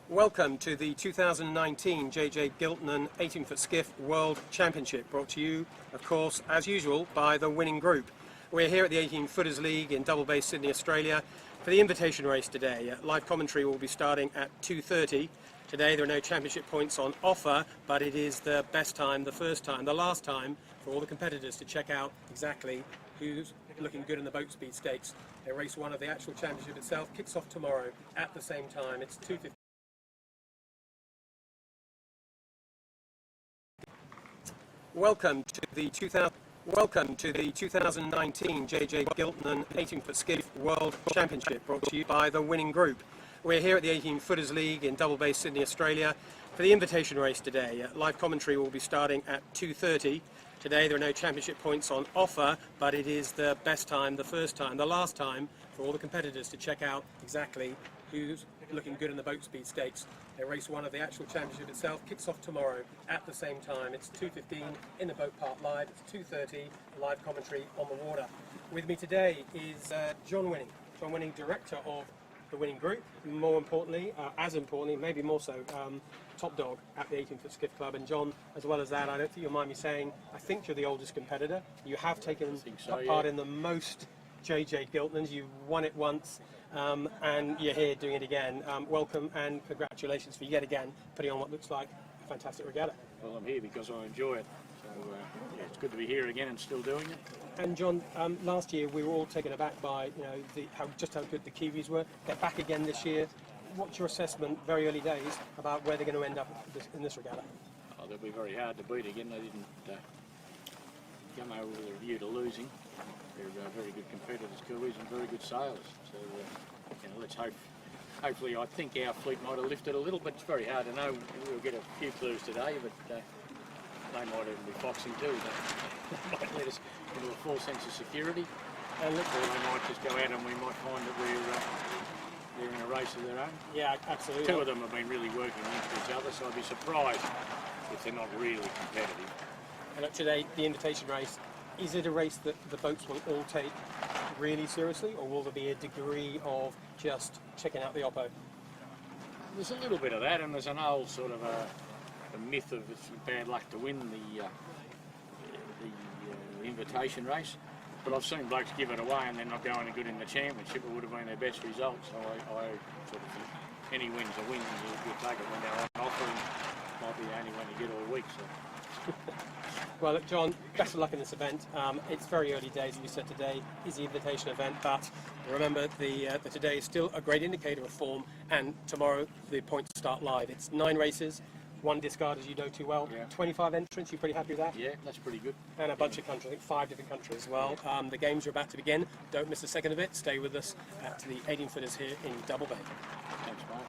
Welcome to the 2019 Giltinan 18-foot skiff World Championship, brought to you, of course, as usual, by the winning group. We're here at the 18-footers League in Double Bay, Sydney, Australia, for the invitation race today. Live commentary will be starting at 2:30. Today there are no championship points on offer, but it is the best time, the first time, the last time for all the competitors to check out exactly who's looking good in the boat speed stakes. Race one of the actual championship itself kicks off tomorrow at the same time. It's 2:15. Welcome to the 2019 Giltinan 18-foot skiff World Championship, brought to you by the winning group. We're here at the 18-footers League in Double Bay, Sydney, Australia, for the invitation race today. Live commentary will be starting at 2:30. Today there are no championship points on offer, but it is the best time, the first time, the last time for all the competitors to check out exactly who's looking good in the boat speed stakes. Race one of the actual championship itself kicks off tomorrow at the same time. It's 2:15 in the boat park live. It's 2:30 live commentary on the water. With me today is John Winning, director of the winning group. More importantly, as importantly, maybe more so, top dog at the 18-foot skiff club. And John, as well as that, I don't think you'll mind me saying, I think you're the oldest competitor. You have taken part in the most Giltinans. You won it once, and you're here doing it again. Welcome and congratulations for yet again putting on what looks like a fantastic regatta. Well, I'm here because I enjoy it, so yeah, it's good to be here again and still doing it. And John, last year we were all taken aback by how good the Kiwis were. They're back again this year. What's your assessment, very early days, about where they're going to end up in this regatta? Oh, they'll be very hard to beat again. They didn't come over with a view to losing. They're very good competitors, Kiwis, and very good sailors. So let's hope. Hopefully, I think our fleet might have lifted a little, but it's very hard to know. We'll get a few clues today, but they might even be foxing too. They might let us into a false sense of security. And or they might just go out and we might find that they're in a race of their own. Yeah, absolutely. Two of them have been really working against each other, so I'd be surprised if they're not really competitive. And look, today, the invitation race, is it a race that the boats will all take really seriously, or will there be a degree of just checking out the oppo? There's a little bit of that, and there's an old sort of a myth of it's bad luck to win the invitation race. But I've seen blokes give it away and they're not going good in the championship. It would have been their best result. So I sort of think any win's a win. You'll take it when they're on offer, and might be the only one you get all week. So. Well, look, John, best of luck in this event. It's very early days, as you said, today is the invitation event, but remember that today is still a great indicator of form, and tomorrow the points start live. It's 9 races, 1 discard, as you know too well. Yeah. 25 entrants, you pretty happy with that? Yeah, that's pretty good. And a bunch of countries, I think 5 different countries as well. The games are about to begin. Don't miss a second of it. Stay with us at the 18-footers here in Double Bay. Thanks, mate.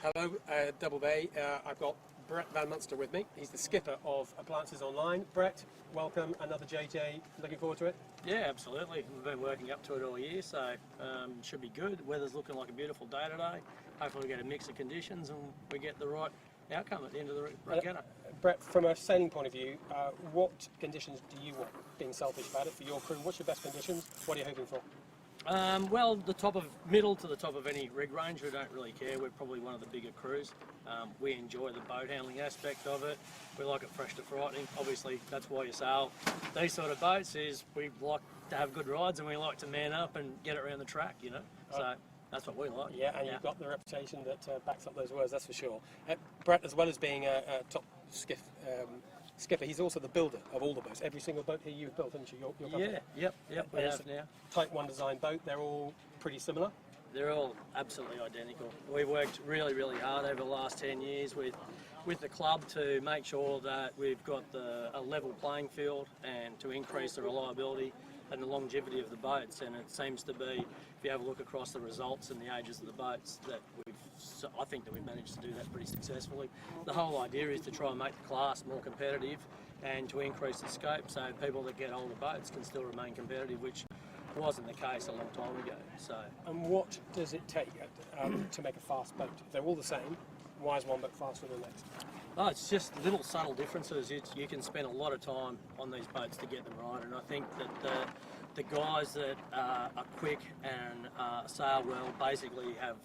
Hello, Double Bay. I've got Brett Van Munster with me. He's the skipper of Appliances Online. Brett, welcome. Another JJ. Looking forward to it? Yeah, absolutely. We've been working up to it all year, so should be good. The weather's looking like a beautiful day today. Hopefully we get a mix of conditions and we get the right outcome at the end of the regatta. Brett, from a sailing point of view, what conditions do you want, being selfish about it, for your crew? What's your best conditions? What are you hoping for? Well, middle to the top of any rig range, we don't really care. We're probably one of the bigger crews. We enjoy the boat handling aspect of it. We like it fresh to frightening. Obviously, that's why you sail these sort of boats, is we like to have good rides and we like to man up and get it around the track, you know. So that's what we like. Yeah, and you've got the reputation that backs up those words, that's for sure. Brett, as well as being a top skiff skipper, he's also the builder of all the boats. Every single boat here you've built, haven't you? Your company? Yeah, yep, we have now. Type 1 design boat, they're all pretty similar? They're all absolutely identical. We've worked really, really hard over the last 10 years with the club to make sure that we've got a level playing field and to increase the reliability and the longevity of the boats. And it seems to be, if you have a look across the results and the ages of the boats, that I think that we've managed to do that pretty successfully. The whole idea is to try and make the class more competitive and to increase the scope so people that get older boats can still remain competitive, which wasn't the case a long time ago. So, and what does it take to make a fast boat? If they're all the same, why is one boat faster than the next? Oh, it's just little subtle differences. You can spend a lot of time on these boats to get them right, and I think that the guys that are quick and sail well basically have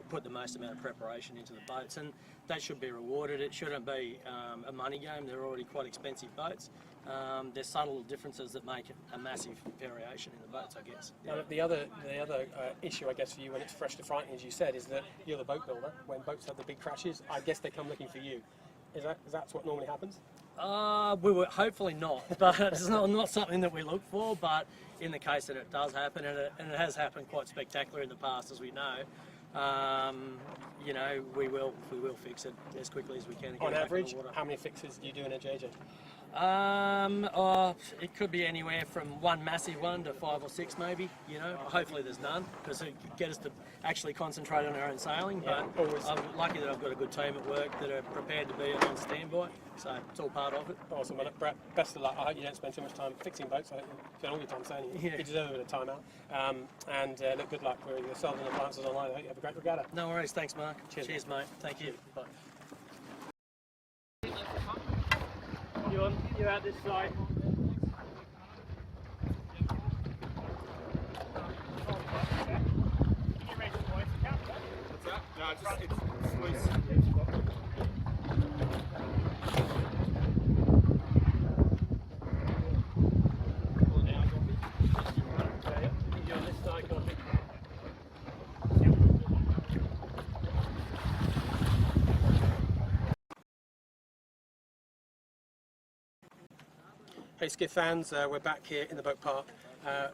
put the most amount of preparation into the boats, and that should be rewarded. It shouldn't be a money game. They're already quite expensive boats. There's subtle differences that make a massive variation in the boats, I guess. Yeah. Now, the other issue, I guess, for you when it's fresh to frightening, as you said, is that you're the boat builder. When boats have the big crashes, I guess they come looking for you. Is that what normally happens? We were hopefully not, but it's not something that we look for. But in the case that it does happen, and it has happened quite spectacular in the past, as we know, you know, we will fix it as quickly as we can. On average, how many fixes do you do in a JJ? It could be anywhere from one massive one to 5 or 6 maybe, you know. Hopefully there's none, because it could get us to actually concentrate on our own sailing. Yeah, but I'm lucky that I've got a good team at work that are prepared to be on standby, so it's all part of it. Awesome. Well, Brett, best of luck. I hope you don't spend too much time fixing boats. I hope you spend all your time sailing. Yeah. You deserve a bit of time out. And look, good luck with yourself and Appliances Online. I hope you have a great regatta. No worries. Thanks, Mark. Cheers mate. Thank you. Bye. You're out this side. What's that? No, it's loose. You're on this side, copy. Hey Skiff fans, we're back here in the boat park.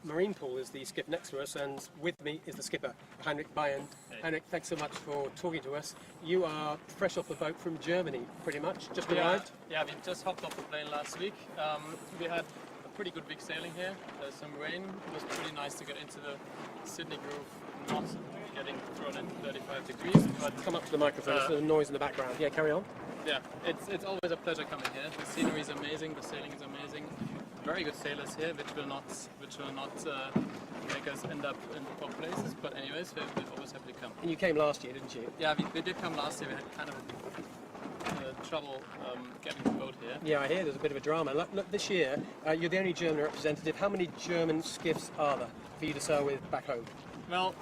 Marine Pool is the skiff next to us, and with me is the skipper, Heinrich Bayern. Heinrich, thanks so much for talking to us. You are fresh off the boat from Germany, pretty much, just arrived? Yeah, we just hopped off the plane last week. We had a pretty good week sailing here. There's some rain. It was pretty nice to get into the Sydney groove, not getting thrown into 35 degrees. But Come up to the microphone, there's a noise in the background. Yeah, carry on. yeah, it's always a pleasure coming here. The scenery is amazing, the sailing is amazing. Very good sailors here, which will not make us end up in poor places. But anyways, we're always happy to come. And you came last year, didn't you? Yeah, we did come last year. We had kind of trouble getting the boat here. Yeah, I hear there's a bit of a drama. Look, this year, you're the only German representative. How many German skiffs are there for you to sail with back home? Well,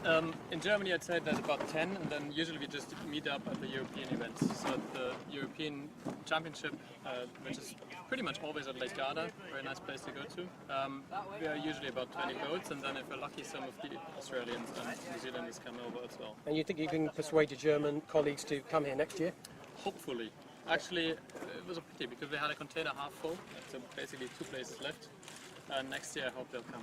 in Germany I'd say there's about 10, and then usually we just meet up at the European events. So the European Championship, which is pretty much always at Lake Garda, very nice place to go to. We are usually about 20 boats, and then if we're lucky, some of the Australians and New Zealanders come over as well. And you think you can persuade your German colleagues to come here next year? Hopefully. Actually, it was a pity because we had a container half full, so basically 2 places left. Next year I hope they'll come.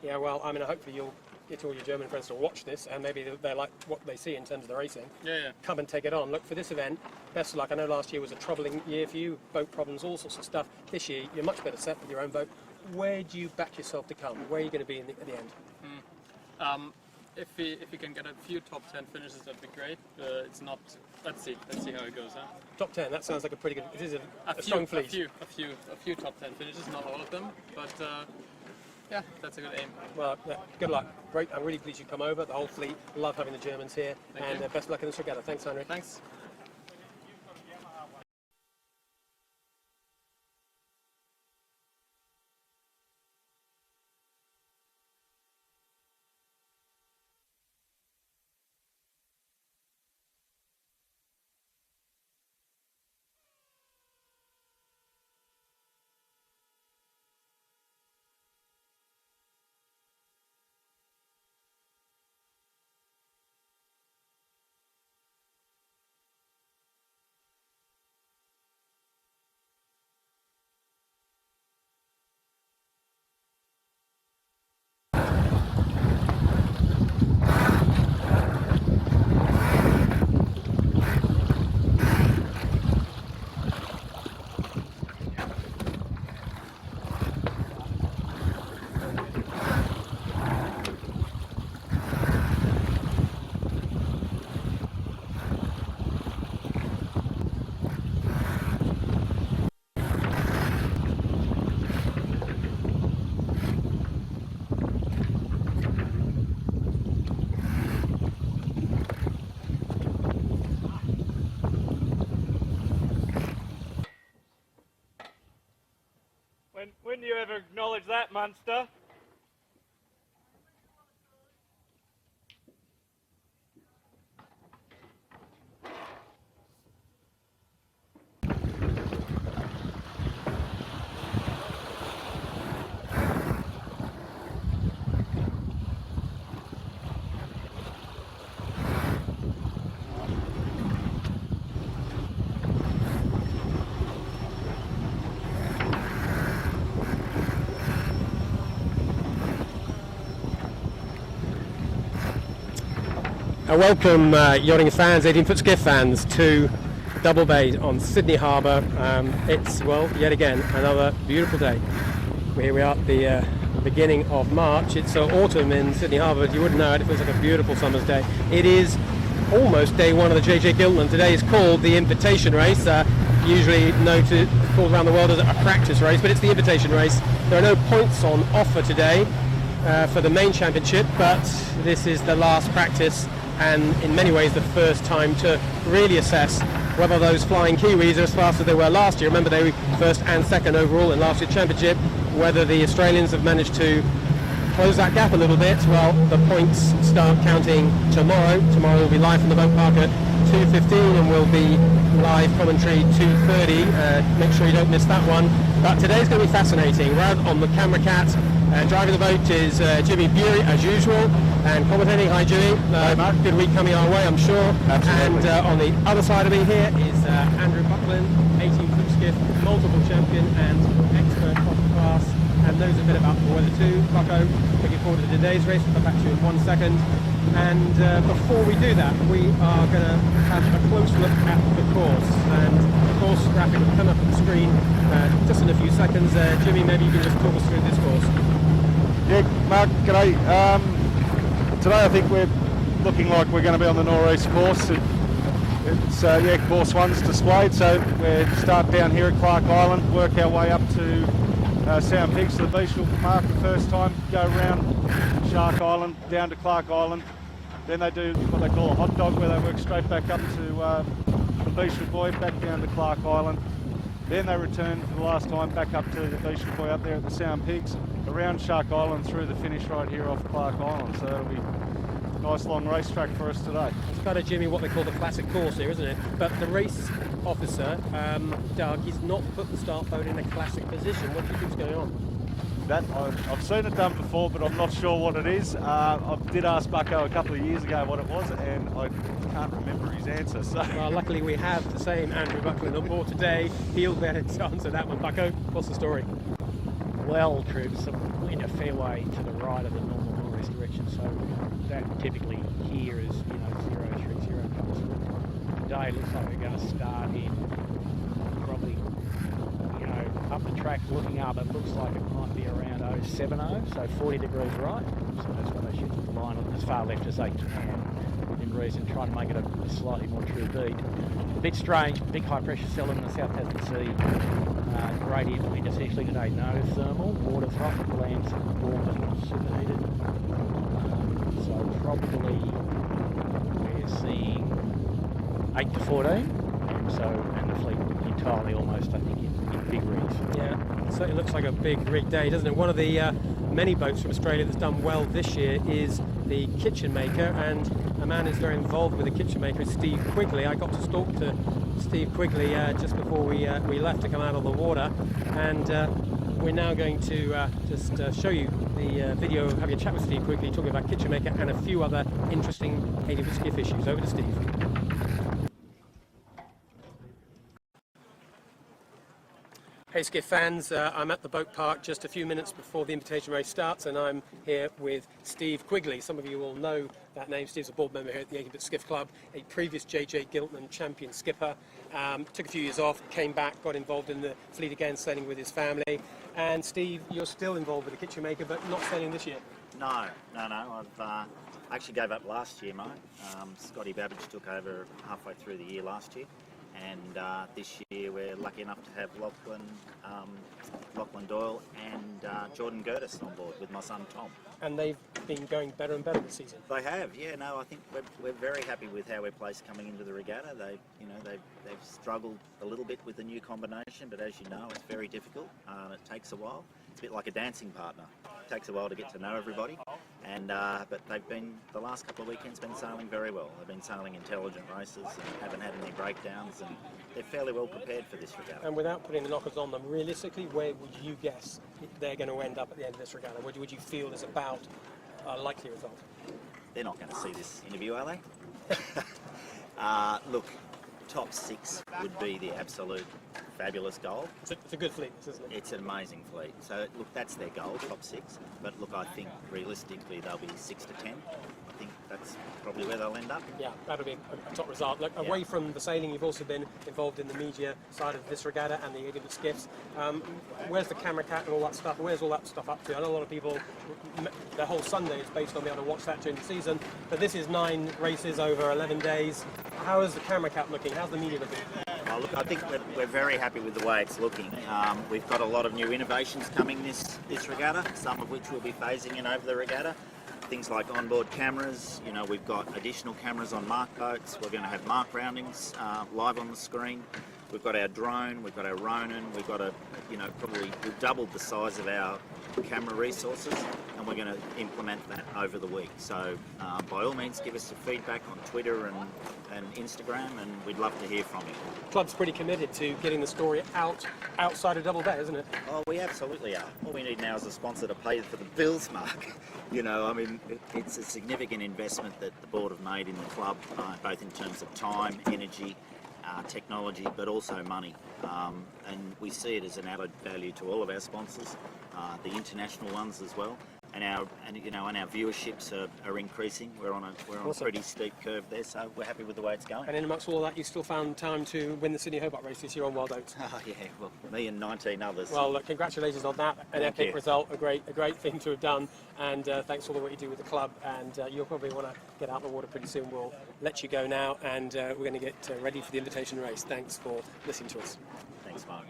Yeah, well, I mean, hopefully you'll get all your German friends to watch this, and maybe they like what they see in terms of the racing. Yeah. Come and take it on. Look, for this event, best of luck. I know last year was a troubling year for you, boat problems, all sorts of stuff. This year, you're much better set with your own boat. Where do you back yourself to come? Where are you going to be at the end? If we can get a few top 10 finishes, that'd be great. It's not let's see how it goes. Huh? Top 10. That sounds like a pretty good. It is a A strong fleet. few top 10 finishes, not all of them, but yeah, that's a good aim. Well, yeah, good luck. Great. I'm really pleased you come over. The whole fleet. Love having the Germans here. Thank you. Best luck in this regatta. Thanks, Henry. Thanks. When do you ever acknowledge that, Munster? Welcome yachting fans, 18-foot skiff fans, to Double Bay on Sydney Harbour. It's, well, yet again, another beautiful day. Here we are at the beginning of March. It's autumn in Sydney Harbour, but you wouldn't know it. It feels like a beautiful summer's day. It is almost day one of the JJ Giltinan. Today is called the Invitation Race, usually called around the world as a practice race, but it's the Invitation Race. There are no points on offer today for the main championship, but this is the last practice, and in many ways the first time to really assess whether those flying Kiwis are as fast as they were last year. Remember, they were first and second overall in last year's championship. Whether the Australians have managed to close that gap a little bit. Well, the points start counting tomorrow. Tomorrow we'll be live from the boat park at 2:15, and we'll be live commentary 2:30. Make sure you don't miss that one. But today's going to be fascinating. We're out on the Camera Cat, and driving the boat is Jimmy Bury as usual, and commentating. Hi Jimmy. Good week coming our way, I'm sure. Absolutely. And on the other side of me here is Andrew Buckland, 18-foot skiff, multiple champion and expert of the class, and knows a bit about the weather too. Bucko, looking forward to today's race. We'll come back to you in 1 second. And before we do that, we are going to have a close look at the course. And the course graphic will come up on the screen just in a few seconds. Jimmy, maybe you can just talk us through this course. Yeah, Mark, g'day. Today I think we're looking like we're going to be on the northeast course. It's course one's displayed, so we'll start down here at Clark Island, work our way up to Sound Pigs to the beach. We'll mark the first time, go around Shark Island, down to Clark Island. Then they do what they call a hot dog, where they work straight back up to the Beach Boy, back down to Clark Island. Then they return for the last time back up to the Beach Boy up there at the Sound Pigs, around Shark Island through the finish right here off Clark Island. So it'll be a nice long racetrack for us today. It's kind of, Jimmy, what they call the classic course here, isn't it? But the race officer, Doug, he's not put the start boat in a classic position. What do you think's going on? That I've seen it done before, but I'm not sure what it is. I did ask Bucko a couple of years ago what it was, and I can't remember his answer. So, well, luckily we have the same Andrew Buckland on board today. He'll be able to answer that one. Bucko, what's the story? Well, troops, I'm in a fairway to the right of the normal northwest direction, so that typically here is 030 comes through. Today looks like we're going to start in probably up the track looking up. It looks like it might be around 070, so 40 degrees right. So that's what I shoot the line on as far left as they can. in reason, trying to make it a slightly more true beat. A bit strange, big high pressure cell in the South Tasman Sea. Gradient wind essentially today, no thermal, water's hot, land's warm but superheated. So probably we're seeing 8 to 14, and the fleet entirely almost, I think, in big rigs. Yeah, it certainly looks like a big rig day, doesn't it? One of the many boats from Australia that's done well this year is the Kitchen Maker, and a man who's very involved with the Kitchen Maker is Steve Quigley. I got to talk to Steve Quigley just before we left to come out of the water, and we're now going to just show you the video of having a chat with Steve Quigley talking about Kitchen Maker and a few other interesting 80-foot skiff issues. Over to Steve. Hey Skiff fans, I'm at the boat park just a few minutes before the invitation race starts, and I'm here with Steve Quigley. Some of you will know that name. Steve's a board member here at the 80-foot Skiff Club, a previous JJ Giltinan champion skipper. Took a few years off, came back, got involved in the fleet again, sailing with his family. And Steve, you're still involved with the Kitchen Maker, but not sailing this year. No. I actually gave up last year, mate. Scotty Babbage took over halfway through the year last year. And this year we're lucky enough to have Lachlan Doyle and Jordan Gertis on board with my son Tom. And they've been going better and better this season. They have, yeah. No, I think we're very happy with how we're placed coming into the regatta. They've struggled a little bit with the new combination, but as you know, it's very difficult. It takes a while. It's a bit like a dancing partner. It takes a while to get to know everybody. And but they've been, the last couple of weekends, been sailing very well. They've been sailing intelligent races and haven't had any breakdowns, and they're fairly well prepared for this regatta. And without putting the knockers on them, realistically, where would you guess they're going to end up at the end of this regatta? What would you feel is about a likely result? They're not going to see this interview, are they? Look, top 6 would be the absolute fabulous goal. It's a good fleet, isn't it? It's an amazing fleet. So, look, that's their goal, top 6. But, look, I think realistically they'll be 6 to 10. I think that's probably where they'll end up. Yeah, that'll be a top result. Look, away from the sailing, you've also been involved in the media side of this regatta and the 80-foot skiffs. Where's the camera cat and all that stuff? Where's all that stuff up to? I know a lot of people, their whole Sunday is based on being able to watch that during the season, but this is 9 races over 11 days. How is the camera cat looking? How's the media looking? Oh, look, I think we're very happy with the way it's looking. We've got a lot of new innovations coming this regatta, some of which we'll be phasing in over the regatta. Things like onboard cameras, we've got additional cameras on mark boats. We're going to have mark roundings live on the screen. We've got our drone, we've got our Ronin, we've got we've doubled the size of our camera resources, and we're going to implement that over the week. So by all means, give us some feedback on Twitter and Instagram, and we'd love to hear from you. Club's pretty committed to getting the story outside of Double Bay, isn't it? Oh, we absolutely are. All we need now is a sponsor to pay for the bills, Mark. It's a significant investment that the board have made in the club, both in terms of time, energy, technology, but also money. And we see it as an added value to all of our sponsors, the international ones as well. And our viewerships are increasing. We're on a pretty steep curve there, so we're happy with the way it's going. And in amongst all that, you still found time to win the Sydney Hobart race this year on Wild Oats. Oh yeah, well, me and 19 others. Well, look, congratulations on that. An epic result, a great thing to have done. And thanks for all the work you do with the club. And you'll probably want to get out of the water pretty soon. We'll let you go now, and we're going to get ready for the invitation race. Thanks for listening to us. Thanks, Mark.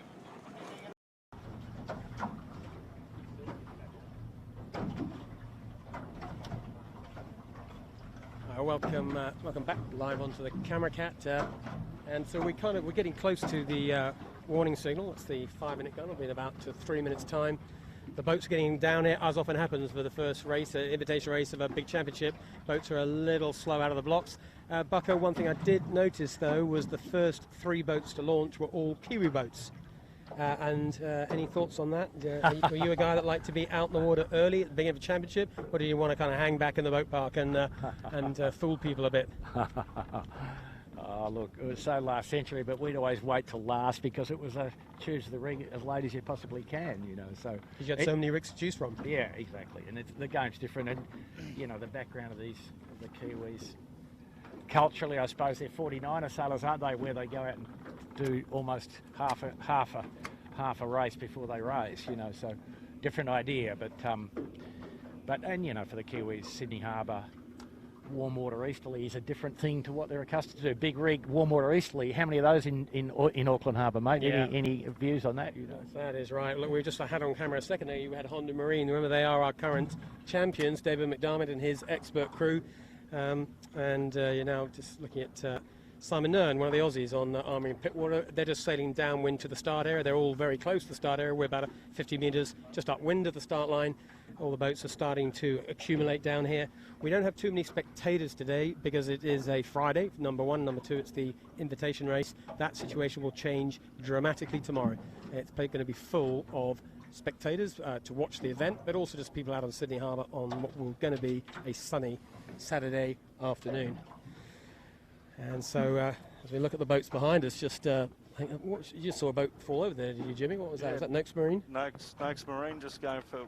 Welcome back live onto the camera cat, and so we're getting close to the warning signal. It's the 5-minute gun. It'll be in about 3 minutes time. The boats are getting down here, as often happens for the first race, invitation race of a big championship. Boats are a little slow out of the blocks. Bucko, one thing I did notice though was the first 3 boats to launch were all Kiwi boats. Any thoughts on that? Were you a guy that liked to be out in the water early at the beginning of a championship, or do you want to kind of hang back in the boat park and fool people a bit? Oh, look, it was so last century, but we'd always wait till last because it was choose the rig as late as you possibly can, So because you had so many rigs to choose from. Yeah, exactly, and the game's different, and the background of the Kiwis. Culturally, I suppose they're 49er sailors, aren't they? Where they go out and do almost half a race before they race, So different idea, but for the Kiwis, Sydney Harbour, warm water easterly is a different thing to what they're accustomed to. Big rig, warm water easterly. How many of those in Auckland Harbour, mate? Yeah. Any views on that? You know? That is right. Look, we just had on camera a second there. You had Honda Marine. Remember, they are our current champions, David McDermott and his expert crew. You're now just looking at Simon Nern, one of the Aussies on Army and Pittwater. They're just sailing downwind to the start area. They're all very close to the start area. We're about 50 metres just upwind of the start line. All the boats are starting to accumulate down here. We don't have too many spectators today because it is a Friday, number one. Number two, it's the invitation race. That situation will change dramatically tomorrow. It's going to be full of spectators to watch the event, but also just people out on Sydney Harbour on what will going to be a sunny Saturday afternoon. And so as we look at the boats behind us, you just saw a boat fall over there, did you, Jimmy? What was that? Yeah. Was that Noakes Marine? Noakes Marine just going for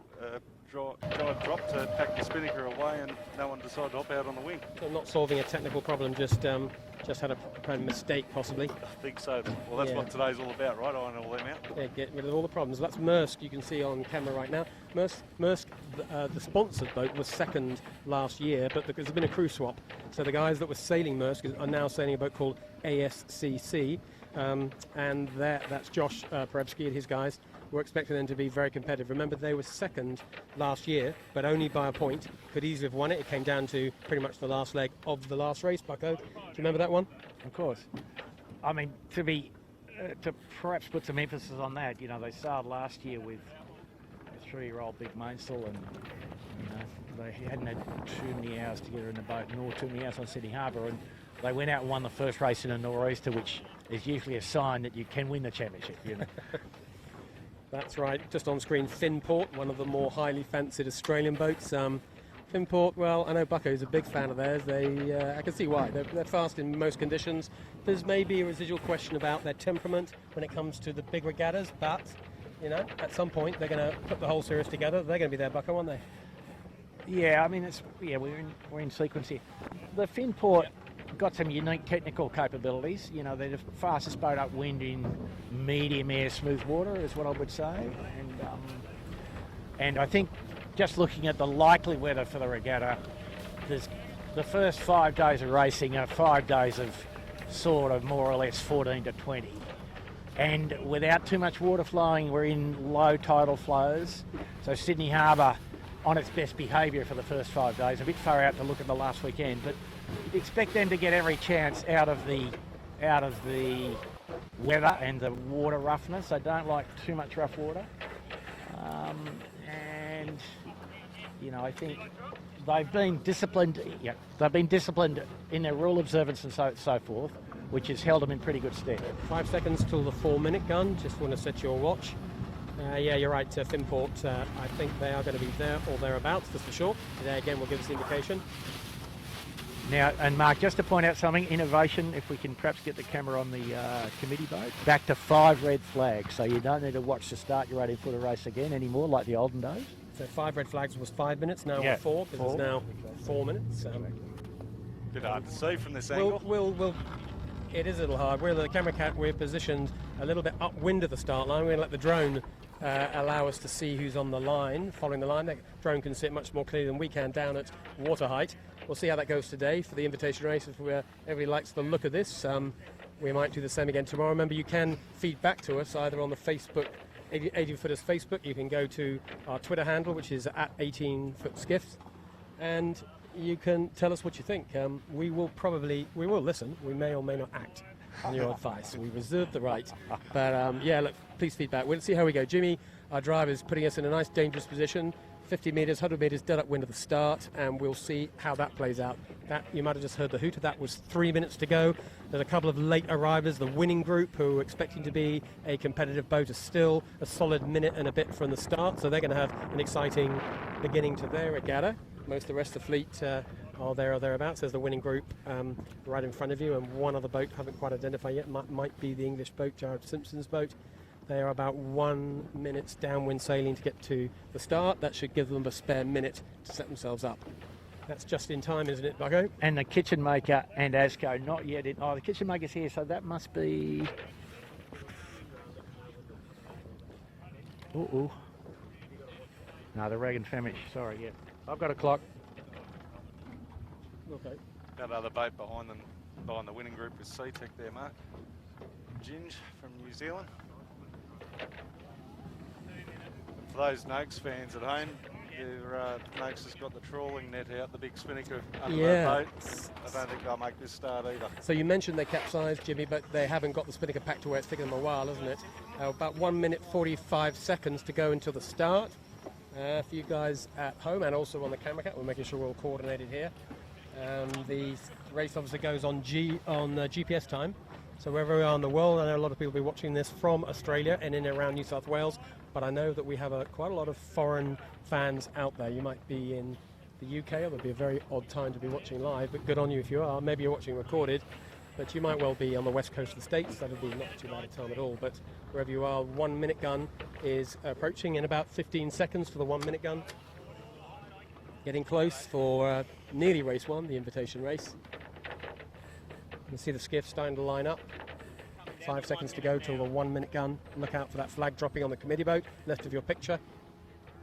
drive drop to pack the spinnaker away, and no one decided to hop out on the wing. So not solving a technical problem, just had a mistake possibly. I think so. Well, that's Yeah. what today's all about, right? Iron all them out. Yeah, get rid of all the problems. That's Maersk, you can see on camera right now. Maersk, the sponsored boat, was second last year, but there's been a crew swap. So the guys that were sailing Maersk are now sailing a boat called ASCC, and that's Josh Perebski and his guys. We're expecting them to be very competitive. Remember, they were second last year, but only by a point. Could easily have won it. It came down to pretty much the last leg of the last race, Bucko. Do you remember that one? Of course. I mean, to perhaps put some emphasis on that, they sailed last year with a 3-year-old big mainsail, and they hadn't had too many hours together in the boat, nor too many hours on Sydney Harbour, and they went out and won the first race in a nor'easter, which is usually a sign that you can win the championship. That's right. Just on screen, Finport, one of the more highly fancied Australian boats. Finport, well, I know Bucko's a big fan of theirs. I can see why. They're fast in most conditions. There's maybe a residual question about their temperament when it comes to the big regattas, but, at some point they're going to put the whole series together. They're going to be there, Bucko, aren't they? Yeah, I mean, we're in sequence here. The Finport got some unique technical capabilities. They're the fastest boat upwind in medium air, smooth water, is what I would say. And I think just looking at the likely weather for the regatta, there's the first 5 days of racing are 5 days of sort of more or less 14 to 20. And without too much water flowing, we're in low tidal flows. So Sydney Harbour on its best behaviour for the first 5 days, a bit far out to look at the last weekend, but expect them to get every chance out of the weather and the water roughness. They don't like too much rough water, and I think they've been disciplined. Yeah, they've been disciplined in their rule observance and so forth, which has held them in pretty good stead. 5 seconds till the 4-minute gun. Just want to set your watch. Yeah, you're right, Finport. I think they are going to be there or thereabouts, just for sure. Today again will give us the indication. Now, and Mark, just to point out something, innovation, if we can perhaps get the camera on the committee boat, back to 5 red flags, so you don't need to watch the start your 18-footer race again anymore, like the olden days. So 5 red flags was 5 minutes, now Yeah, we're 4, because it's now 4 minutes. Bit hard to see from this angle. It is a little hard. The camera cat, we're positioned a little bit upwind of the start line. We're going to let the drone allow us to see who's on the line, following the line. The drone can see it much more clearly than we can down at water height. We'll see how that goes today for the invitation race. If everybody likes the look of this, we might do the same again tomorrow. Remember, you can feed back to us either on the Facebook, 18-footers Facebook. You can go to our Twitter handle, which is at 18-foot skiffs, and you can tell us what you think. We will listen. We may or may not act on your advice. We reserve the right. But yeah, look, please feedback. We'll see how we go. Jimmy, our driver, is putting us in a nice dangerous position. 50 metres, 100 metres dead upwind at the start, and we'll see how that plays out. That, you might have just heard the hoot. That was 3 minutes to go. There's a couple of late arrivers, the winning group, who are expecting to be a competitive boat, are still a solid minute and a bit from the start, so they're going to have an exciting beginning to their regatta. Most of the rest of the fleet are there or thereabouts. There's the winning group right in front of you, and one other boat, haven't quite identified yet, might be the English boat, Jared Simpson's boat. They are about 1 minute's downwind sailing to get to the start. That should give them a spare minute to set themselves up. That's just in time, isn't it, Bucko? And the kitchen maker and Asco not yet in. Oh, the kitchen maker's here, so that must be. No, the Reagan Famish. Sorry, yeah. I've got a clock. We'll Okay. That other boat behind the winning group is Seatech there, Mark. Ginge from New Zealand. For those Noakes fans at home, Noakes has got the trawling net out, the big spinnaker under the boat. I don't think they'll make this start either. So you mentioned they capsized, Jimmy, but they haven't got the spinnaker packed to where it's taken them a while, hasn't it? About 1 minute 45 seconds to go until the start. For you guys at home and also on the camera cat, we're making sure we're all coordinated here. The race obviously goes on GPS time. So wherever we are in the world, I know a lot of people will be watching this from Australia and in and around New South Wales, but I know that we have quite a lot of foreign fans out there. You might be in the UK, or it'll be a very odd time to be watching live, but good on you if you are. Maybe you're watching recorded, but you might well be on the west coast of the States. That would be not too bad a time at all, but wherever you are, 1 minute gun is approaching in about 15 seconds for the 1 minute gun. Getting close for nearly race one, the invitation race. You can see the skiff starting to line up. 5 seconds to go till the 1 minute gun. Look out for that flag dropping on the committee boat, left of your picture.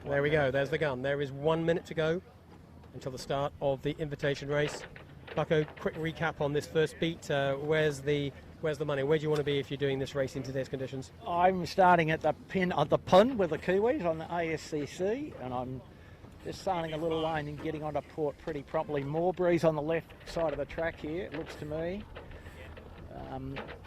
There we go, there's the gun. There is 1 minute to go until the start of the invitation race. Bucko, quick recap on this first beat. Where's the money? Where do you want to be if you're doing this race in today's conditions? I'm starting at the pin with the Kiwis on the ASCC, and I'm just sailing a little lane and getting onto port pretty promptly. More breeze on the left side of the track here, it looks to me.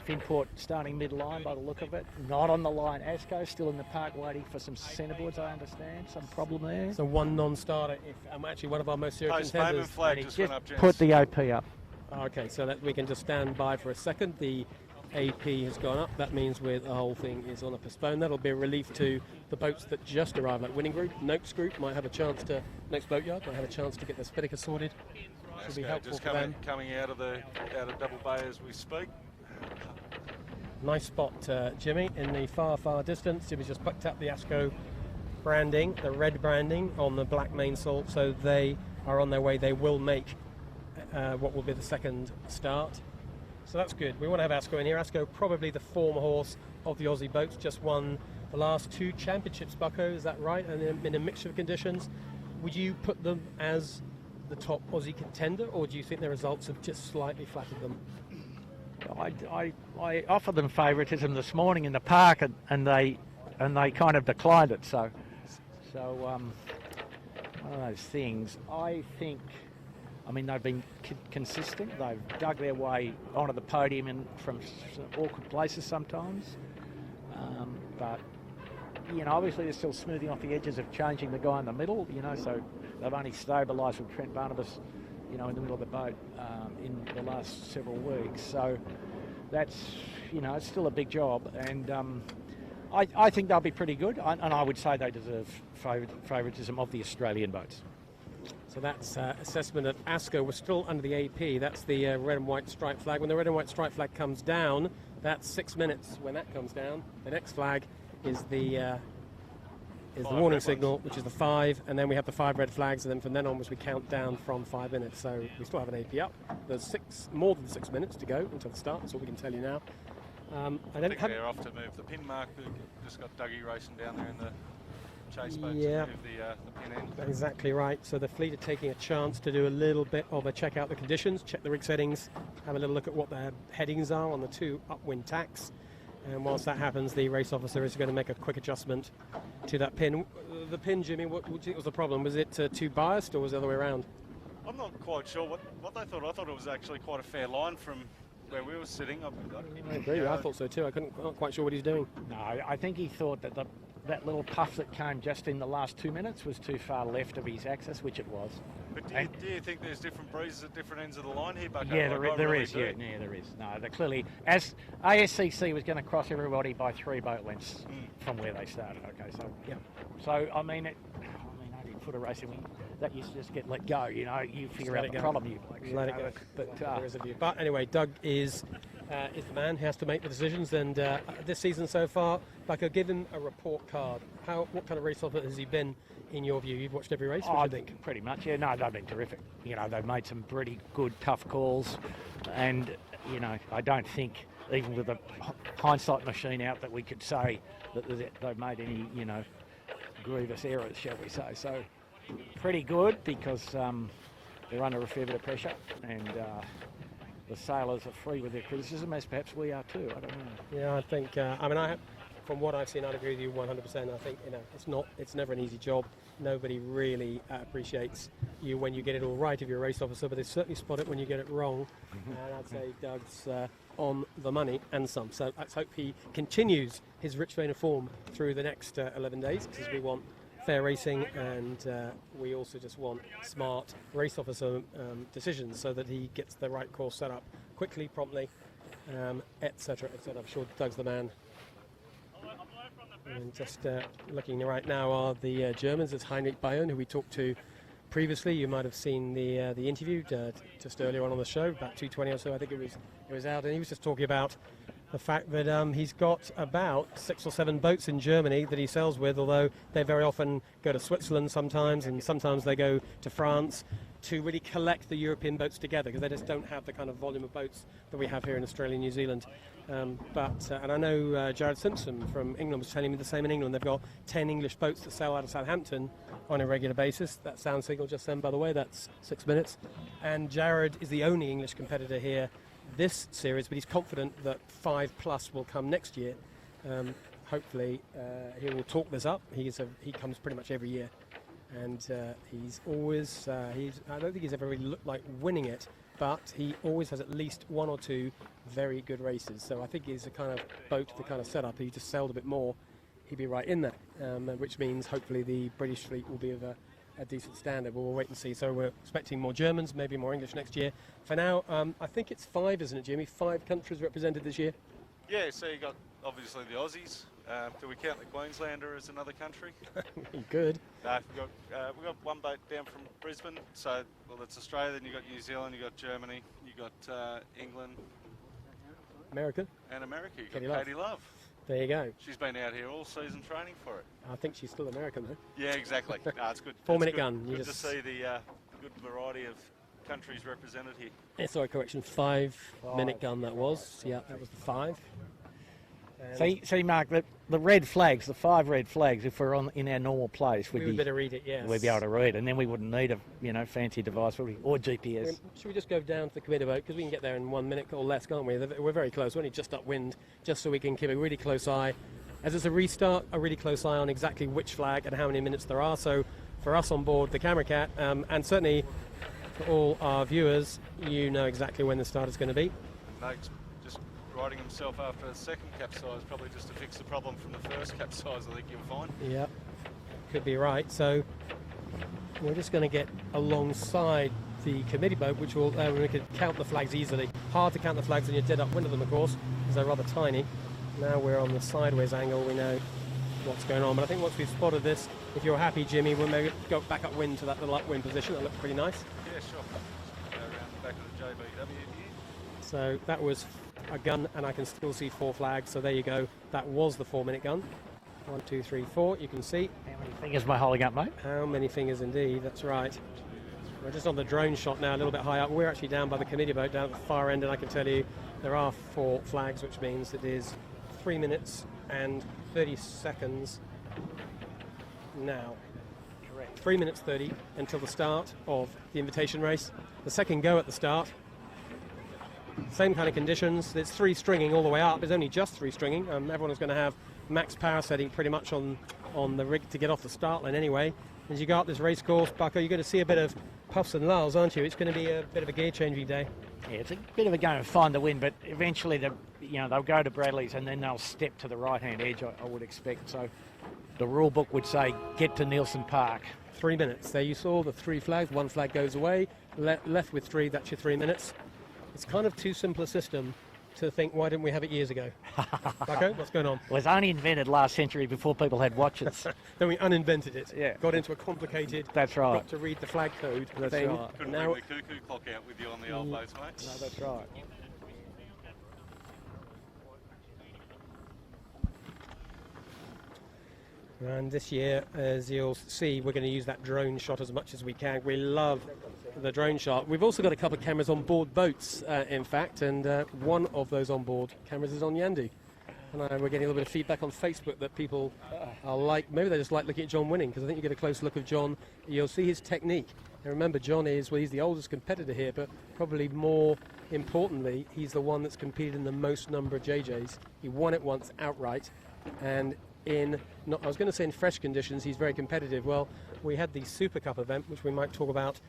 Finport starting mid-line by the look of it. Not on the line. Asco still in the park waiting for some centreboards, I understand. Some problem there. So one non-starter, if actually one of our most serious contenders. Flag just went up, gents. Put the OP up. Okay, so that we can just stand by for a second. The AP has gone up. That means the whole thing is on a postpone. That'll be a relief to the boats that just arrived, like Winning Group. Noakes Group might have a chance to, Noakes Boatyard might have a chance to get their spinnaker sorted. Should be helpful just for them. coming out of Double Bay as we speak. Nice spot, Jimmy, in the far, far distance. Jimmy's just picked up the ASCO branding, the red branding on the black mainsail, so they are on their way. They will make what will be the second start. So that's good. We want to have ASCO in here. ASCO, probably the former horse of the Aussie boats, just won the last 2 championships, Bucko, is that right? And in a mixture of conditions. Would you put them as the top Aussie contender, or do you think their results have just slightly flattered them? I offered them favouritism this morning in the park, and they kind of declined it. So one of those things. I think. I mean, they've been consistent. They've dug their way onto the podium from some awkward places sometimes. But obviously they're still smoothing off the edges of changing the guy in the middle. So they've only stabilised with Trent Barnabas, in the middle of the boat in the last several weeks. So that's, it's still a big job, and I think they'll be pretty good, and I would say they deserve favouritism of the Australian boats. So that's assessment of ASCO. We're still under the AP. That's the red and white stripe flag. When the red and white stripe flag comes down, that's 6 minutes. When that comes down, the next flag is the warning signal, which is the 5, and then we have the 5 red flags, and then from then onwards we count down from 5 minutes. So we still have an AP up. There's more than 6 minutes to go until the start. That's all we can tell you now. I think they're off to move the pin mark. They've just got Dougie racing down there in the chase boat to move the pin end. Exactly right. So the fleet are taking a chance to do a little bit of a check out the conditions, check the rig settings, have a little look at what their headings are on the 2 upwind tacks. And whilst that happens, the race officer is going to make a quick adjustment to that pin. The pin, Jimmy, what do you think was the problem? Was it too biased, or was it the other way around? I'm not quite sure what they thought. I thought it was actually quite a fair line from where we were sitting. I agree. I thought so too. Not quite sure what he's doing. No, I think he thought that that little puff that came just in the last 2 minutes was too far left of his axis, which it was. But do you think there's different breezes at different ends of the line here, Bucko? Yeah, there is. Yeah, there is. No, they're clearly, as ASCC was going to cross everybody by 3 boat lengths from where they started. Okay, so yeah. So I mean, I did footer racing. That used to just get let go. You figure out the problem. You let it go. But there is a view. But anyway, Doug is the man. He has to make the decisions. And this season so far, Bucko, give him a report card. What kind of race officer has he been, in your view? You've watched every race. What do you think? Pretty much. Yeah. No, they've been terrific. They've made some pretty good, tough calls, and I don't think even with the hindsight machine out that we could say that they've made any grievous errors, shall we say? So pretty good, because they're under a fair bit of pressure, and the sailors are free with their criticism, as perhaps we are too. I don't know. Yeah, I think. From what I've seen, I'd agree with you 100%. I think it's never an easy job. Nobody really appreciates you when you get it all right if you're a race officer, but they certainly spot it when you get it wrong. And I'd say Doug's on the money and some. So let's hope he continues his rich vein of form through the next 11 days, because we want fair racing, and we also just want smart race officer decisions so that he gets the right course set up quickly, promptly, etc., etc. I'm sure Doug's the man. And just looking right now are the Germans. It's Heinrich Bayern, who we talked to previously. You might have seen the interview just earlier on the show, about 2:20 or so. I think it was out, and he was just talking about the fact that he's got about 6 or 7 boats in Germany that he sails with, although they very often go to Switzerland sometimes, and sometimes they go to France to really collect the European boats together, because they just don't have the kind of volume of boats that we have here in Australia and New Zealand. And I know Jared Simpson from England was telling me the same in England. They've got 10 English boats that sail out of Southampton on a regular basis. That sound signal just then, by the way, that's 6 minutes. And Jared is the only English competitor here this series, but he's confident that 5+ will come next year. Hopefully he will talk this up. He comes pretty much every year, and he's always I don't think he's ever really looked like winning it, but he always has at least 1 or 2 very good races. So I think he's the kind of boat, the kind of setup. He just sailed a bit more, he'd be right in there, which means hopefully the British fleet will be of a decent standard. We'll wait and see. So we're expecting more Germans, maybe more English next year. For now, I think it's 5, isn't it, Jimmy? 5 countries represented this year. Yeah, so you got obviously the Aussies. Do we count the Queenslander as another country? Good. We've got one boat down from Brisbane, so that's Australia. Then you got New Zealand, you got Germany, you got England, America, and America. You Katie got Love. Katie Love. There you go. She's been out here all season training for it. I think she's still American, though. Yeah, exactly. No, it's good. 4-minute gun. Good to see the good variety of countries represented here. Yeah, sorry, correction. 5-minute gun that was. Yeah, that was the 5. See, Mark, the red flags, the 5 red flags, if we're in our normal place, we would better read it, yes. We'd be able to read, and then we wouldn't need a fancy device, would we? Or GPS. Should we just go down to the committee boat, because we can get there in 1 minute or less, can't we? We're very close. We're only just upwind, just so we can keep a really close eye. As it's a restart, a really close eye on exactly which flag and how many minutes there are. So for us on board the Camera Cat, and certainly for all our viewers, you know exactly when the start is going to be. Nate's just riding himself after a second capsize, probably just to fix the problem from the first capsize, I think you'll find. Yeah, could be right. So we're just going to get alongside the committee boat, which will we could count the flags easily. Hard to count the flags when you're dead upwind of them, of course, because they're rather tiny. Now we're on the sideways angle, we know what's going on. But I think once we've spotted this, if you're happy, Jimmy, we'll maybe go back upwind to that little upwind position. That looks pretty nice. Yeah, sure. Go around the back of the JBW here. So that was a gun, and I can still see 4 flags. So there you go. That was the 4-minute gun. 1, 2, 3, 4. You can see. How many fingers am I holding up, mate? How many fingers indeed, that's right. We're just on the drone shot now, a little bit high up. We're actually down by the committee boat, down at the far end, and I can tell you there are 4 flags, which means it is 3 minutes and 30 seconds now. Correct. 3 minutes 30 until the start of the invitation race. The second go at the start. Same kind of conditions. It's 3 stringing all the way up. It's only just 3 stringing. Everyone's going to have max power setting pretty much on the rig to get off the start line anyway. As you go up this race course, Bucko, you're going to see a bit of puffs and lulls, aren't you? It's going to be a bit of a gear changing day. Yeah, it's a bit of a game of find the wind, but eventually they'll go to Bradley's and then they'll step to the right-hand edge, I would expect. So the rule book would say get to Nielsen Park. 3 minutes. There you saw the 3 flags. 1 flag goes away. Left with 3, that's your 3 minutes. It's kind of too simple a system to think, why didn't we have it years ago? Bucko, what's going on? Well, it was only invented last century before people had watches. Then we uninvented it. Yeah. Got into a complicated, that's right, got to read the flag code. That's thing. right. Couldn't Now, bring the cuckoo clock out with you on the old boats, mate. No, that's right. And this year, as you'll see, we're going to use that drone shot as much as we can. We love the drone shot. We've also got a couple of cameras on board boats, in fact, and one of those on board cameras is on Yandu. And we're getting a little bit of feedback on Facebook that people are like, maybe they just like looking at John winning, because I think you get a close look of John, you'll see his technique. And remember, John is, well, he's the oldest competitor here, but probably more importantly, he's the one that's competed in the most number of JJs. He won it once outright, and I was going to say in fresh conditions, he's very competitive. Well, we had the Super Cup event, which we might talk about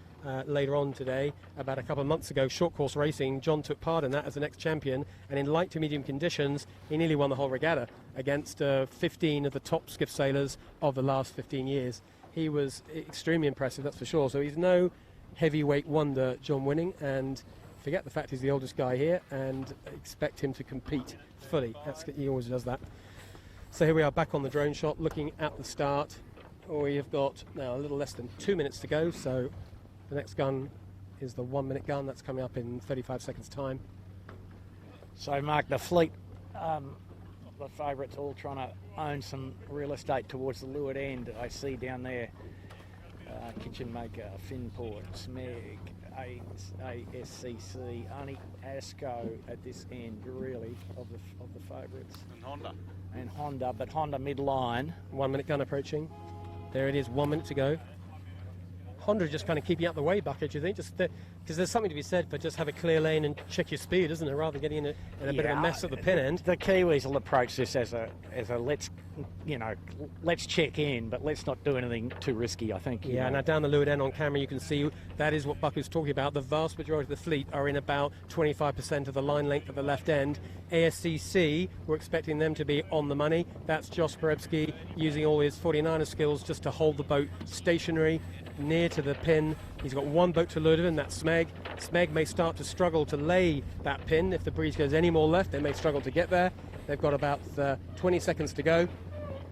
later on today, about a couple of months ago, short course racing. John took part in that as the next champion, and in light to medium conditions, he nearly won the whole regatta against 15 of the top skiff sailors of the last 15 years. He was extremely impressive, that's for sure. So he's no heavyweight wonder, John winning, and forget the fact he's the oldest guy here, and expect him to compete fully. He always does that. So here we are back on the drone shot, looking at the start. We have got now a little less than 2 minutes to go, so the next gun is the 1 minute gun. That's coming up in 35 seconds time. So Mark, the fleet, the favourites all trying to own some real estate towards the leeward end. I see down there Kitchen Maker, Finport, Smeg, ASCC, only Asco at this end really of the favourites. And Honda, but Honda midline. 1 minute gun approaching. There it is, 1 minute to go. Honda just kind of keeping out the way, Bucket, do you think? Just because there's something to be said for just have a clear lane and check your speed, isn't it? Rather than getting in a bit of a mess at the pin end. The Kiwis will approach this as a let's check in, but let's not do anything too risky, I think. Yeah, now down the leeward end on camera you can see that is what Bucky's talking about. The vast majority of the fleet are in about 25% of the line length at the left end. ASCC, we're expecting them to be on the money. That's Josh Perebski using all his 49er skills just to hold the boat stationary near to the pin. He's got one boat to leeward of him, that's Smeg. Smeg may start to struggle to lay that pin. If the breeze goes any more left, they may struggle to get there. They've got about 20 seconds to go.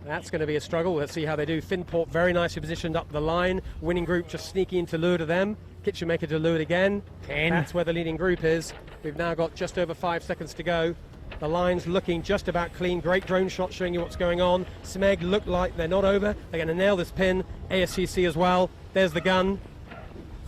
That's going to be a struggle. Let's see how they do. Finport very nicely positioned up the line. Winning group just sneaking into leeward of them. Kitchen Maker to leeward again. 10. That's where the leading group is. We've now got just over 5 seconds to go. The line's looking just about clean. Great drone shot showing you what's going on. Smeg look like they're not over. They're going to nail this pin. ASCC as well. There's the gun.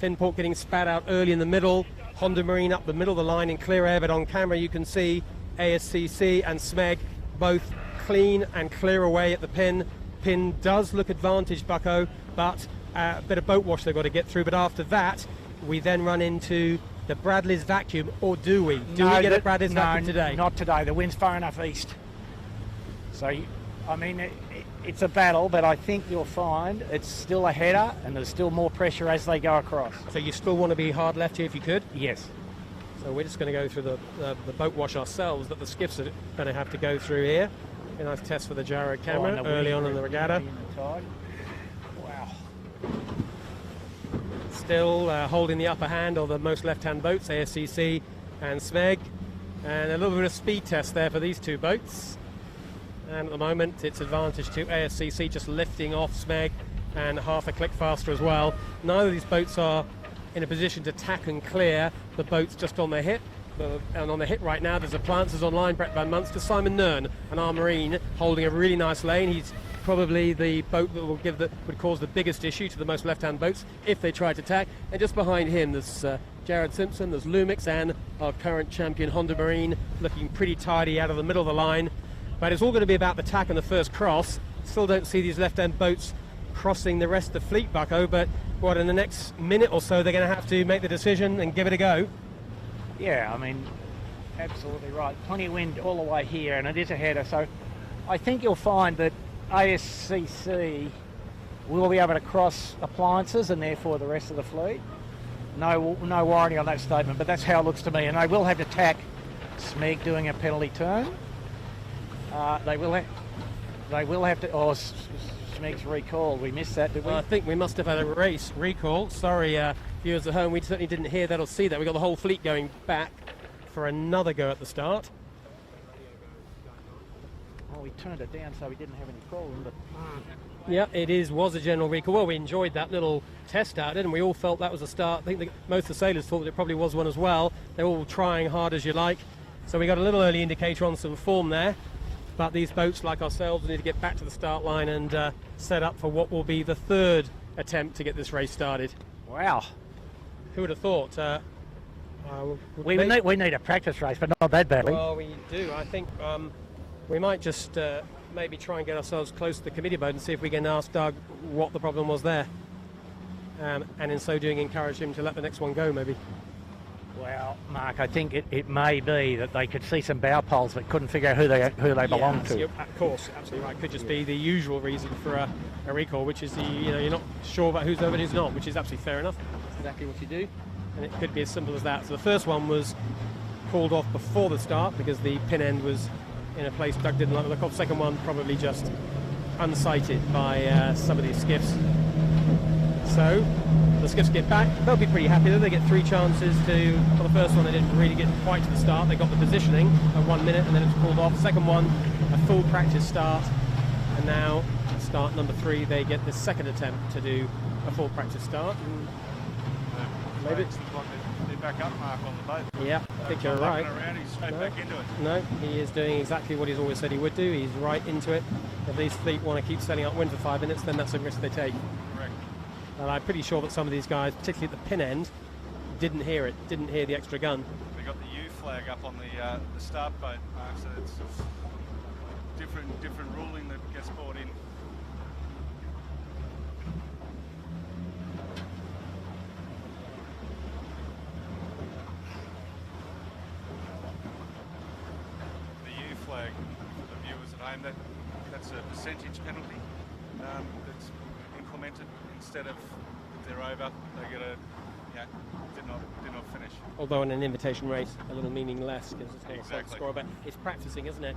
Finport getting spat out early in the middle. Honda Marine up the middle of the line in clear air, but on camera you can see ASCC and Smeg both clean and clear away at the pin. Pin does look advantaged, Bucko, but a bit of boat wash they've got to get through. But after that, we then run into the Bradley's vacuum, or do we? Do we get a Bradley's vacuum today? Not today. The wind's far enough east. So, I mean, it's a battle, but I think you'll find it's still a header and there's still more pressure as they go across. So you still want to be hard left here if you could? Yes. So we're just going to go through the boat wash ourselves that the skiffs are going to have to go through here. A nice test for the gyro camera early on in the regatta. Wow. Still holding the upper hand of the most left-hand boats, ASCC and Smeg. And a little bit of speed test there for these two boats. And at the moment it's advantage to ASCC, just lifting off Smeg and half a click faster as well. Neither of these boats are in a position to tack and clear. The boat's just on their hip. And on the hit right now, there's a Planters online, Brett Van Munster, Simon Nern, an R Marine, holding a really nice lane. He's probably the boat that would cause the biggest issue to the most left-hand boats if they try to tack. And just behind him, there's Jared Simpson, there's Lumix, and our current champion Honda Marine, looking pretty tidy out of the middle of the line. But it's all going to be about the tack and the first cross. Still don't see these left-hand boats crossing the rest of the fleet, Bucko. But what, in the next minute or so, they're going to have to make the decision and give it a go. Yeah, I mean, absolutely right. Plenty of wind all the way here, and it is a header. So I think you'll find that ASCC will be able to cross appliances and therefore the rest of the fleet. No warranty on that statement, but that's how it looks to me. And they will have to tack Smeg doing a penalty turn. They will have to. Oh, Smeg's recall. We missed that, did we? I think we must have had a race recall. Sorry, viewers at home, we certainly didn't hear that or see that. We got the whole fleet going back for another go at the start. Well, we turned it down so we didn't have any problem, but yeah, it was a general recall. Well, we enjoyed that little test out, and we all felt that was a start. I think most of the sailors thought that it probably was one as well. They're all trying hard as you like. So we got a little early indicator on some form there. But these boats, like ourselves, need to get back to the start line and set up for what will be the third attempt to get this race started. Wow. Who would have thought? We need a practice race, but not that badly. Well, we do. I think We might just maybe try and get ourselves close to the committee boat and see if we can ask Doug what the problem was there. And in so doing, encourage him to let the next one go, maybe. Well, Mark, I think it may be that they could see some bow poles but couldn't figure out who they belong to. Of course, absolutely right. Could just be the usual reason for a recall, which is you're not sure about who's over and who's not, which is absolutely fair enough. That's exactly what you do, and it could be as simple as that. So the first one was called off before the start because the pin end was in a place Doug didn't like the look of. Second one probably just unsighted by some of these skiffs. So the skiffs get back. They'll be pretty happy though. They get 3 chances to. For the first one, they didn't really get quite to the start. They got the positioning at 1 minute, and then it's pulled off. Second one, a full practice start, and now start number 3. They get the second attempt to do a full practice start. Maybe They're back up, Mark, on the boat. Yeah, I think you're right. Around, he's straight back into it. No, he is doing exactly what he's always said he would do. He's right into it. If these fleet want to keep setting up wind for 5 minutes, then that's a risk they take. Correct. And I'm pretty sure that some of these guys, particularly at the pin end, didn't hear it, didn't hear the extra gun. We got the U flag up on the start boat, Mark, so it's different ruling that gets brought in. Flag for the viewers at home, that's a percentage penalty that's implemented instead of if they're over they get a did not finish. Although in an invitation race a little meaningless because it's got Exactly. a score, but it's practicing, isn't it?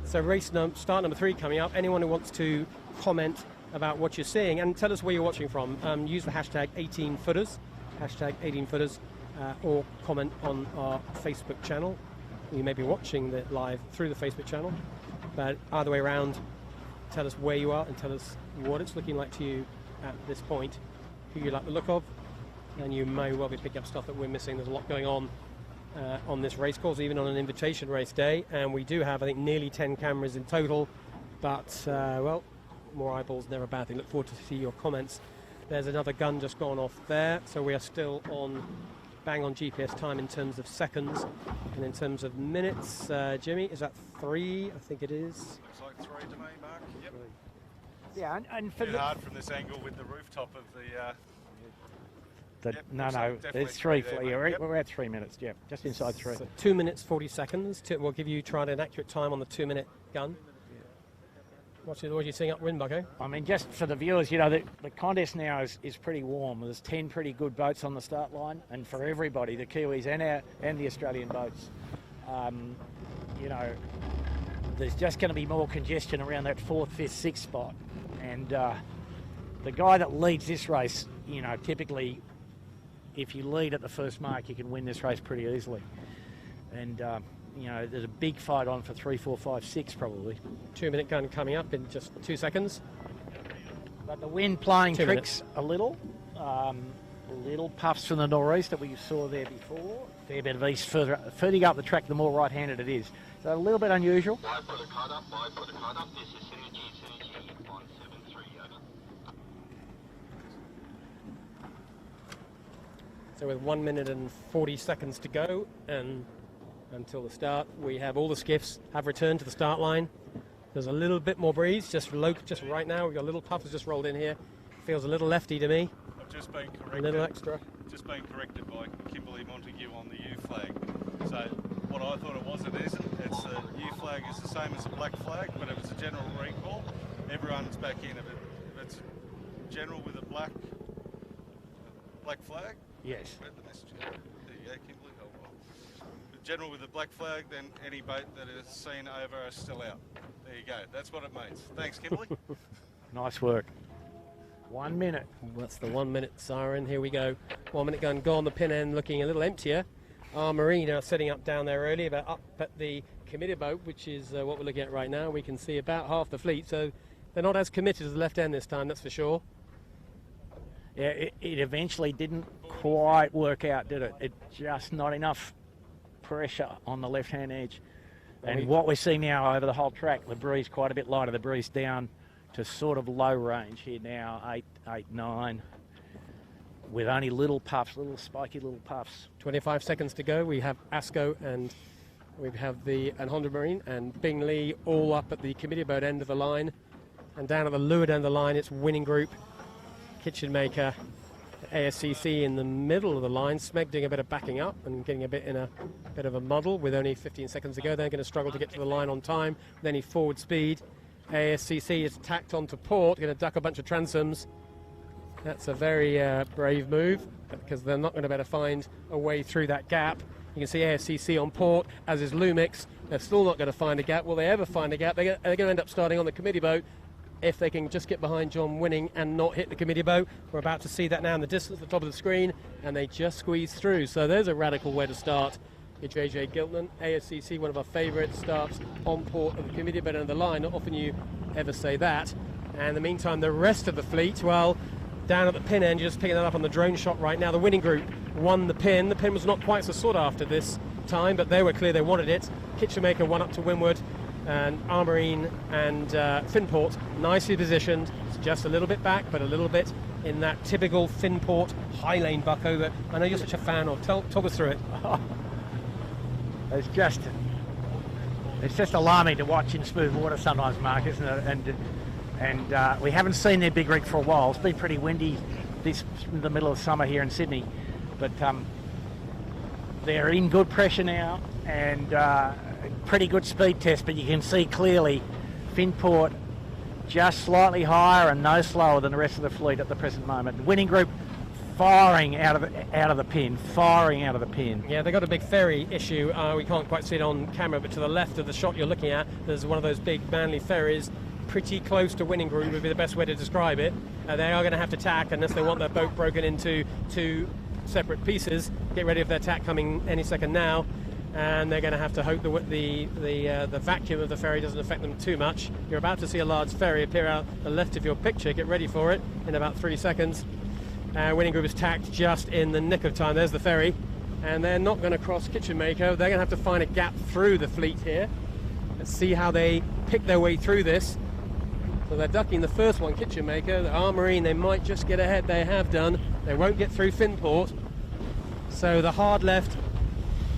So start number 3 coming up. Anyone who wants to comment about what you're seeing and tell us where you're watching from, use the hashtag 18footers, or comment on our Facebook channel. You may be watching it live through the Facebook channel, but either way around, tell us where you are and tell us what it's looking like to you at this point, who you like the look of, and you may well be picking up stuff that we're missing. There's a lot going on this race course, even on an invitation race day, and we do have, I think, nearly 10 cameras in total, but, well, more eyeballs, never a bad thing. Look forward to see your comments. There's another gun just gone off there, so we are still on bang on GPS time in terms of seconds and in terms of minutes. Jimmy, is that 3? I think it is. Looks like 3 to me, Mark. Yep. Yeah, and for Bit hard from this angle with the rooftop of the. Yep, no, it's 3. there, We're at 3 minutes. Yeah, just inside 3. So 2 minutes 40 seconds. We'll give you an accurate time on the 2-minute gun. What are you seeing upwind, Bucko? I mean, just for the viewers, the contest now is pretty warm. There's 10 pretty good boats on the start line, and for everybody, the Kiwis and the Australian boats, there's just going to be more congestion around that 4th, 5th, 6th spot. And the guy that leads this race, typically, if you lead at the first mark, you can win this race pretty easily. And there's a big fight on for 3, 4, 5, 6 probably. 2-minute gun coming up in just 2 seconds. But the wind playing 2 tricks a little. Little puffs from the northeast that we saw there before. Fair bit of east further up the track, the more right-handed it is. So a little bit unusual. This is Synergy 173, over. So with 1 minute and 40 seconds to go, and until the start, we have all the skiffs have returned to the start line. There's a little bit more breeze, just right now. We've got a little puff that's just rolled in here. Feels a little lefty to me. I've just been corrected. A little extra. Just been corrected by Kimberly Montague on the U flag. So what I thought it was, it isn't. It's the U flag is the same as the black flag, but if it's a general recall, everyone's back in. If it's general with a black flag. Yes. Read the message. There you go, Kimberly. General with the black flag, then any boat that is seen over is still out. There you go. That's what it means. Thanks, Kimberly. Nice work. 1 minute. That's the 1 minute siren. Here we go. 1 minute gun gone. The pin end looking a little emptier. Our Marine are setting up down there earlier, but up at the committed boat, which is what we're looking at right now, we can see about half the fleet. So they're not as committed as the left end this time, that's for sure. Yeah, it eventually didn't quite work out, did it? It just not enough pressure on the left-hand edge. And what we see now over the whole track, the breeze quite a bit lighter, the breeze down to sort of low range here now, 8, 9, with only little puffs, little spiky little puffs. 25 seconds to go. We have ASCO and We have the Honda Marine and Bingley all up at the committee boat end of the line, and down at the leeward end of the line it's Winning Group, Kitchen Maker, ASCC in the middle of the line. Smeg doing a bit of backing up and getting a bit in a bit of a muddle with only 15 seconds to go. They're going to struggle to get to the line on time with any forward speed. ASCC is tacked onto port, going to duck a bunch of transoms. That's a very brave move, because they're not going to be able to find a way through that gap. You can see ASCC on port, as is Lumix. They're still not going to find a gap. Will they ever find a gap? They're going to end up starting on the committee boat if they can just get behind John Winning and not hit the committee boat. We're about to see that now in the distance at the top of the screen, and they just squeeze through. So there's a radical way to start. JJ Giltinan, ASCC, one of our favourites, starts on port of the committee boat end of the line. Not often you ever say that. And in the meantime, the rest of the fleet, well, down at the pin end, you're just picking that up on the drone shot right now. The Winning Group won the pin. The pin was not quite so sought after this time, but they were clear they wanted it. Kitchen Maker won up to windward, and Armarine and Finport nicely positioned. It's just a little bit back, but a little bit in that typical Finport high lane bucko that I know you're such a fan of. Talk us through it. It's just alarming to watch in smooth water sometimes, Mark, isn't it? And we haven't seen their big rig for a while. It's been pretty windy in the middle of summer here in Sydney, but they're in good pressure now, and pretty good speed test, but you can see clearly Finport just slightly higher and no slower than the rest of the fleet at the present moment. Winning Group firing out of the pin. Yeah, they got a big ferry issue. We can't quite see it on camera, but to the left of the shot you're looking at, there's one of those big Manly ferries pretty close to Winning Group would be the best way to describe it. They are going to have to tack unless they want their boat broken into two separate pieces. Get ready for their tack coming any second now, and they're going to have to hope the vacuum of the ferry doesn't affect them too much. You're about to see a large ferry appear out the left of your picture. Get ready for it in about 3 seconds. Winning Group is tacked just in the nick of time. There's the ferry, and they're not going to cross Kitchen Maker. They're going to have to find a gap through the fleet here. Let's see how they pick their way through this. So they're ducking the first one, Kitchen Maker. The Armarine, they might just get ahead. They have done. They won't get through Finport. So the hard left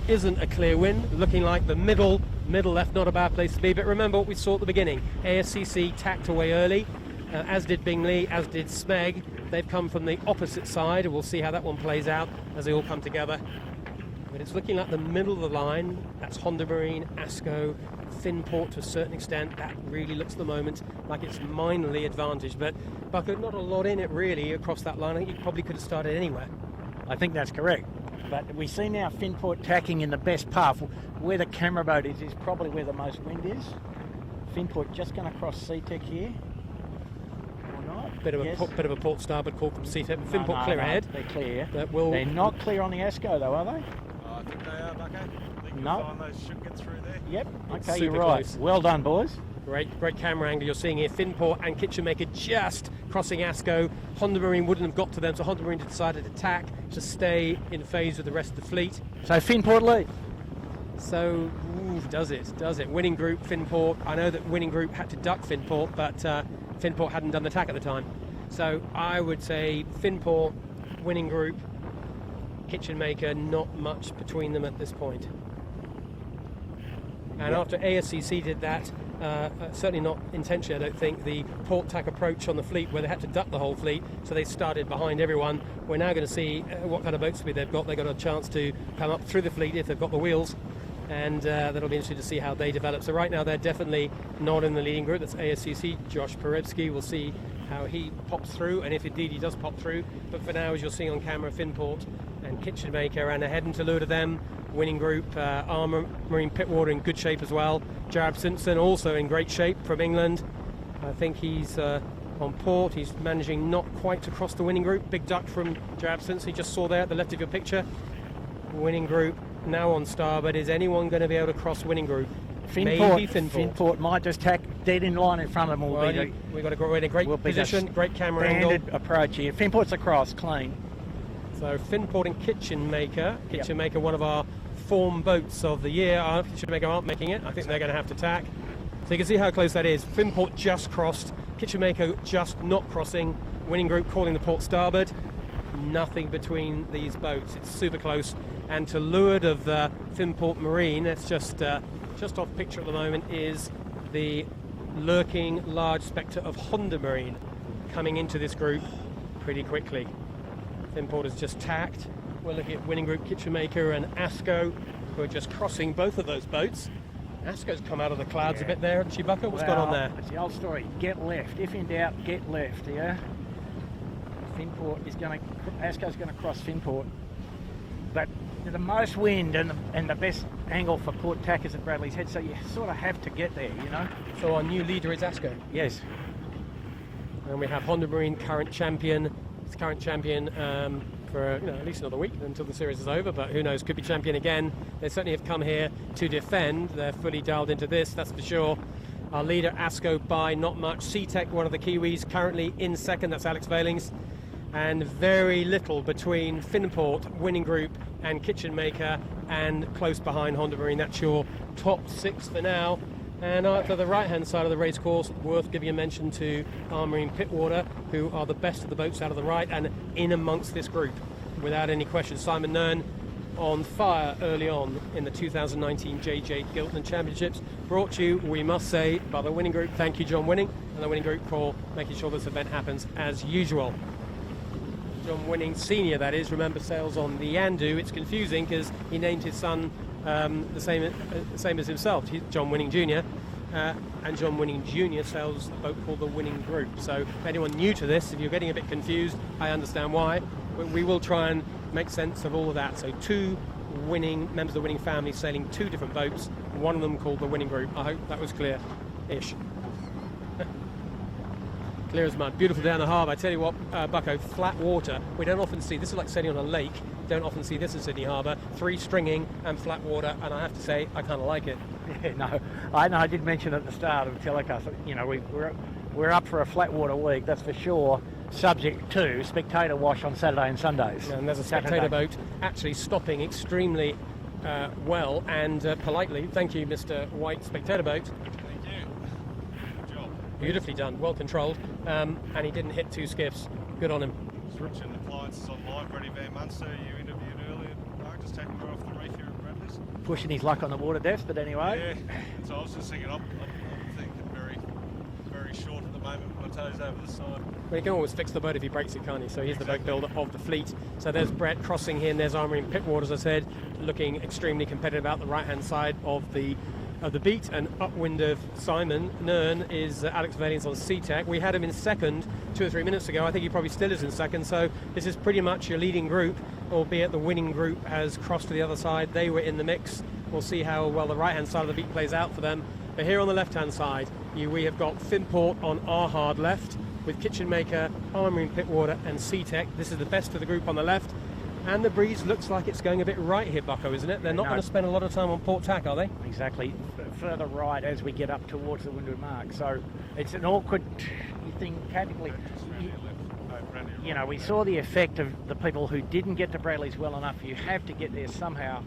isn't a clear win. Looking like the middle left, not a bad place to be. But remember what we saw at the beginning. ASCC tacked away early, as did Bingley, as did Smeg. They've come from the opposite side, and we'll see how that one plays out as they all come together. But it's looking like the middle of the line. That's Honda Marine, ASCO, Finport to a certain extent. That really looks at the moment like it's minorly advantaged. But Bucket, not a lot in it really across that line. I think you probably could have started anywhere. I think that's correct. But we see now Finport tacking in the best path. Where the camera boat is probably where the most wind is. Finport just going to cross SeaTech here. Bit of a port starboard call from SeaTech. Finport clear ahead. They're clear. They're not clear on the ASCO though, are they? I think they are, Bucko. I think No. you'll find those should get through there. Yep. It's Okay, super you're right. close. Well done, boys. Great camera angle you're seeing here. Finport and Kitchen Maker just crossing ASCO. Honda Marine wouldn't have got to them, so Honda Marine decided to tack to stay in phase with the rest of the fleet. So Finport lead. So, does it? Winning Group, Finport. I know that Winning Group had to duck Finport, but Finport hadn't done the tack at the time. So I would say Finport, Winning Group, Kitchen Maker, not much between them at this point. And after ASCC did that, certainly not intentionally, I don't think, the port tack approach on the fleet where they had to duck the whole fleet, so they started behind everyone. We're now going to see what kind of boat speed they've got. They've got a chance to come up through the fleet if they've got the wheels, and that'll be interesting to see how they develop. So right now they're definitely not in the leading group. That's ASCC. Josh Perevsky, we'll see how he pops through, and if indeed he does pop through. But for now, as you're seeing on camera, Finport and Kitchen Maker, and ahead and to leeward of them, Winning Group, Marine Pitwater in good shape as well. Jarab Simpson also in great shape from England. I think he's on port. He's managing not quite to cross the Winning Group. Big duck from Jarab Simpson, you just saw there at the left of your picture. Winning Group now on starboard. Is anyone going to be able to cross Winning Group? Maybe Finport. Finport might just tack dead in line in front of them. We've got we're in a great position, great camera angle. Standard approach here. Finport's across, clean. So Finport and Kitchen Maker. Kitchen Maker, one of our form boats of the year. Kitchen Maker aren't making it. I think they're going to have to tack. So you can see how close that is. Finport just crossed. Kitchen Maker just not crossing. Winning Group calling the port starboard. Nothing between these boats. It's super close. And to leeward of Finport Marine, it's just off picture at the moment, is the lurking large spectre of Honda Marine coming into this group pretty quickly. Finport has just tacked. We're looking at winning group Kitchenmaker and Asco, who are just crossing both of those boats. Asco's come out of the clouds a bit there, hasn't she, Bucko? What's going on there? It's the old story. Get left. If in doubt, get left. Yeah. Finport is going to. Asco's going to cross Finport, but the most wind and the best angle for port tack is at Bradley's Head, so you sort of have to get there, you know. So our new leader is Asco. Yes. And we have Honda Marine, current champion. It's current champion for at least another week until the series is over, but who knows, could be champion again. They certainly have come here to defend. They're fully dialed into this, that's for sure. Our leader, Asco, by not much. SeaTech, one of the Kiwis, currently in second, that's Alex Valings. And very little between Finport, winning group, and Kitchenmaker, and close behind Honda Marine. That's your top 6 for now. And to the right-hand side of the race course, worth giving a mention to our Marine Pittwater, who are the best of the boats out of the right and in amongst this group, without any question. Simon Nern on fire early on in the 2019 JJ Giltinan Championships, brought to you, we must say, by the winning group. Thank you, John Winning, and the winning group for making sure this event happens as usual. John Winning Senior, that is. Remember, sails on the Yandu. It's confusing because he named his son the same as himself, John Winning Jr. And John Winning Jr. sails a boat called the Winning Group. So anyone new to this, if you're getting a bit confused, I understand why. But we will try and make sense of all of that. So 2 winning members of the Winning family sailing 2 different boats, one of them called the Winning Group. I hope that was clear-ish. Clear as mud. Beautiful down the harbour. I tell you what, Bucko, flat water. We don't often see, this is like sailing on a lake. Don't often see this in Sydney Harbour. 3 stringing and flat water, and I have to say, I kind of like it. Yeah, no, I did mention at the start of the telecast, you know, we're up for a flat water week, that's for sure, subject to spectator wash on Saturday and Sundays. Yeah, and there's a spectator boat actually stopping extremely well and politely. Thank you, Mr. White, spectator boat. Thank you. Good job. Beautifully done, well controlled, and he didn't hit 2 skiffs. Good on him. Richard, the clients is on live. Freddie Van Munster, you interviewed earlier. Mark, just taking her off the reef here at Bradley's. Pushing his luck on the water depth, but anyway. Yeah, so I was just thinking, I'm thinking very short at the moment with my toes over the side. Well, you can always fix the boat if he breaks it, can't you? So he's the boat builder of the fleet. So there's Brett crossing here, and there's our Marine Pittwater, as I said, looking extremely competitive out the right-hand side of the beat, and upwind of Simon Nern is Alex Valings on SeaTech. We had him in second 2 or 3 minutes ago. I think he probably still is in second, so this is pretty much your leading group, albeit the winning group has crossed to the other side. They were in the mix. We'll see how well the right-hand side of the beat plays out for them. But here on the left-hand side, we have got Finport on our hard left, with Kitchenmaker, our Marine Pittwater, and SeaTech. This is the best of the group on the left. And the breeze looks like it's going a bit right here, Bucko, isn't it? They're not going to spend a lot of time on port tack, are they? Exactly. Further right as we get up towards the windward mark. So it's an awkward thing tactically. You know, we saw the effect of the people who didn't get to Bradley's well enough. You have to get there somehow.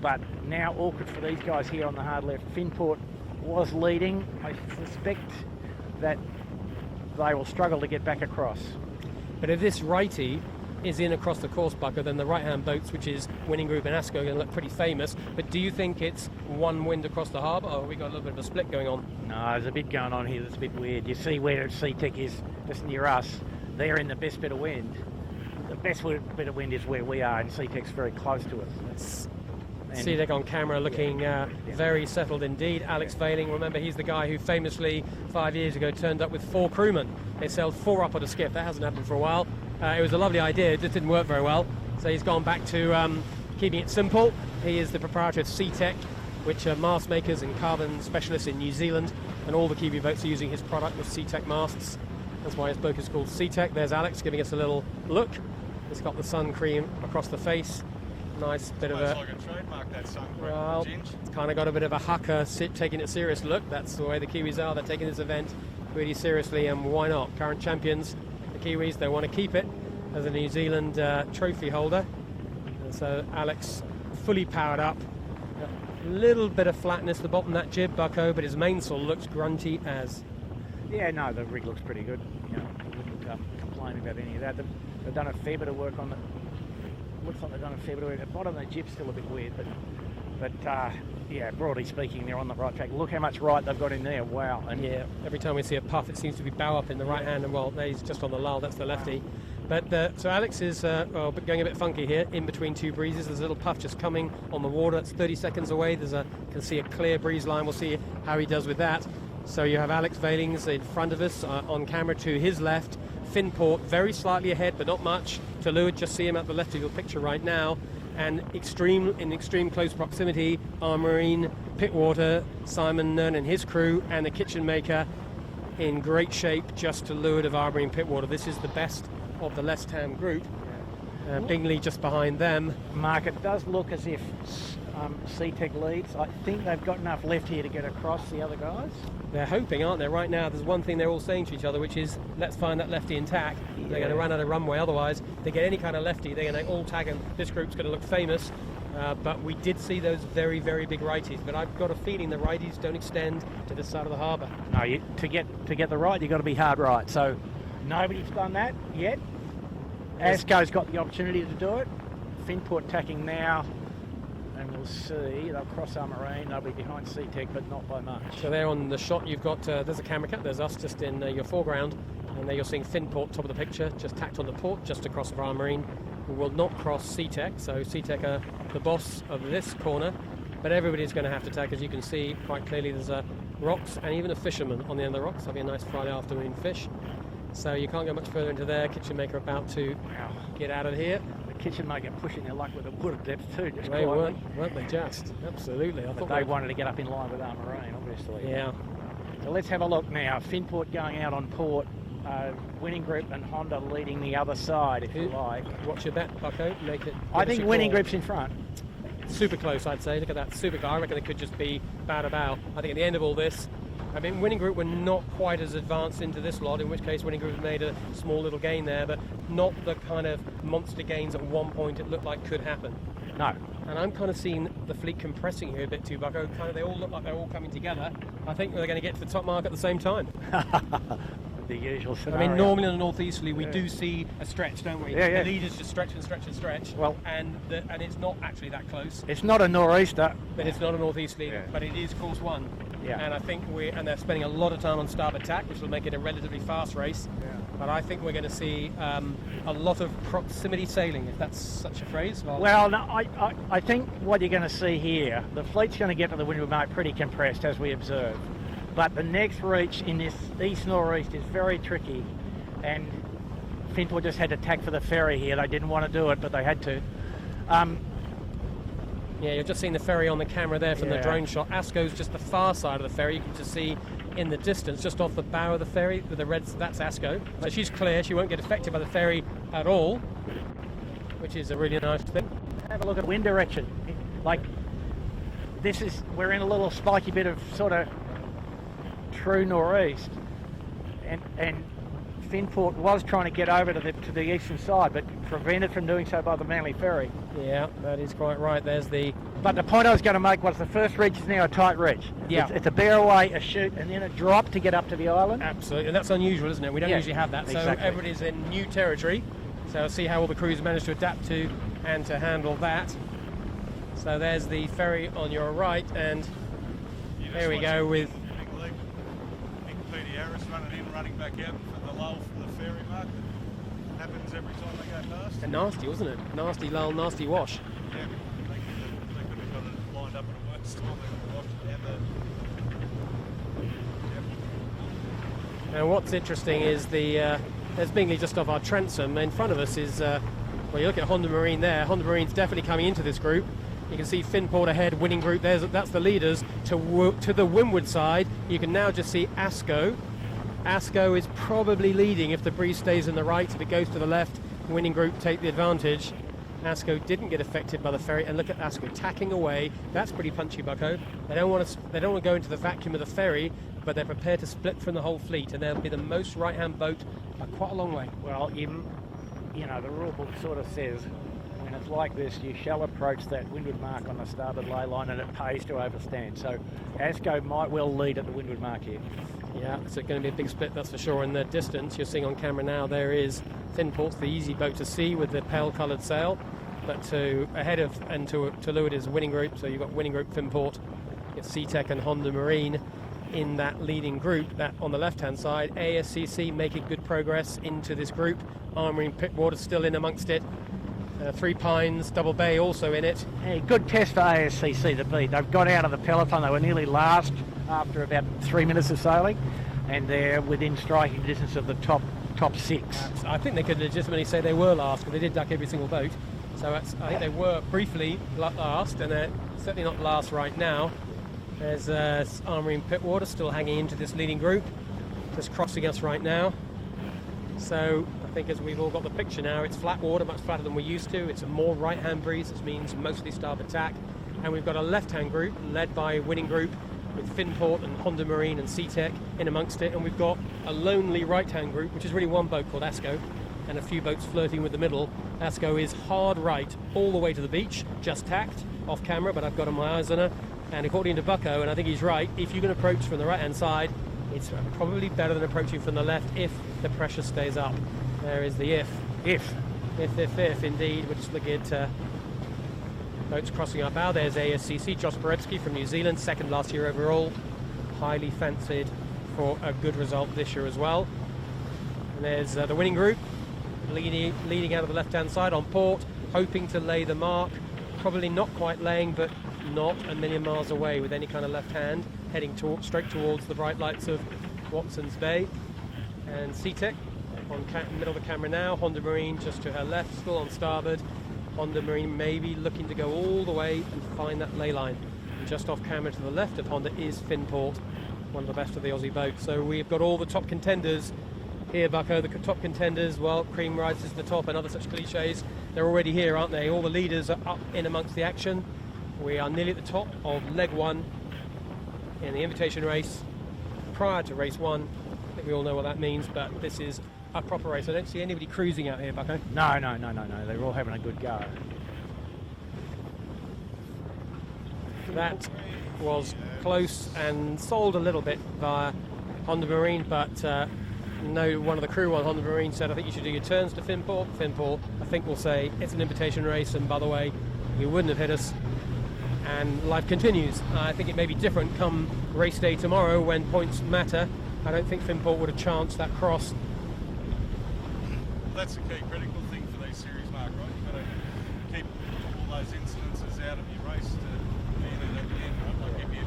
But now awkward for these guys here on the hard left. Finport was leading. I suspect that they will struggle to get back across. But if this righty is in across the course, Bucko, then the right-hand boats, which is Winning Group and Asco, are going to look pretty famous. But do you think it's one wind across the harbour, or have we got a little bit of a split going on? No, there's a bit going on here that's a bit weird. You see where SeaTech is just near us. They're in the best bit of wind. The best bit of wind is where we are, and SeaTech's very close to us. SeaTech on camera looking very settled indeed. Alex Valing, remember, he's the guy who famously 5 years ago turned up with 4 crewmen. They sailed 4 up on a skiff. That hasn't happened for a while. It was a lovely idea, it just didn't work very well. So he's gone back to keeping it simple. He is the proprietor of SeaTech, which are mast makers and carbon specialists in New Zealand, and all the Kiwi boats are using his product with SeaTech masts. That's why his boat is called SeaTech. There's Alex giving us a little look. It's got the sun cream across the face. Nice bit of a... like a trademark, that sun cream. Well, it's kind of got a bit of a haka, taking it serious look. That's the way the Kiwis are. They're taking this event really seriously, and why not? Current champions, the Kiwis, they want to keep it as a New Zealand trophy holder. And so Alex fully powered up. A little bit of flatness at the bottom of that jib, Bucko, but his mainsail looks grunty as. Yeah, no, the rig looks pretty good. You know, wouldn't complain about any of that. They've done a fair bit of work on looks like they've done a fair bit of it. The bottom of the jib's still a bit weird, but yeah, broadly speaking, they're on the right track. Look how much right they've got in there. Wow. And yeah, every time we see a puff, it seems to be bow up in the right hand, and well, he's just on the lull. That's the lefty. But so Alex is going a bit funky here, in between two breezes. There's a little puff just coming on the water. It's 30 seconds away. Can see a clear breeze line. We'll see how he does with that. So you have Alex Valings in front of us on camera to his left. Finn Port very slightly ahead, but not much. To leeward, just see him at the left of your picture right now. And in extreme close proximity, our Marine, Pittwater, Simon Nern and his crew, and the Kitchen Maker in great shape just to leeward of our Marine Pittwater. This is the best of the left-hand group. Bingley just behind them. Mark, it does look as if CTEC leads. I think they've got enough left here to get across the other guys. They're hoping, aren't they? Right now, there's one thing they're all saying to each other, which is, let's find that lefty intact. Yeah. They're going to run out of runway. Otherwise, they get any kind of lefty, they're going to all tag, and this group's going to look famous. But we did see those very, very big righties. But I've got a feeling the righties don't extend to this side of the harbour. No, to get the right, you've got to be hard right. So nobody's done that yet. ASCO's got the opportunity to do it. Finport tacking now. And we'll see, they'll cross our Marine, they'll be behind CTEC, but not by much. So there on the shot, you've got, there's a camera cut, there's us just in your foreground, and there you're seeing Finport, top of the picture, just tacked on the port, just across of our Marine. We will not cross CTEC, so CTEC are the boss of this corner, but everybody's going to have to tack. As you can see quite clearly, there's rocks and even a fisherman on the end of the rocks. That'll be a nice Friday afternoon fish. So you can't go much further into there. Kitchen Maker about to get out of here. Kitchen Maker pushing their luck with the water depth too, just they quietly. weren't they just? Absolutely. I thought they wanted to get up in line with our Marine, obviously. Yeah. So let's have a look now. Finport going out on port, Winning Group and Honda leading the other side, if you like. What's your bet, Bucko? Make it. I think Winning Group's in front. Super close, I'd say. Look at that super car. I reckon it could just be bow to bow. I think at the end of all this, I mean, Winning Group were not quite as advanced into this lot, in which case Winning Group made a small little gain there, but not the kind of monster gains at one point it looked like could happen. No. And I'm kind of seeing the fleet compressing here a bit too, Bucko. Kind of, they all look like they're all coming together. I think they're going to get to the top mark at the same time. The usual scenario. I mean, normally on the northeasterly we do see a stretch, don't we? Yeah, yeah. The leaders just stretch and stretch and stretch. Well, and it's not actually that close. It's not a nor'easter. But it's not a northeasterly, but it is course one. Yeah. And I think they're spending a lot of time on starboard tack, which will make it a relatively fast race. Yeah. But I think we're going to see a lot of proximity sailing, if that's such a phrase. Well, no, I think what you're going to see here, the fleet's going to get to the windward mark pretty compressed, as we observe. But the next reach in this east-northeast is very tricky, and Finport just had to tack for the ferry here. They didn't want to do it, but they had to. Yeah, you're just seeing the ferry on the camera there from the drone shot. ASCO's just the far side of the ferry. You can just see in the distance, just off the bow of the ferry, with the red, that's ASCO. So she's clear, she won't get affected by the ferry at all, which is a really nice thing. Have a look at wind direction. Like, we're in a little spiky bit of sort of true nor'east, and Finport was trying to get over to the eastern side, but prevented from doing so by the Manly ferry. Yeah, that is quite right. There's the. But the point I was going to make was the first reach is now a tight reach. Yeah, it's a bear away, a shoot, and then a drop to get up to the island. Absolutely, and that's unusual, isn't it? We don't usually have that. So everybody's in new territory. So we'll see how all the crews manage to adapt to and to handle that. So there's the ferry on your right, and there we go with. Running in, running back out for the lull from the ferry mark. It happens every time they go past. And nasty, wasn't it? Nasty lull, nasty wash. Yeah, they could have got it lined up at a worse time. They could have washed it. And what's interesting is there's Bingley just off our transom. In front of us is, well, you look at Honda Marine there. Honda Marine's definitely coming into this group. You can see Finport ahead, Winning Group. That's the leaders. To the windward side, you can now just see ASCO. ASCO is probably leading if the breeze stays in the right. If it goes to the left, Winning Group take the advantage. ASCO didn't get affected by the ferry, and look at ASCO tacking away. That's pretty punchy, Bucko. They don't want to go into the vacuum of the ferry, but they're prepared to split from the whole fleet, and they'll be the most right-hand boat by quite a long way. Well, you know, the rule book sort of says when it's like this, you shall approach that windward mark on the starboard ley line, and it pays to overstand. So ASCO might well lead at the windward mark here. Yeah, it's going to be a big split, that's for sure. In the distance, you're seeing on camera now, there is Finport's the easy boat to see with the pale coloured sail. but to ahead of and to leeward is winning group. So you've got winning group Finport, it's SeaTech and Honda Marine in that leading group. That on the left-hand side, ASCC making good progress into this group. Armory and Pittwater still in amongst it. Three Pines, Double Bay also in it. Yeah, good test for ASCC to beat. They've got out of the peloton. They were nearly last after about 3 minutes of sailing, and they're within striking distance of the top 6. I think they could legitimately say they were last, because they did duck every single boat. So I think they were briefly last, and they're certainly not last right now. There's Armory and Pittwater still hanging into this leading group, just crossing us right now. So I think as we've all got the picture now, it's flat water, much flatter than we're used to. It's a more right-hand breeze, which means mostly starboard tack. And we've got a left-hand group led by winning group with Finport and Honda Marine and SeaTech in amongst it. And we've got a lonely right-hand group, which is really one boat called ASCO, and a few boats flirting with the middle. ASCO is hard right all the way to the beach, just tacked off camera, but I've got my eyes on her. And according to Bucko, and I think he's right, if you can approach from the right-hand side, it's probably better than approaching from the left if the pressure stays up. There is the if indeed. We're just looking at boats crossing our bow. There's ASCC, Josh Perebski from New Zealand, second last year overall. Highly fancied for a good result this year as well. And there's the winning group, leading out of the left-hand side on port, hoping to lay the mark. Probably not quite laying, but not a million miles away with any kind of left hand, heading straight towards the bright lights of Watson's Bay. And SeaTech on middle of the camera now, Honda Marine just to her left, still on starboard. Honda Marine maybe looking to go all the way and find that ley line. And just off camera to the left of Honda is Finport, one of the best of the Aussie boats. So we've got all the top contenders here, Bucko. The top contenders, well, cream rises to the top and other such cliches. They're already here, aren't they? All the leaders are up in amongst the action. We are nearly at the top of leg 1 in the invitation race. Prior to race 1, I think we all know what that means, but this is a proper race. I don't see anybody cruising out here, Bucko. No. They're all having a good go. That was close and sold a little bit via Honda Marine, but no, one of the crew on Honda Marine said, I think you should do your turns to Finport. Finport, I think, will say it's an invitation race, and by the way, you wouldn't have hit us. And life continues. I think it may be different come race day tomorrow when points matter. I don't think Finport would have chanced that cross. That's the key critical thing for these series, Mark, right? You've got to keep all those incidences out of your race to be in it at the end, right? Like if you,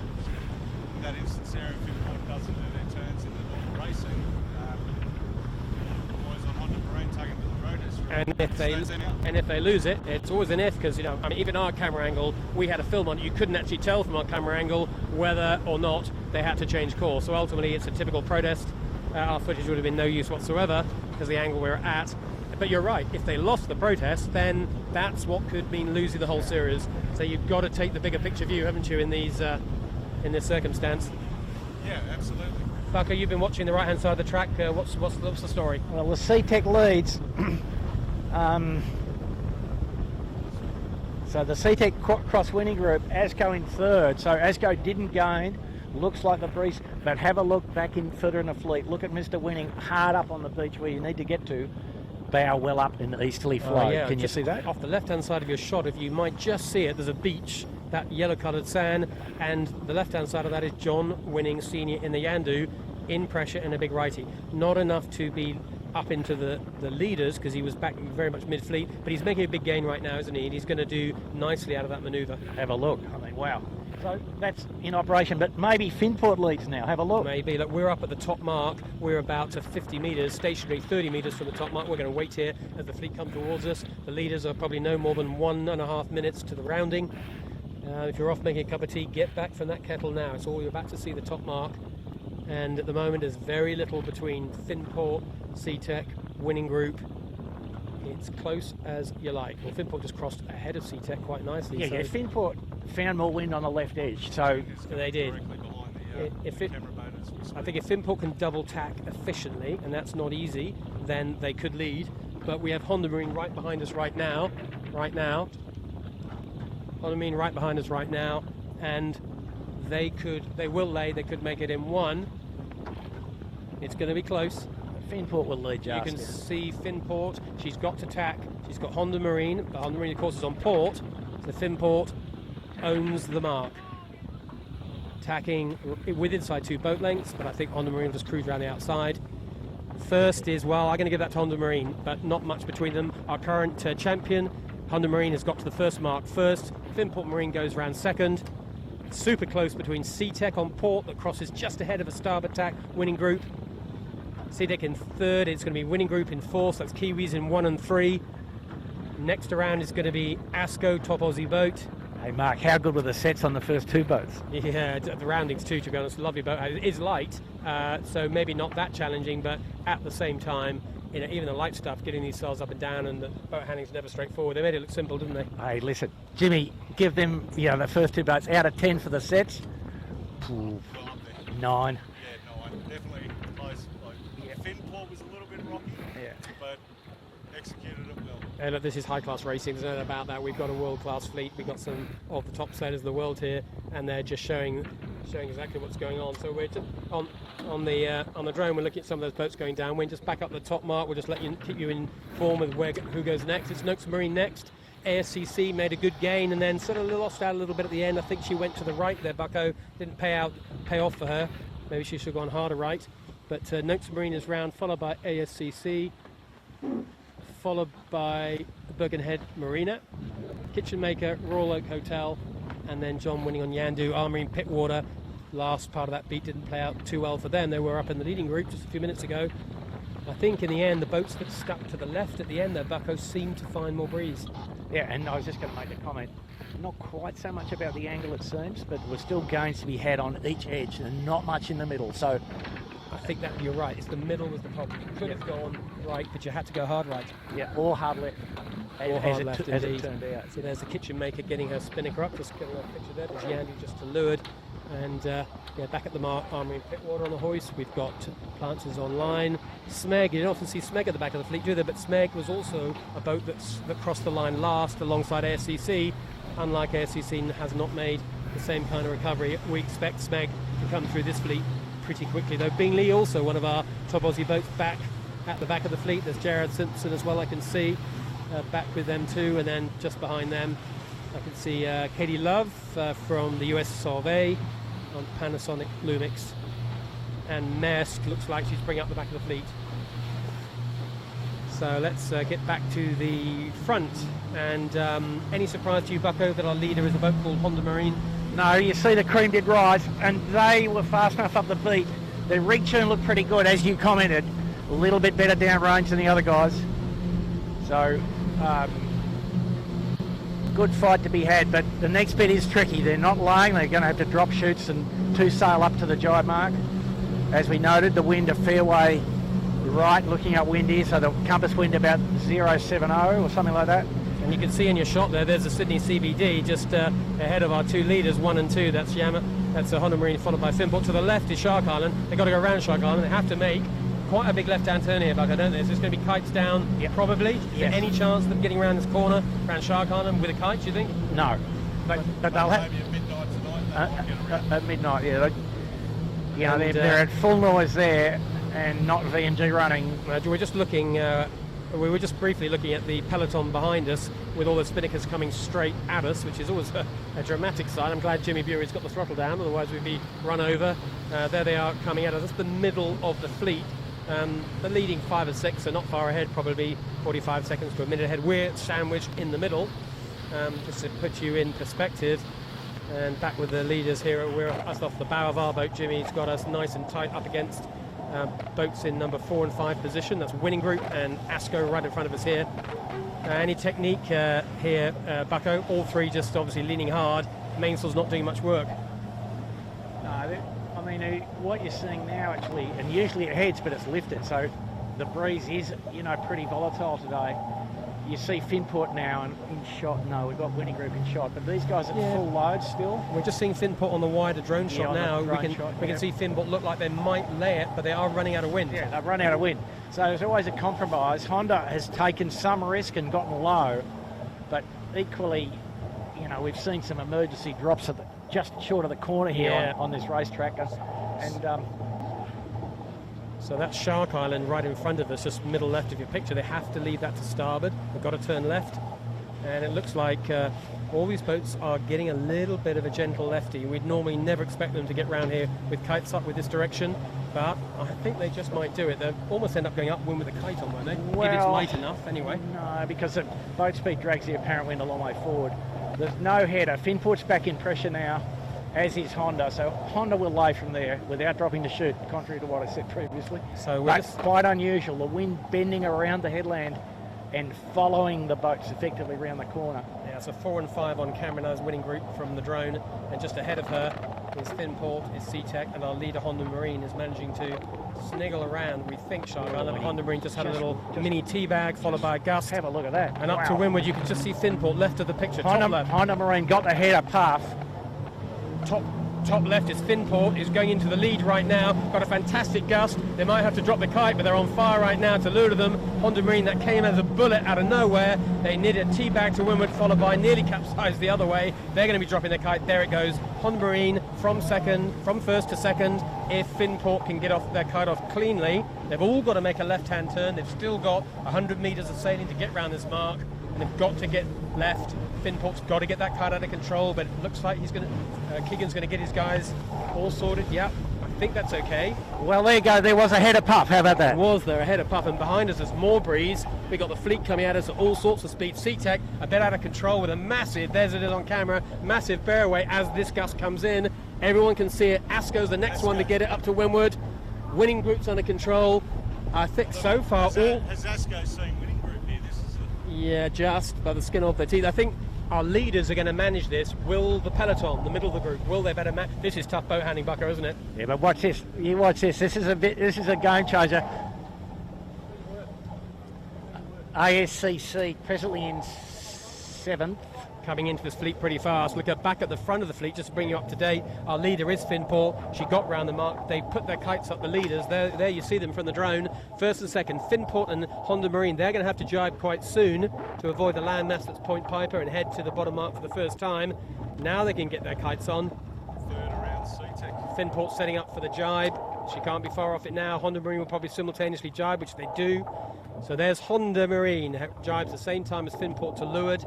in that instance there, if Finport doesn't do their turns in the normal racing, boys on Honda Marine taking to the protest. And if they lose it, it's always an if, because even our camera angle, we had a film on it. You couldn't actually tell from our camera angle whether or not they had to change course. So ultimately, it's a typical protest. Our footage would have been no use whatsoever because the angle we're at. But you're right. If they lost the protest, then that's what could mean losing the whole series. So you've got to take the bigger picture view, haven't you, in these in this circumstance? Yeah, absolutely. Bucko, you've been watching the right-hand side of the track. What's the story? Well, the SeaTech leads. So the SeaTech cross winning group, ASCO in third. So ASCO didn't gain. Looks like the breeze, but have a look back in further in the fleet. Look at Mr. Winning hard up on the beach where you need to get to. Bow well up in easterly flow. Yeah, can you see that? Off the left-hand side of your shot, if you might just see it, there's a beach, that yellow-coloured sand, and the left-hand side of that is John Winning Senior in the Yandu, in pressure and a big righty. Not enough to be up into the leaders because he was back very much mid-fleet, but he's making a big gain right now, isn't he? And he's going to do nicely out of that manoeuvre. Have a look. I mean, wow. So that's in operation, but maybe Finport leads now. Have a look. Maybe. Look, we're up at the top mark. We're about to 50 metres, stationary 30 metres from the top mark. We're going to wait here as the fleet comes towards us. The leaders are probably no more than 1.5 minutes to the rounding. If you're off making a cup of tea, get back from that kettle now. It's all you're about to see the top mark. And at the moment, there's very little between Finport, SeaTech, winning group. It's close as you like. Well, Finport just crossed ahead of SeaTech quite nicely. Yeah, yeah, Finport found more wind on the left edge, so they did. I think if Finport can double tack efficiently, and that's not easy, then they could lead. But we have Honda Marine right behind us right now. Honda Marine right behind us right now, and they could make it in one. It's going to be close. Finport will lead You just. can see Finport. She's got to tack. She's got Honda Marine. But Honda Marine, of course, is on port. So Finport owns the mark. Tacking with inside 2 boat lengths, but I think Honda Marine will just cruise around the outside. First is, well, I'm going to give that to Honda Marine, but not much between them. Our current champion, Honda Marine, has got to the first mark first. Finport Marine goes round second. Super close between SeaTech on port that crosses just ahead of a starboard tack, winning group. SeaTech in third. It's going to be winning group in fourth. So that's Kiwis in 1 and 3. Next around is going to be ASCO, top Aussie boat. Hey Mark, how good were the sets on the first 2 boats? Yeah, the roundings too, to be honest. Lovely boat. It is light, so maybe not that challenging, but at the same time, even the light stuff, getting these sails up and down, and the boat handling's never straightforward. They made it look simple, didn't they? Hey, listen, Jimmy, give them, the first 2 boats out of 10 for the sets. Ooh, 9. Yeah, 9. Definitely close. Finport was a little bit rocky, but executed it well. And look, this is high-class racing. There's no doubt about that. We've got a world-class fleet. We've got some of the top sailors of the world here, and they're just showing exactly what's going on. So we're just on the drone. We're looking at some of those boats going down. We'll just back up the top mark. We'll just keep you informed with who goes next. It's Noakes Marine next. ASCC made a good gain and then sort of lost out a little bit at the end. I think she went to the right there, Bucko. Didn't pay off for her. Maybe she should have gone harder right. But Noakes Marine is round, followed by ASCC, followed by Bergenhead Marina, Kitchen Maker, Royal Oak Hotel, and then John winning on Yandu. Armory and Pittwater, last part of that beat didn't play out too well for them. They were up in the leading group just a few minutes ago. I think in the end, the boats that stuck to the left at the end there, Bucko, seemed to find more breeze. Yeah, and I was just going to make a comment. Not quite so much about the angle, it seems, but there were still gains to be had on each edge and not much in the middle. So I think that you're right. It's the middle was the problem. You could have gone right, but you had to go hard right. Yeah, or hard left. Or hard left, as it indeed. turned out. So there's the Kitchen Maker getting her spinnaker up. Just getting a picture there. There's Yandu just to leeward. And back at the mark, Armory and Pittwater on the hoist. We've got Plances online. Smeg, you don't often see Smeg at the back of the fleet, do they? But Smeg was also a boat that crossed the line last alongside ASCC. Unlike ASCC, has not made the same kind of recovery. We expect Smeg to come through this fleet pretty quickly, though. Bingley, also one of our top Aussie boats, back at the back of the fleet. There's Jared Simpson as well, I can see, back with them too. And then just behind them, I can see Katie Love from the US Solvay on Panasonic Lumix, and Maersk looks like she's bringing up the back of the fleet. So let's get back to the front. And any surprise to you, Bucko, that our leader is a boat called Honda Marine? No, you see the cream did rise, and they were fast enough up the beat. The rig turn looked pretty good, as you commented. A little bit better downrange than the other guys. So, good fight to be had, but the next bit is tricky. They're not laying. They're going to have to drop chutes and 2 sail up to the jibe mark. As we noted, the wind a fairway right, looking up wind here, so the compass wind about 070 or something like that. And you can see in your shot there's the Sydney CBD just ahead of our 2 leaders, 1 and 2. That's that's a Honda Marine followed by Finport. To the left is Shark Island. They've got to go around Shark Island. They have to make quite a big left-hand turn here, Bucko, don't they? So there's going to be kites down, probably. Is there any chance of them getting around this corner, around Shark Island with a kite, do you think? No. But they'll have... Maybe at midnight tonight, at midnight, yeah. They're at full noise there and not VMG running. We're just looking... we were just briefly looking at the peloton behind us with all the spinnakers coming straight at us, which is always a dramatic sight. I'm glad Jimmy Bury's got the throttle down, otherwise we'd be run over. There they are coming at us. That's the middle of the fleet. The leading 5 or 6 are not far ahead, probably 45 seconds to a minute ahead. We're sandwiched in the middle, just to put you in perspective. And back with the leaders here, we're us off the bow of our boat. Jimmy's got us nice and tight up against boats in number 4 and 5 position. That's Winning Group and ASCO right in front of us here. Any technique here, Bucko? All 3 just obviously leaning hard. Mainsail's not doing much work. No, I mean, what you're seeing now actually, and usually it heads, but it's lifted, so the breeze is, pretty volatile today. You see Finport now and in shot. No, we've got Winning Group in shot, but these guys at full load still. We're just seeing Finport on the wider drone shot now. We can see Finport look like they might lay it, but they are running out of wind. Yeah, they've run out of wind. So there's always a compromise. Honda has taken some risk and gotten low, but equally, we've seen some emergency drops at just short of the corner here on this racetrack. And So that's Shark Island right in front of us, just middle left of your picture. They have to leave that to starboard. They've got to turn left. And it looks like all these boats are getting a little bit of a gentle lefty. We'd normally never expect them to get round here with kites up with this direction, but I think they just might do it. They'll almost end up going upwind with a kite on, won't they? If it's light enough, anyway. No, because the boat speed drags the apparent wind a long way forward. There's no header. Finport's back in pressure now, as is Honda. So Honda will lay from there without dropping the chute, contrary to what I said previously. So but quite unusual. The wind bending around the headland and following the boats effectively around the corner. Yeah, so 4 and 5 on camera now as winning group from the drone, and just ahead of her is Finport, is SeaTech, and our leader Honda Marine is managing to sniggle around. We think Shark Island. Honda Marine just had a little mini tea bag followed by a gust. Have a look at that. And up to windward you can just see Finport left of the picture. Top left. Honda Marine got the header path. Top left is Finport, is going into the lead right now. Got a fantastic gust. They might have to drop the kite, but they're on fire right now to lure them. Honda Marine, that came as a bullet out of nowhere. They needed a teabag to windward, followed by nearly capsized the other way. They're going to be dropping their kite. There it goes. Honda Marine from first to second. If Finport can get off their kite off cleanly, they've all got to make a left-hand turn. They've still got 100 metres of sailing to get round this mark, and they've got to get left. Finport's got to get that kite out of control, but it looks like Keegan's going to get his guys all sorted. Yep, I think that's okay. Well, there you go. There was a header puff. How about that? Was there a header puff? And behind us there's more breeze. We got the fleet coming at us at all sorts of speed. SeaTech a bit out of control with a massive, there's it is on camera, massive bearaway as this gust comes in. Everyone can see it. Asco's the next one to get it up to windward. Winning group's under control. I think so far Has Asco seen winning group here? Yeah, just by the skin of their teeth. I think our leaders are going to manage this. Will the peloton, the middle of the group, will they better manage? This is tough boat handling, Bucko, isn't it? Yeah, but watch this. You watch this. This is a game changer. ASCC presently in 7th. Coming into this fleet pretty fast. Look back at the front of the fleet just to bring you up to date. Our leader is Finport. She got round the mark. They put their kites up, the leaders. There you see them from the drone. First and second, Finport and Honda Marine. They're going to have to jibe quite soon to avoid the landmass that's Point Piper and head to the bottom mark for the first time. Now they can get their kites on. Third around SeaTech. Finport setting up for the jibe. She can't be far off it now. Honda Marine will probably simultaneously jibe, which they do. So there's Honda Marine. Jibes the same time as Finport to leeward.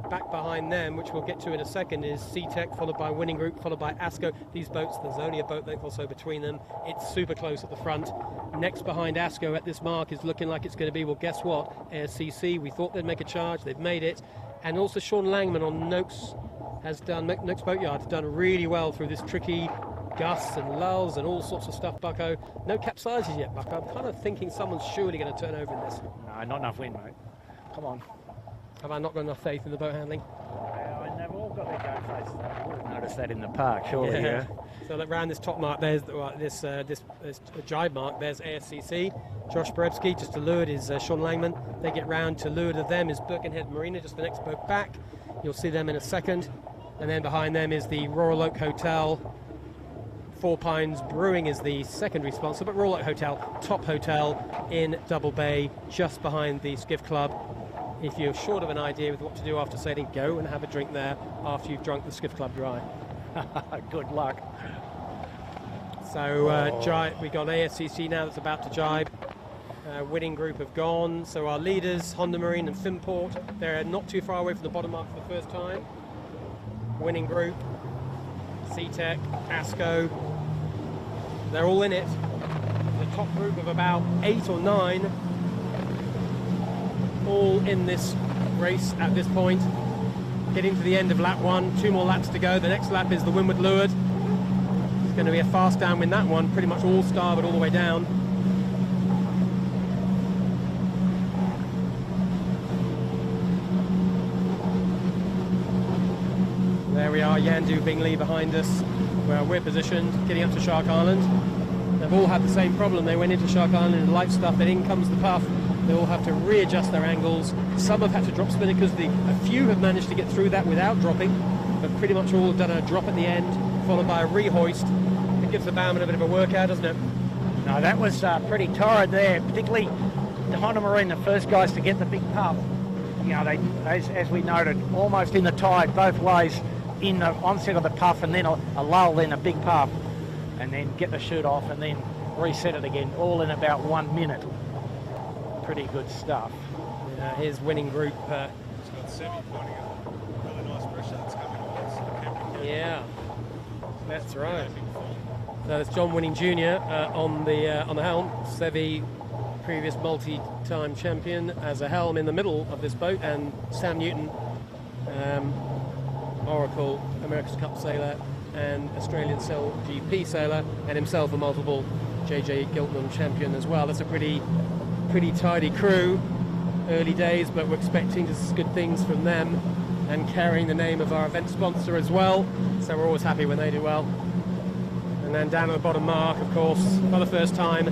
Back behind them, which we'll get to in a second, is SeaTech, followed by Winning Group, followed by Asco. These boats, there's only a boat length or so between them. It's super close at the front. Next behind Asco at this mark is looking like it's going to be, well, guess what? ASCC. We thought they'd make a charge. They've made it. And also Sean Langman on Noakes Boatyard has done really well through this tricky gusts and lulls and all sorts of stuff, Bucko. No capsizes yet, Bucko. I'm kind of thinking someone's surely going to turn over in this. No, not enough wind, mate. Come on. Have I not got enough faith in the boat handling? They've all got their go faces. I would have noticed that in the park, surely. Yeah. So that round this top mark, there's this jibe mark. There's ASCC. Josh Berebski just to leeward is Sean Langman. They get round to leeward of them is Birkenhead Marina, just the next boat back. You'll see them in a second. And then behind them is the Royal Oak Hotel. Four Pines Brewing is the secondary sponsor, but Royal Oak Hotel, top hotel in Double Bay, just behind the Skiff Club. If you're short of an idea with what to do after sailing, go and have a drink there after you've drunk the Skiff Club dry. Good luck. So we got ASCC now that's about to jibe. Winning Group have gone. So our leaders, Honda Marine and Finport, they're not too far away from the bottom mark for the first time. Winning Group, SeaTech, Asco, they're all in it. The top group of about 8 or 9 all in this race at this point. Getting to the end of lap 1, 2 more laps to go. The next lap is the windward leeward. It's going to be a fast downwind, that one, pretty much all starboard all the way down. There we are, Yandu Bingley behind us, where we're positioned, getting up to Shark Island. They've all had the same problem. They went into Shark Island in light stuff, then in comes the puff. They all have to readjust their angles. Some have had to drop spinnakers. A few have managed to get through that without dropping, but pretty much all have done a drop at the end, followed by a rehoist. It gives the bowman a bit of a workout, doesn't it? No, that was pretty torrid there, particularly the Honda Marine, the first guys to get the big puff. You know, they, as we noted, almost in the tide both ways, in the onset of the puff and then a lull, then a big puff, and then get the chute off, and then reset it again, all in about 1 minute. Pretty good stuff. His winning group. It's got Sevi pointing at really nice pressure that's coming towards. Yeah, that's right. So that's John Winning Jr. on the helm. Sevi, previous multi-time champion, as a helm in the middle of this boat, and Sam Newton, Oracle America's Cup sailor and Australian Cell GP sailor, and himself a multiple JJ Giltinan champion as well. That's a pretty tidy crew. Early days, but we're expecting just good things from them, and carrying the name of our event sponsor as well. So we're always happy when they do well. And then down at the bottom mark, of course, for the first time,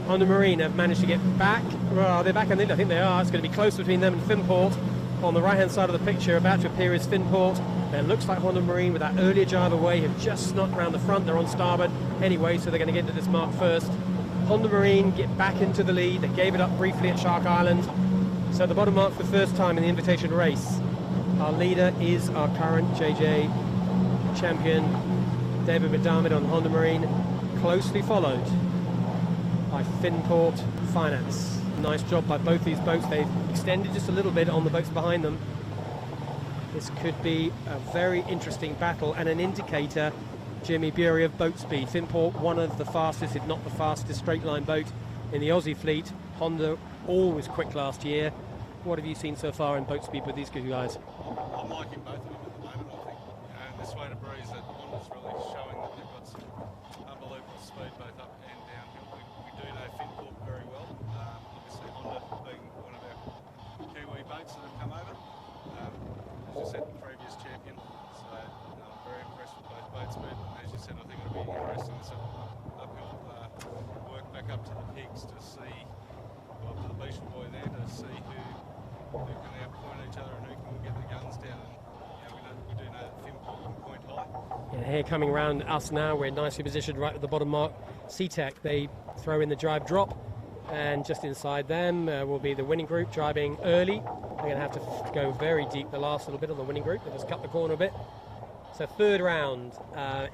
Honda Marine have managed to get back. Well, they're back in the lead. I think they are. It's going to be close between them and Finport. On the right-hand side of the picture, about to appear is Finport. And it looks like Honda Marine, with that earlier jibe away, have just snuck around the front. They're on starboard anyway, so they're going to get into this mark first. Honda Marine get back into the lead. They gave it up briefly at Shark Island. So the bottom mark for the first time in the invitation race. Our leader is our current JJ champion, David McDermott on Honda Marine, closely followed by Finport Finance. Nice job by both these boats. They've extended just a little bit on the boats behind them. This could be a very interesting battle and an indicator, Jimmy Bury, of boat speed. Finport, one of the fastest, if not the fastest, straight line boat in the Aussie fleet. Honda, always quick last year. What have you seen so far in boat speed with these two guys? I'm liking both of them at the moment, I think. And this way to breeze that Honda's really showing that they've got some unbelievable speed both up and downhill. We do know Finport very well. Obviously Honda being one of our Kiwi boats that have come over. As you said, previous champion. So I'm very impressed with both boats. But as you said, I think it'll be interesting this uphill work back up to the peaks to see, up to the Beach Boy there, to see who can outpoint each other and who can get the guns down. And we do know that Finport can point high. Yeah, here coming around us now, we're nicely positioned right at the bottom mark. SeaTech, they throw in the drive drop, and just inside them will be the winning group driving early. They're going to have to go very deep the last little bit on the winning group. They just cut the corner a bit. So third round,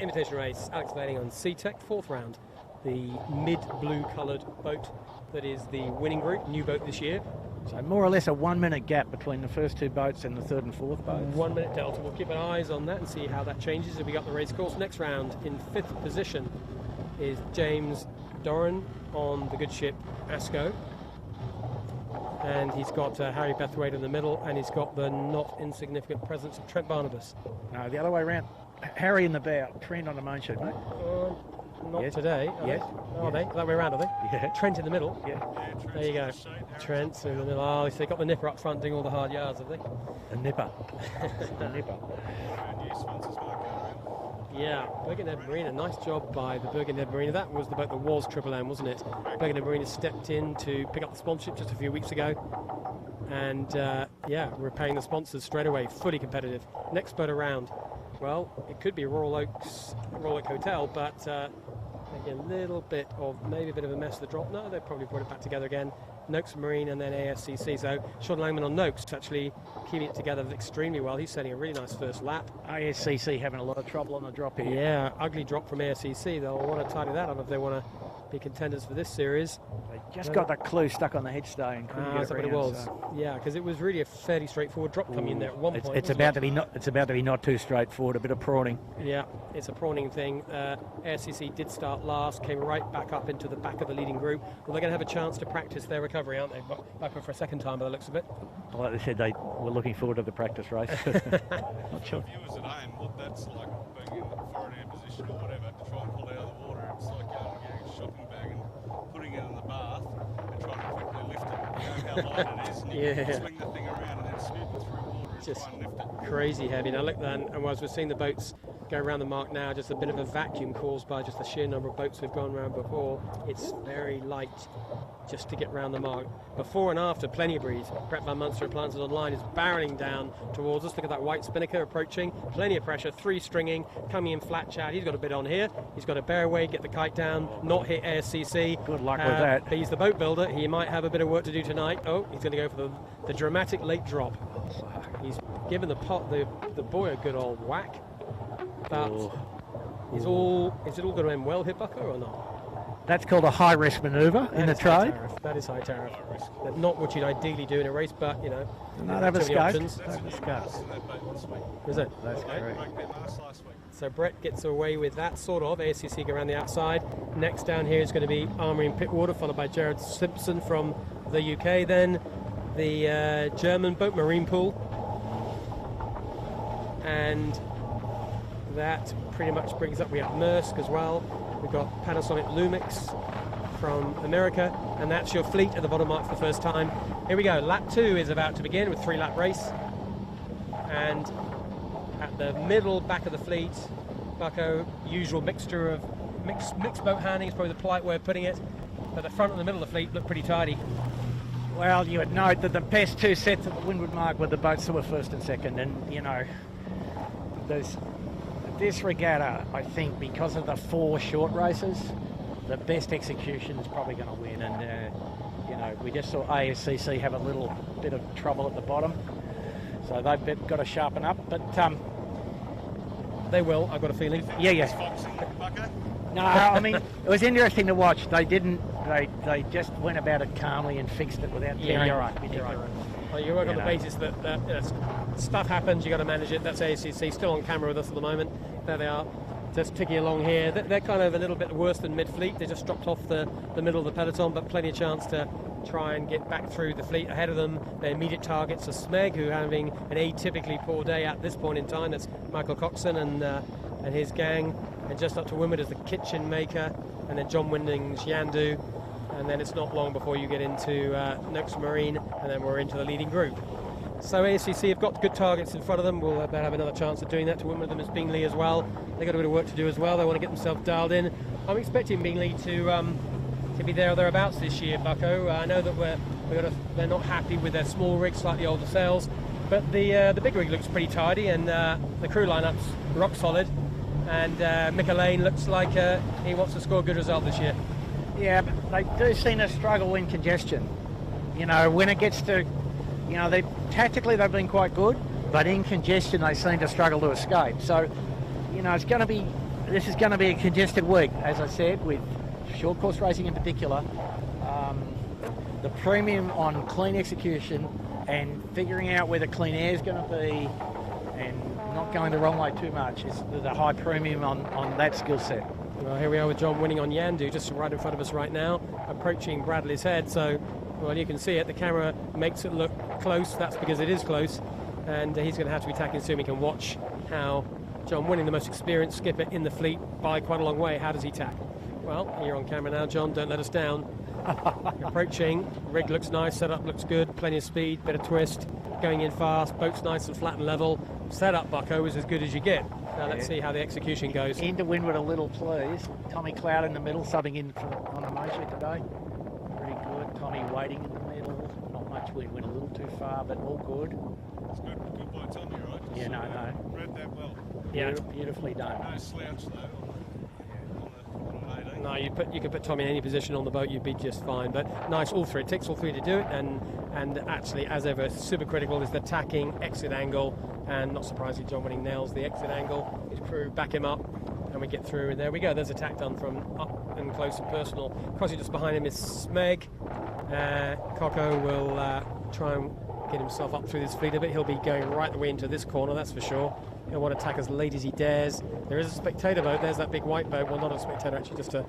invitation race, Alex Veiling on SeaTech. Fourth round, the mid-blue coloured boat that is the winning group, new boat this year. So more or less a 1 minute gap between the first two boats and the third and fourth boats. 1 minute delta. We'll keep our eyes on that and see how that changes as we got the race course. Next round, in fifth position, is James Doran on the good ship Asco. And he's got Harry Bethwaite in the middle, and he's got the not insignificant presence of Trent Barnabas. No, the other way around. Harry in the bow, Trent on the main sheet, mate. Not Yes. today. Yes. Are they? That way around, are they? Yeah. Trent in the middle. Yeah. There you go. Trent in the middle. Oh, so they got the nipper up front doing all the hard yards, have they? A nipper. A nipper. New sponsors might go around. Yeah, Bergenhead Marina. Nice job by the Bergenhead Marina. That was the boat that was Triple M, wasn't it? Bergenhead Marina stepped in to pick up the sponsorship just a few weeks ago. And yeah, we're paying the sponsors straight away. Fully competitive. Next boat around. Well, it could be Royal Oak Hotel, but maybe a little bit of, maybe a bit of a mess of the drop. No, they probably brought it back together again. Noakes Marine and then ASCC. So Sean Langman on Noakes actually keeping it together extremely well. He's setting a really nice first lap. ASCC having a lot of trouble on the drop here. Yeah, ugly drop from ASCC. They'll want to tidy that up if they want to be contenders for this series. They just got the clue stuck on the headstay and couldn't get That's it what it round, was. so. Yeah, because it was really a fairly straightforward drop coming in there at one point. It's wasn't about it? to be not. It's about to be not too straightforward. A bit of prawning. Yeah, it's a prawning thing. ASCC did start last, came right back up into the back of the leading group. Well, they're going to have a chance to practice their recovery, aren't they? Back up for a second time by the looks of it. Like they said, they were looking forward to the practice race. Not sure. Viewers at home, what that's like being in the forward air position or whatever to try and pull it out of the water. It's like going and getting a shopping bag and putting it in the bath and trying to quickly lift it. You know how light it is, and you can swing the thing around and then scoot it through water and Just try and lift it. crazy heavy. Now look then, and as we're seeing the boats go around the mark now, just a bit of a vacuum caused by just the sheer number of boats we've gone around before. It's very light just to get round the mark. Before and after, plenty of breeze. Brett Van Munster of Planters Online is barreling down towards us. Look at that white spinnaker approaching. Plenty of pressure, three stringing, coming in flat chat. He's got a bit on here. He's got to bear away, get the kite down, not hit ASCC. Good luck with that. But he's the boat builder. He might have a bit of work to do tonight. Oh, he's going to go for the dramatic late drop. He's given the boy a good old whack. But is it all going to end well here, Bucko, or not? That's called a high-risk manoeuvre in the trade. That is high tariff. Not what you'd ideally do in a race, but, you know. Not have a too many scope. options. Have a scope. Is it? That's correct. So Brett gets away with that sort of. ASCC go around the outside. Next down here is going to be Armory and Pittwater, followed by Jared Simpson from the UK. Then the German boat, Marine Pool. And that pretty much brings up, we have Maersk as well. We've got Panasonic Lumix from America, and that's your fleet at the bottom mark for the first time. Here we go, lap 2 is about to begin with 3-lap race. And at the middle back of the fleet, Bucko, usual mixture of mixed boat handling is probably the polite way of putting it. But the front and the middle of the fleet look pretty tidy. Well, you would note that the best 2 sets at the windward mark were the boats that were first and second, and you know, this regatta, I think, because of the 4 short races, the best execution is probably going to win. And you know, we just saw ASCC have a little bit of trouble at the bottom, so they've got to sharpen up. But they will, I've got a feeling. Yeah. No, I mean, it was interesting to watch. They didn't. They just went about it calmly and fixed it without. Yeah, you're right. Well, you work on the basis that stuff happens, you got to manage it. That's ASCC, still on camera with us at the moment. There they are, just ticking along here. They're kind of a little bit worse than mid-fleet. They just dropped off the middle of the peloton, but plenty of chance to try and get back through the fleet. Ahead of them, their immediate targets are Smeg, who are having an atypically poor day at this point in time. That's Michael Coxon and his gang. And just up to windward is the Kitchen Maker, and then John Winding's Yandu. And then it's not long before you get into Noakes Marine, and then we're into the leading group. So ASCC have got good targets in front of them. We'll have another chance of doing that. To win with them is Bingley as well. They've got a bit of work to do as well. They want to get themselves dialed in. I'm expecting Bingley to be there or thereabouts this year, Bucko. I know that they're not happy with their small rig, slightly older sails, but the big rig looks pretty tidy, and the crew lineup's rock solid. And Mick Lane looks like he wants to score a good result this year. Yeah, but they do seem to struggle in congestion. You know, when it gets to, you know, tactically they've been quite good, but in congestion they seem to struggle to escape. So, you know, this is going to be a congested week, as I said, with short course racing in particular. The premium on clean execution and figuring out where the clean air is going to be and not going the wrong way too much is the high premium on that skill set. Well, here we are with John Winning on Yandu, just right in front of us right now, approaching Bradley's head. So, well, you can see it. The camera makes it look close. That's because it is close. And he's going to have to be tacking soon. We can watch how John Winning, the most experienced skipper in the fleet by quite a long way. How does he tack? Well, you're on camera now, John. Don't let us down. Approaching. Rig looks nice. Setup looks good. Plenty of speed. Bit of twist. Going in fast. Boat's nice and flat and level. Setup, Bucko, is as good as you get. Now let's see how the execution goes. Into windward a little, please. Tommy Cloud in the middle, subbing in on the motion today. Pretty good. Tommy waiting in the middle. Not much wind, went a little too far, but all good. It's good by Tommy, right? Yeah, no. Read that well. Yeah, beautifully done. No slouch though. No, you could put Tommy in any position on the boat, you'd be just fine. But nice, all three. It takes all three to do it, and actually, as ever, super critical is the tacking exit angle. And not surprisingly, John Winning nails the exit angle. His crew back him up, and we get through. And there we go. There's a tack done from up and close and personal. Crossing just behind him is Smeg. Coco will try and get himself up through this fleet a bit. He'll be going right the way into this corner, that's for sure. He'll want to tack as late as he dares. There is a spectator boat. There's that big white boat. Well, not a spectator, actually, just a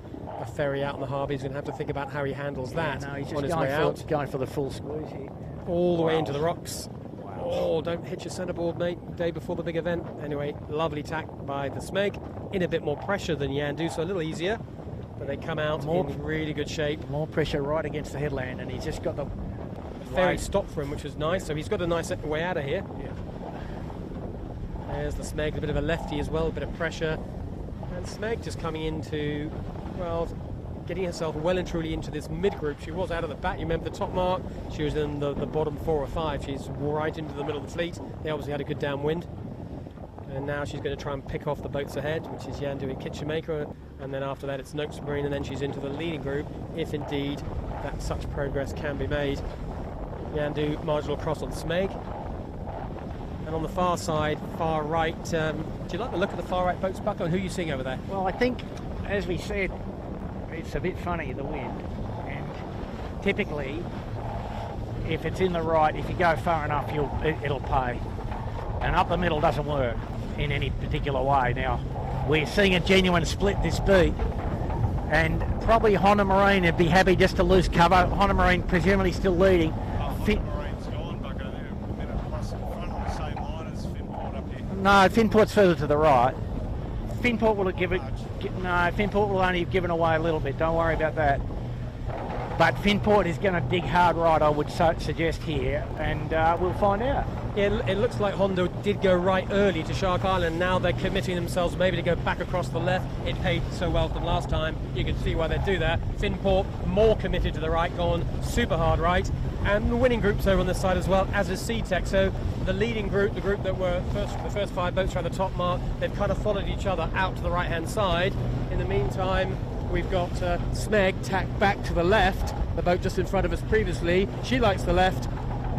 ferry out in the harbour. He's going to have to think about how he handles that he's just on his way out. Going for the full squeeze here. All the way into the rocks. Wow. Oh, don't hit your centreboard, mate. Day before the big event. Anyway, lovely tack by the Smeg. In a bit more pressure than Yandu, so a little easier. But they come out in really good shape. More pressure right against the headland, and he's just got the ferry stop for him, which was nice. So he's got a nice way out of here. Yeah. There's the Smeg, a bit of a lefty as well, a bit of pressure. And Smeg just coming into, well, getting herself well and truly into this mid-group. She was out of the back, you remember the top mark. She was in the bottom 4 or 5. She's right into the middle of the fleet. They obviously had a good downwind. And now she's going to try and pick off the boats ahead, which is Yandu and Kitchen Maker. And then after that it's Noakes Marine, and then she's into the leading group, if indeed that such progress can be made. Yandu marginal cross on Smeg. And on the far side, far right, do you like the look of the far right boats, Bucko, and who are you seeing over there? Well, I think, as we said, it's a bit funny, the wind, and typically if it's in the right, if you go far enough, it'll pay, and up the middle doesn't work in any particular way. Now we're seeing a genuine split this beat, and probably Honda Marine would be happy just to lose cover. Honda Marine presumably still leading. Honda Marine's gone, Bucko. They're a minute plus in front on the same line as Finport up here. No, Finport's further to the right. Finport will give it. No, Finport will only have given away a little bit. Don't worry about that. But Finport is going to dig hard right, I would suggest here, and we'll find out. Yeah, it looks like Honda did go right early to Shark Island. Now they're committing themselves maybe to go back across the left. It paid so well for them last time. You can see why they do that. Finport more committed to the right, gone super hard right. And the winning group's over on this side as well, as is SeaTech. So the leading group, the group that were the first 5 boats around the top mark, they've kind of followed each other out to the right-hand side. In the meantime, we've got Smeg tacked back to the left, the boat just in front of us previously. She likes the left.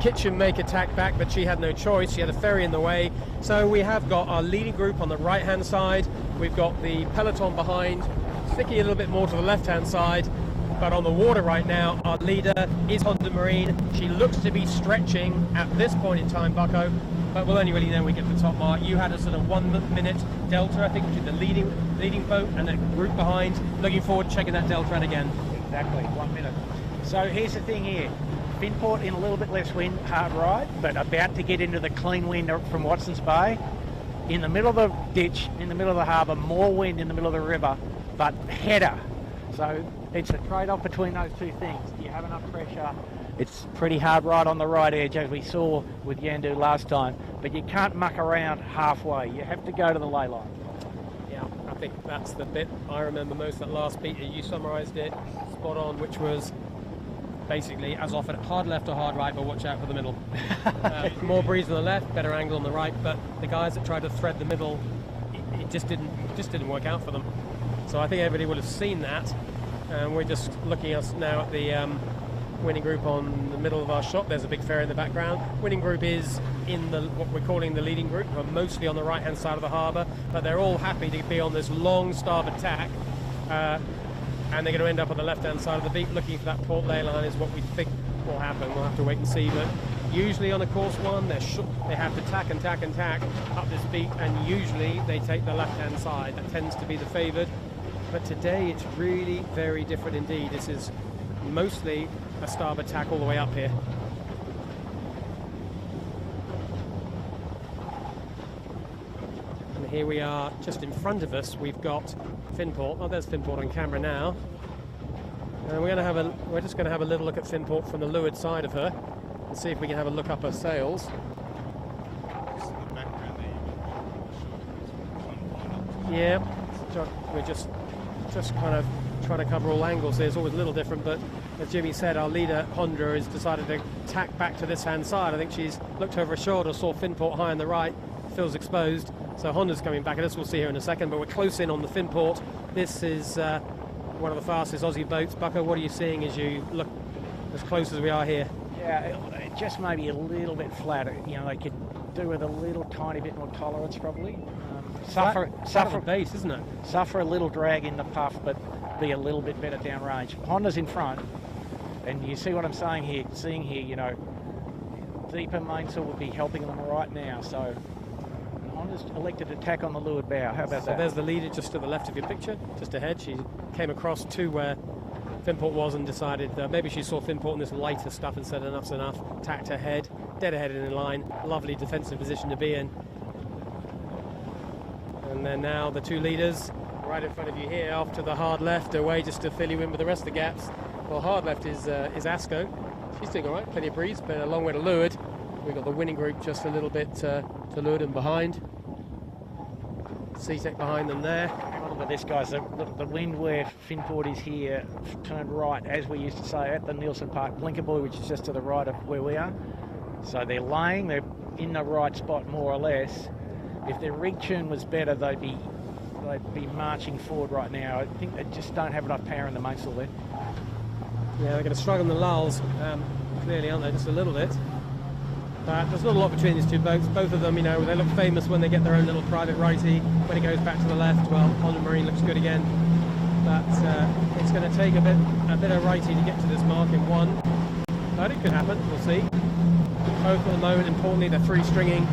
Kitchen Maker tacked back, but she had no choice. She had a ferry in the way. So we have got our leading group on the right-hand side. We've got the peloton behind, sticking a little bit more to the left-hand side. But on the water right now, our leader is Honda Marine. She looks to be stretching at this point in time, Bucko, but we'll only really know when we get to the top mark. You had a sort of 1 minute delta, I think, between the leading boat and the group behind. Looking forward to checking that delta out again. Exactly, 1 minute. So here's the thing here. Finport in a little bit less wind, hard right, but about to get into the clean wind from Watson's Bay. In the middle of the ditch, in the middle of the harbour, more wind in the middle of the river, but header. So it's a trade-off between those two things. Do you have enough pressure? It's pretty hard right on the right edge, as we saw with Yandu last time, but you can't muck around halfway. You have to go to the ley line. Yeah, I think that's the bit I remember most, that last beat. You summarised it spot on, which was basically as often hard left or hard right, but watch out for the middle. More breeze on the left, better angle on the right, but the guys that tried to thread the middle, it just didn't work out for them. So I think everybody will have seen that, and we're just looking now at the winning group on the middle of our shot. There's a big ferry in the background. Winning group is in what we're calling the leading group, who are mostly on the right hand side of the harbour, but they're all happy to be on this long starboard tack, and they're going to end up on the left hand side of the beat looking for that port ley line, is what we think will happen. We'll have to wait and see, but usually on a course one they have to tack and tack and tack up this beat, and usually they take the left hand side. That tends to be the favoured, but today it's really very different indeed. This is mostly a starboard tack all the way up here. And here we are, just in front of us, we've got Finport. Oh, there's Finport on camera now. And we're just going to have a little look at Finport from the leeward side of her and see if we can have a look up her sails. Yeah, we're just kind of trying to cover all angles. There's always a little different, but as Jimmy said, our leader Honda has decided to tack back to this hand side. I think she's looked over her shoulder, saw Finport high on the right, feels exposed. So Honda's coming back at us. We'll see her in a second, but we're close in on the Finport. This is one of the fastest Aussie boats. Bucko, what are you seeing as you look as close as we are here? Yeah, it just maybe a little bit flatter. You know, they could do with a little tiny bit more tolerance probably. Suffer a base, isn't it? Suffer a little drag in the puff, but be a little bit better downrange. Honda's in front, and you see what I'm saying here. Seeing here, you know, deeper mainsail would be helping them right now. So Honda's elected to tack on the leeward bow. How about that? There's the leader just to the left of your picture, just ahead. She came across to where Finport was and decided maybe she saw Finport in this lighter stuff and said enough's enough. Tacked her head, dead ahead and in line. Lovely defensive position to be in. And then now the two leaders right in front of you here, off to the hard left, away just to fill you in with the rest of the gaps. Well, hard left is Asco. She's doing all right, plenty of breeze, but a long way to leeward. We've got the winning group just a little bit to leeward and behind. SeaTech behind them there. Look at this, guys. The wind where Finport is here turned right, as we used to say, at the Nielsen Park Blinker Buoy, which is just to the right of where we are. So they're in the right spot more or less. If their rig tune was better, they'd be marching forward right now. I think they just don't have enough power in the mainsail there. Yeah, they're going to struggle in the lulls, clearly, aren't they? Just a little bit. But there's not a lot between these two boats. Both of them, you know, they look famous when they get their own little private righty. When it goes back to the left, well, Honda Marine looks good again. But It's going to take a bit of righty to get to this mark in 1, but it could happen. We'll see. Both at the moment, importantly, they're free stringing.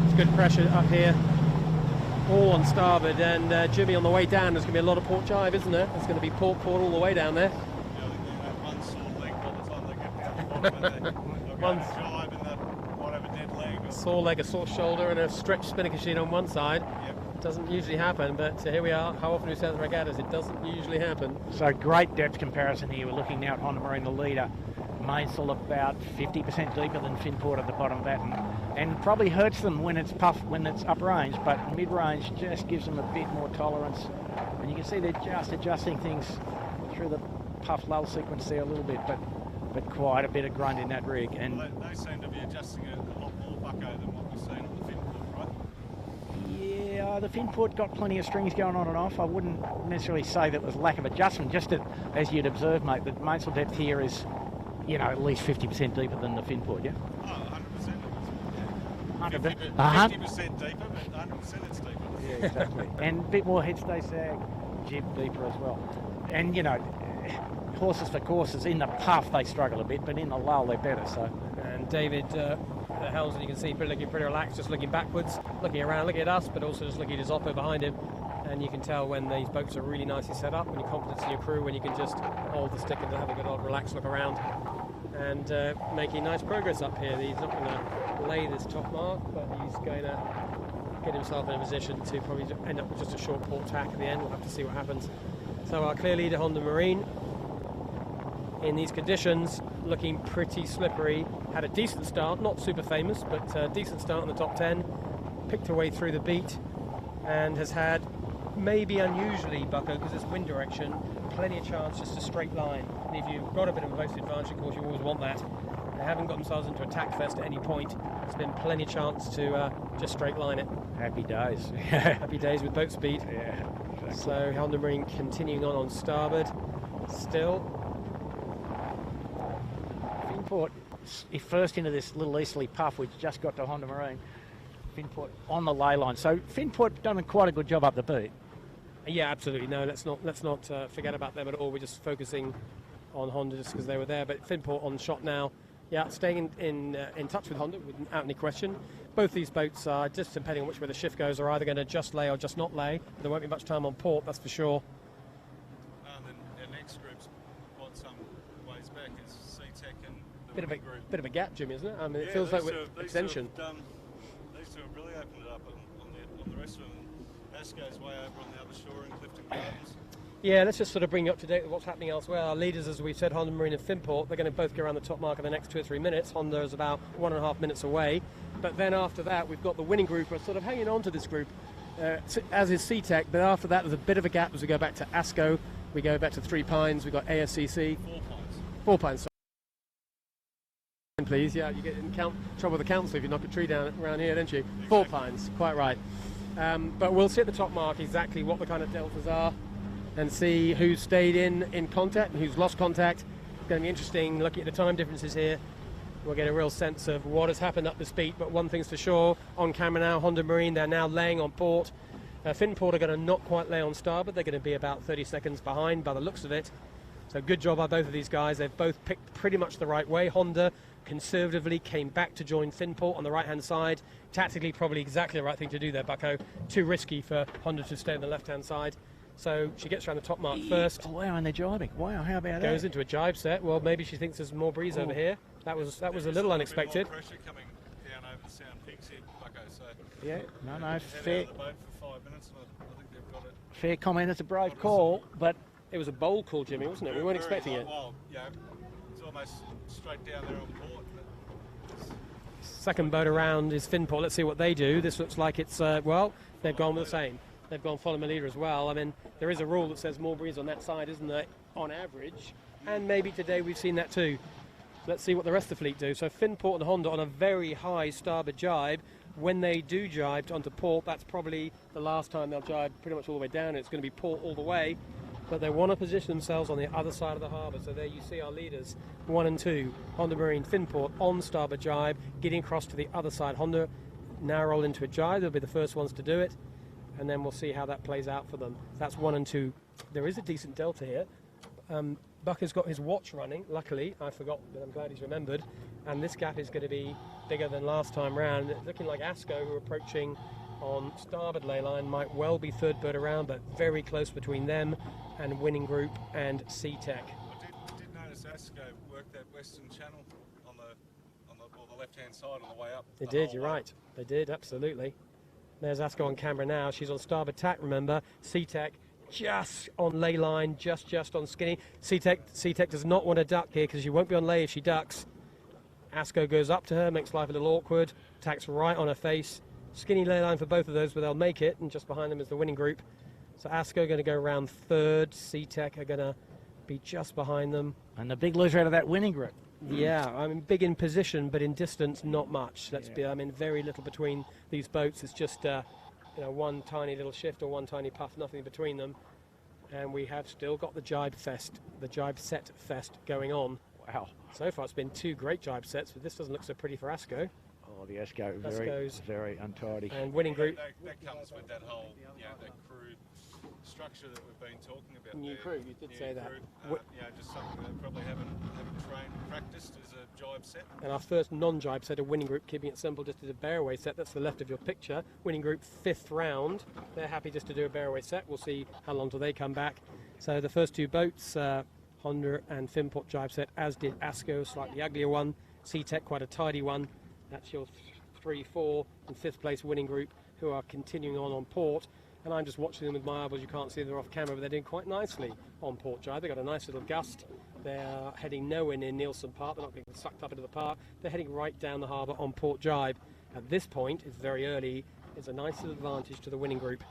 There's good pressure up here. All on starboard, and Jimmy, on the way down, there's going to be a lot of port jibe, isn't there? There's going to be port all the way down there. Yeah, I think they have one sore leg by the time they get down the bottom, and they'll go jibe and that might have a dead leg. Or... Sore leg, a sore shoulder, and a stretched spinnaker sheet on one side. Yep. Doesn't usually happen, but here we are. How often do we say in the regattas? It doesn't usually happen. So great depth comparison here. We're looking now at Honda Marine, the leader. Mainsail about 50% deeper than Finport at the bottom of that, and probably hurts them when it's uprange, but mid-range just gives them a bit more tolerance. And you can see they're just adjusting things through the puff lull sequence there a little bit, but quite a bit of grunt in that rig. And well, they seem to be adjusting it a lot more, Bucko, than what we've seen on the Finport, right? yeah, the Finport got plenty of strings going on and off. I wouldn't necessarily say that was lack of adjustment, just as you'd observe, mate, the mainsail depth here is, you know, at least 50% deeper than the Finport, yeah? Oh, 100%. 50% deeper, but 100% it's deeper. Yeah, exactly. And a bit more headstay sag, jib deeper as well. And, you know, horses for courses, in the puff they struggle a bit, but in the lull they're better, so. And David, the helmsman, you can see, looking pretty relaxed, just looking backwards, looking around, looking at us, but also just looking at his oppo behind him. And you can tell when these boats are really nicely set up, when you're confident in your crew, when you can just hold the stick and have a good old relaxed look around, and making nice progress up here. He's not going to lay this top mark, but he's going to get himself in a position to probably end up with just a short port tack at the end. We'll have to see what happens. So our clear leader, Honda Marine, in these conditions, looking pretty slippery. Had a decent start, not super famous, but a decent start in the top 10. Picked her way through the beat, and has had, maybe unusually, Bucko, because it's wind direction, plenty of chance just a straight line. And if you've got a bit of a most advantage, of course, you always want that. They haven't got themselves into a tack fest at any point. There's been plenty of chance to just straight line it. Happy days. Happy days with boat speed. Yeah, exactly. So Honda Marine continuing on starboard. Still. Finport first into this little easterly puff, which just got to Honda Marine. Finport on the ley line. So Finport done quite a good job up the beat. Yeah, absolutely. No, let's not forget about them at all. We're just focusing on Honda just because they were there. But Finport on shot now. Yeah, staying in touch with Honda without any question. Both these boats are, just depending on which way the shift goes, are either going to just lay or just not lay. There won't be much time on port, that's for sure. And then the next group's quite some ways back. It's C-Tech and the Bit group. of a gap, Jimmy, isn't it? I mean, it Yeah, feels like these we're two extension. These two have really opened it up on the rest of them. Asco's way over on the other shore in Clifton Gardens. Yeah, let's just sort of bring you up to date with what's happening elsewhere. Our leaders, as we've said, Honda Marine and Finport, they're going to both go around the top mark in the next 2 or 3 minutes. Honda is about 1.5 minutes away. But then after that, we've got the winning group. We're sort of hanging on to this group, as is C-Tech. But after that, there's a bit of a gap as we go back to ASCO. We go back to Three Pines. We've got ASCC. 4 Pines. Please, yeah, you get in trouble with the council if you knock a tree down around here, don't you? Exactly. 4 Pines, quite right. But we'll see at the top mark exactly what the kind of deltas are and see who's stayed in contact and who's lost contact. It's going to be interesting looking at the time differences here. We'll get a real sense of what has happened up this beat, but one thing's for sure, on camera now, Honda Marine, they're now laying on port. Finport are going to not quite lay on starboard. They're going to be about 30 seconds behind by the looks of it. So good job by both of these guys. They've both picked pretty much the right way. Honda conservatively came back to join Finport on the right-hand side. Tactically, probably exactly the right thing to do there, Bucko. Too risky for Honda to stay on the left-hand side. So she gets around the top mark first. Oh, wow, and they're jibing. Wow, how about that? Goes into a jibe set. Well, maybe she thinks there's more breeze over here. That was a little unexpected. More pressure coming down over the Sound Pigs here, Bucko. So Yeah, no, fair. Out of the boat for 5 minutes, and I think they've got it. Fair comment. It's a brave call, but it was a bold call, Jimmy, wasn't it? We weren't expecting it. Well, yeah, it's almost straight down there on port. Second boat around is Finport. Let's see what they do. This looks like it's, well, they've gone with the same. They've gone follow my leader as well. I mean, there is a rule that says more breeze on that side, isn't there, on average? And maybe today we've seen that too. Let's see what the rest of the fleet do. So Finport and Honda on a very high starboard jibe. When they do jibe onto port, that's probably the last time they'll jibe pretty much all the way down. It's going to be port all the way. But they want to position themselves on the other side of the harbour. So there you see our leaders, 1 and 2, Honda Marine, Finport on starboard jibe, getting across to the other side. Honda now roll into a jibe. They'll be the first ones to do it. And then we'll see how that plays out for them. That's 1 and 2. There is a decent delta here. Buck has got his watch running. Luckily, I forgot, but I'm glad he's remembered. And this gap is going to be bigger than last time round. It's looking like Asco, who are approaching on starboard ley line, might well be third bird around, but very close between them and Winning Group and C-Tech. I did notice Asco worked that western channel on the left-hand side on the way up. They did, you're right. They did, absolutely. There's Asco on camera now. She's on starboard tack, remember. C-Tech just on ley line, just on skinny. C-Tech does not want to duck here because she won't be on ley if she ducks. Asco goes up to her, makes life a little awkward, tacks right on her face. Skinny ley line for both of those, but they'll make it, and just behind them is the Winning Group. So Asco going to go around third. C-Tech are going to be just behind them. And the big loser out of that Winning Group. Yeah, I mean, big in position, but in distance, not much. I mean, very little between these boats. It's just, one tiny little shift or one tiny puff, nothing between them. And we have still got the Jibe Set Fest going on. Wow. So far, it's been 2 great Jibe sets, but this doesn't look so pretty for Asco. Oh, the Asco, very untidy. And Winning Group. That comes with that whole, that crude structure that we've been talking about. New crew, you did say that. Crew, just something that probably haven't practiced as a jibe set. And our first non-jibe set of Winning Group, keeping it simple, just as a bearaway set. That's the left of your picture. Winning Group 5th round. They're happy just to do a bearaway set. We'll see how long till they come back. So the first 2 boats, Honda and Finport jibe set, as did Asco, slightly uglier one. C-Tech, quite a tidy one. That's your 3, 4 and 5th place Winning Group, who are continuing on port. And I'm just watching them with my eyeballs. You can't see them off camera, but they're doing quite nicely on port jibe. They've got a nice little gust. They're heading nowhere near Nielsen Park. They're not getting sucked up into the park. They're heading right down the harbour on port jibe. At this point, it's very early. It's a nice little advantage to the Winning Group.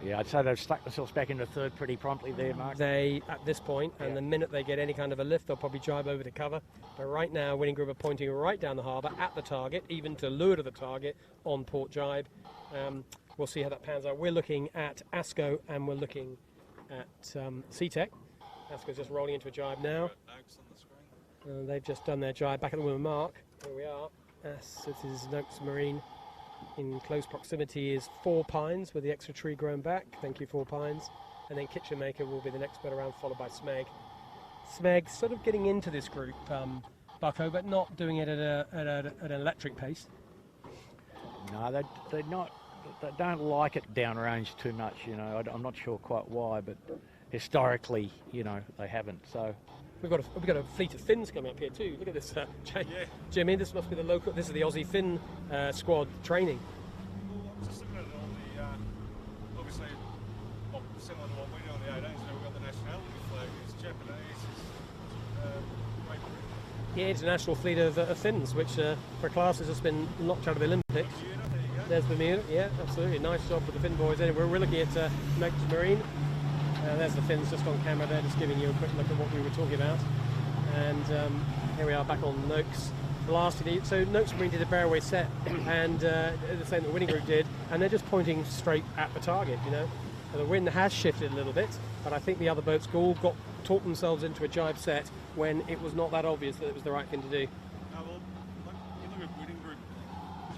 Yeah, I'd say they've stuck themselves back into third pretty promptly there, Mark. They, at this point, and the minute they get any kind of a lift, they'll probably jibe over to cover. But right now, Winning Group are pointing right down the harbour at the target, even to leeward of the target on port jibe. We'll see how that pans out. We're looking at Asco and we're looking at C-Tech. Asco's just rolling into a jibe now. They've just done their jibe back at the woman mark. Here we are. This is Noakes Marine. In close proximity is 4 Pines with the extra tree grown back. Thank you, 4 Pines. And then Kitchen Maker will be the next boat around, followed by Smeg. Smeg sort of getting into this group, Bucko, but not doing it at an electric pace. No, they're not. They don't like it downrange too much, I'm not sure quite why, but historically, they haven't. So we've got a fleet of Finns coming up here too. Look at this, Jimmy. This must be the local. This is the Aussie Finn squad training. Well, I'm just looking at it on the obviously similar to what we do on the 18s. We've got the nationality flag. It's Japanese. It's Great Britain. Yeah, international fleet of Finns, which for classes has been knocked out of the Olympics. There's Bermuda, yeah, absolutely. Nice job for the Finn boys. Anyway, we're looking at Noakes Marine. There's the Finns just on camera there, just giving you a quick look at what we were talking about. And here we are back on Noakes. So Noakes Marine did a bearaway set, and the same that Winning Group did, and they're just pointing straight at the target, And the wind has shifted a little bit, but I think the other boats all talked themselves into a jibe set when it was not that obvious that it was the right thing to do. No, well, you look at Winning Group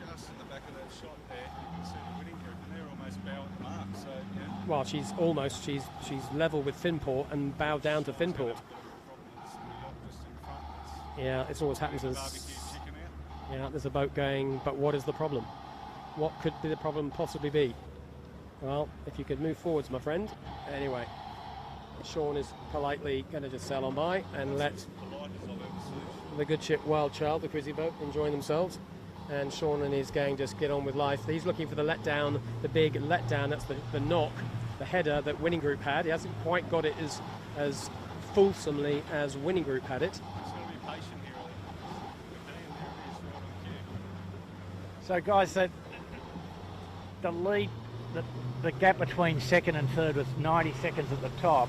just in the back of that shot there, you can see the Winning Group, and they're almost bowing the mark, so yeah. Well, she's level with Finport and bowed down to Finport. Yeah, it's always happens as... Yeah, there's a boat going, but what is the problem? What could the problem possibly be? Well, if you could move forwards, my friend. Anyway, Sean is politely going to just sail on by and let the good ship Wild Child, the cruising boat, enjoy themselves. And Sean and his gang just get on with life. He's looking for the letdown, the big letdown. That's the knock, the header that Winning Group had. He hasn't quite got it as fulsomely as Winning Group had it. So, guys, the lead, the gap between second and third was 90 seconds at the top.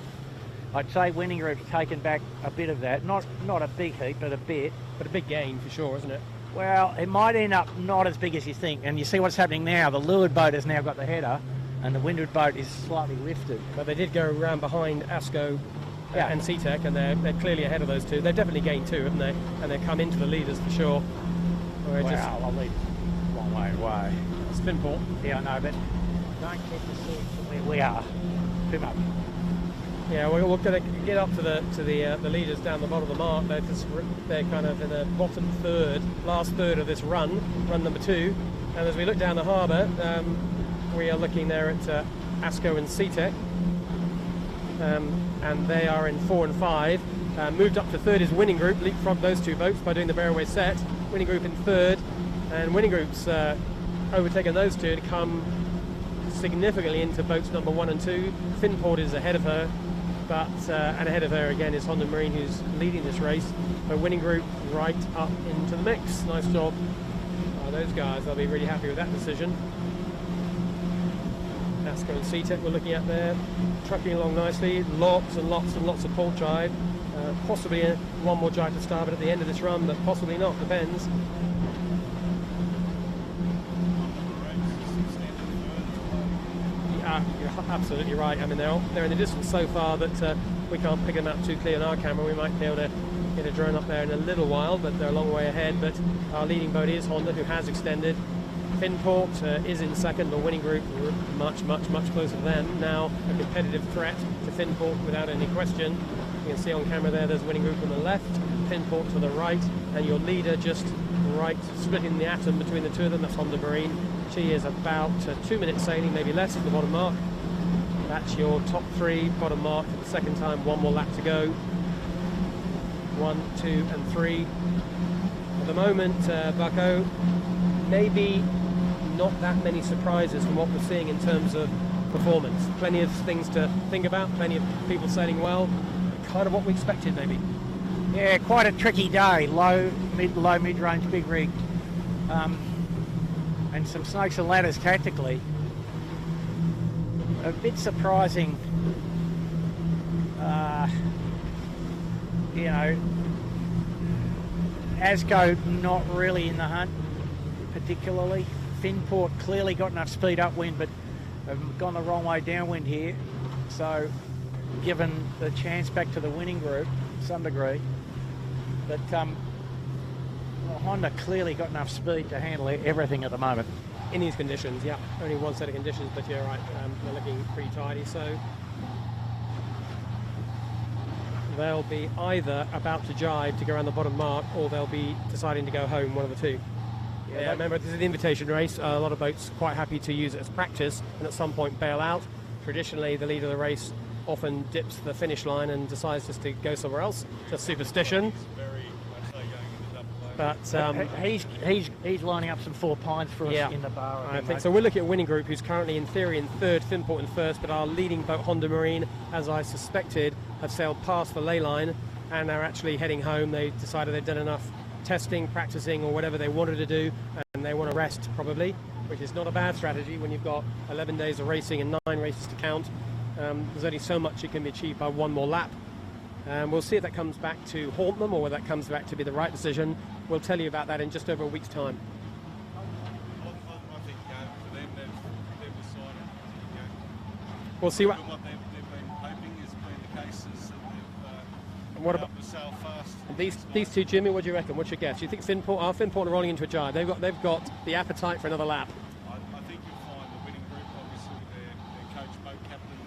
I'd say Winning Group's taken back a bit of that. Not a big heap, but a bit. But a big gain for sure, isn't it? Well, it might end up not as big as you think. And you see what's happening now. The leeward boat has now got the header, and the windward boat is slightly lifted. But they did go around behind Asco and C-Tech, and they're clearly ahead of those two. They've definitely gained 2, haven't they? And they've come into the leaders for sure. I'll lead a long way away. It's Finport. Yeah, I know, but don't get the seat from where we are too much. Yeah, we're going to get up to the leaders down the bottom of the mark. They're kind of in the bottom third, last third of this run number 2. And as we look down the harbour, we are looking there at Asco and Seatech, and they are in 4 and 5. Moved up to third is Winning Group, leapfrogged those 2 boats by doing the Bearaway set. Winning Group in third, and Winning Group's overtaken those 2 to come significantly into boats number 1 and 2. Finport is ahead of her, but and ahead of her again is Honda Marine, who's leading this race. But Winning Group right up into the mix. Nice job by those guys. They'll be really happy with that decision. Asco and Seatech we're looking at there, trucking along nicely. Lots and lots and lots of port jibe. Possibly one more jibe to starboard at the end of this run, but possibly not. Depends. You're absolutely right. I mean, they're in the distance so far that we can't pick them up too clear on our camera. We might be able to get a drone up there in a little while, but they're a long way ahead. But our leading boat is Honda, who has extended. Finport is in second, but Winning Group much, much, much closer to them. Now a competitive threat to Finport without any question. You can see on camera there's Winning Group on the left, Finport to the right, and your leader just right, splitting the atom between the 2 of them. That's Honda Marine. She is about 2 minutes sailing, maybe less, at the bottom mark. That's your top 3, bottom mark for the second time. 1 more lap to go. 1, 2 and 3. At the moment, Bucko, maybe not that many surprises from what we're seeing in terms of performance. Plenty of things to think about, plenty of people sailing well. Kind of what we expected, maybe. Yeah, quite a tricky day. Low, mid-range, big rig. And some snakes and ladders tactically. A bit surprising, you know, Asco not really in the hunt particularly. Finport clearly got enough speed upwind, but have gone the wrong way downwind here. So given the chance back to the Winning Group to some degree. But Honda clearly got enough speed to handle everything at the moment. In these conditions, yeah. Only one set of conditions, but you're right, they're looking pretty tidy. So they'll be either about to jibe to go around the bottom mark, or they'll be deciding to go home, one of the 2. Yeah, remember, this is an invitation race. A lot of boats quite happy to use it as practice and at some point bail out. Traditionally, the leader of the race often dips the finish line and decides just to go somewhere else. Just superstition. But he's lining up some 4 pines for us in the bar. I think so. We're looking at Winning Group, who's currently in theory in third, Finport in first, but our leading boat, Honda Marine, as I suspected, have sailed past the ley line and are actually heading home. They decided they'd done enough testing, practicing, or whatever they wanted to do, and they want to rest probably, which is not a bad strategy when you've got 11 days of racing and 9 races to count. There's only so much that can be achieved by 1 more lap. We'll see if that comes back to haunt them or whether that comes back to be the right decision. We'll tell you about that in just over a week's time. I think for them, they've decided, We'll see what they've been hoping has been the case is that they've what been about able to sail fast. these 2, Jimmy? What do you reckon? What's your guess? Do you think Finport are rolling into a jibe? They've got the appetite for another lap. I think you'll find the Winning Group, obviously their coach boat captain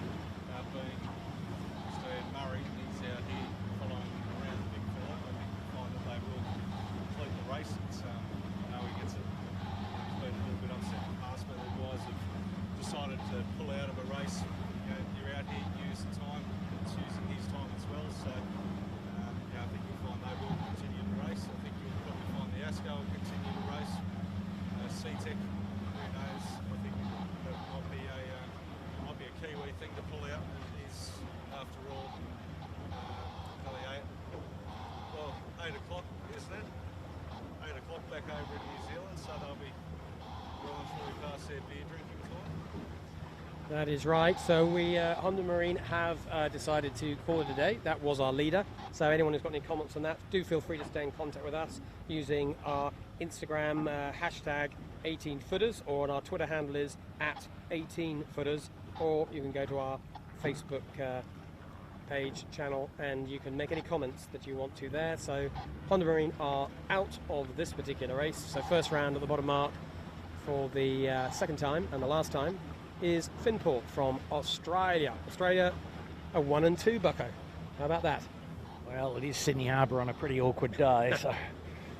being Mr. Ed Murray, he's out here following around the big fella. I think you'll find that they will complete the race. I know he gets he's been a little bit upset in the past, but the guys have decided to pull out of a race. You're out here, use the time, it's using his time as well. So I think you'll find they will continue to race. I think you'll probably find the Asco will continue to race. Seatech, who knows? I think that might be a Kiwi thing to pull out. Is after all, probably 8 o'clock, isn't it? 8 o'clock back over in New Zealand, so they'll be well and truly past their beer drinking time. That is right. So we, Honda Marine, have decided to call it a day. That was our leader. So anyone who's got any comments on that, do feel free to stay in contact with us using our Instagram hashtag 18footers, or on our Twitter handle is @18footers, or you can go to our Facebook page channel and you can make any comments that you want to there. So Honda Marine are out of this particular race. So first round at the bottom mark for the second time and the last time is Finport from Australia. Australia a 1 and 2, Bucko. How about that? Well, it is Sydney Harbour on a pretty awkward day, so...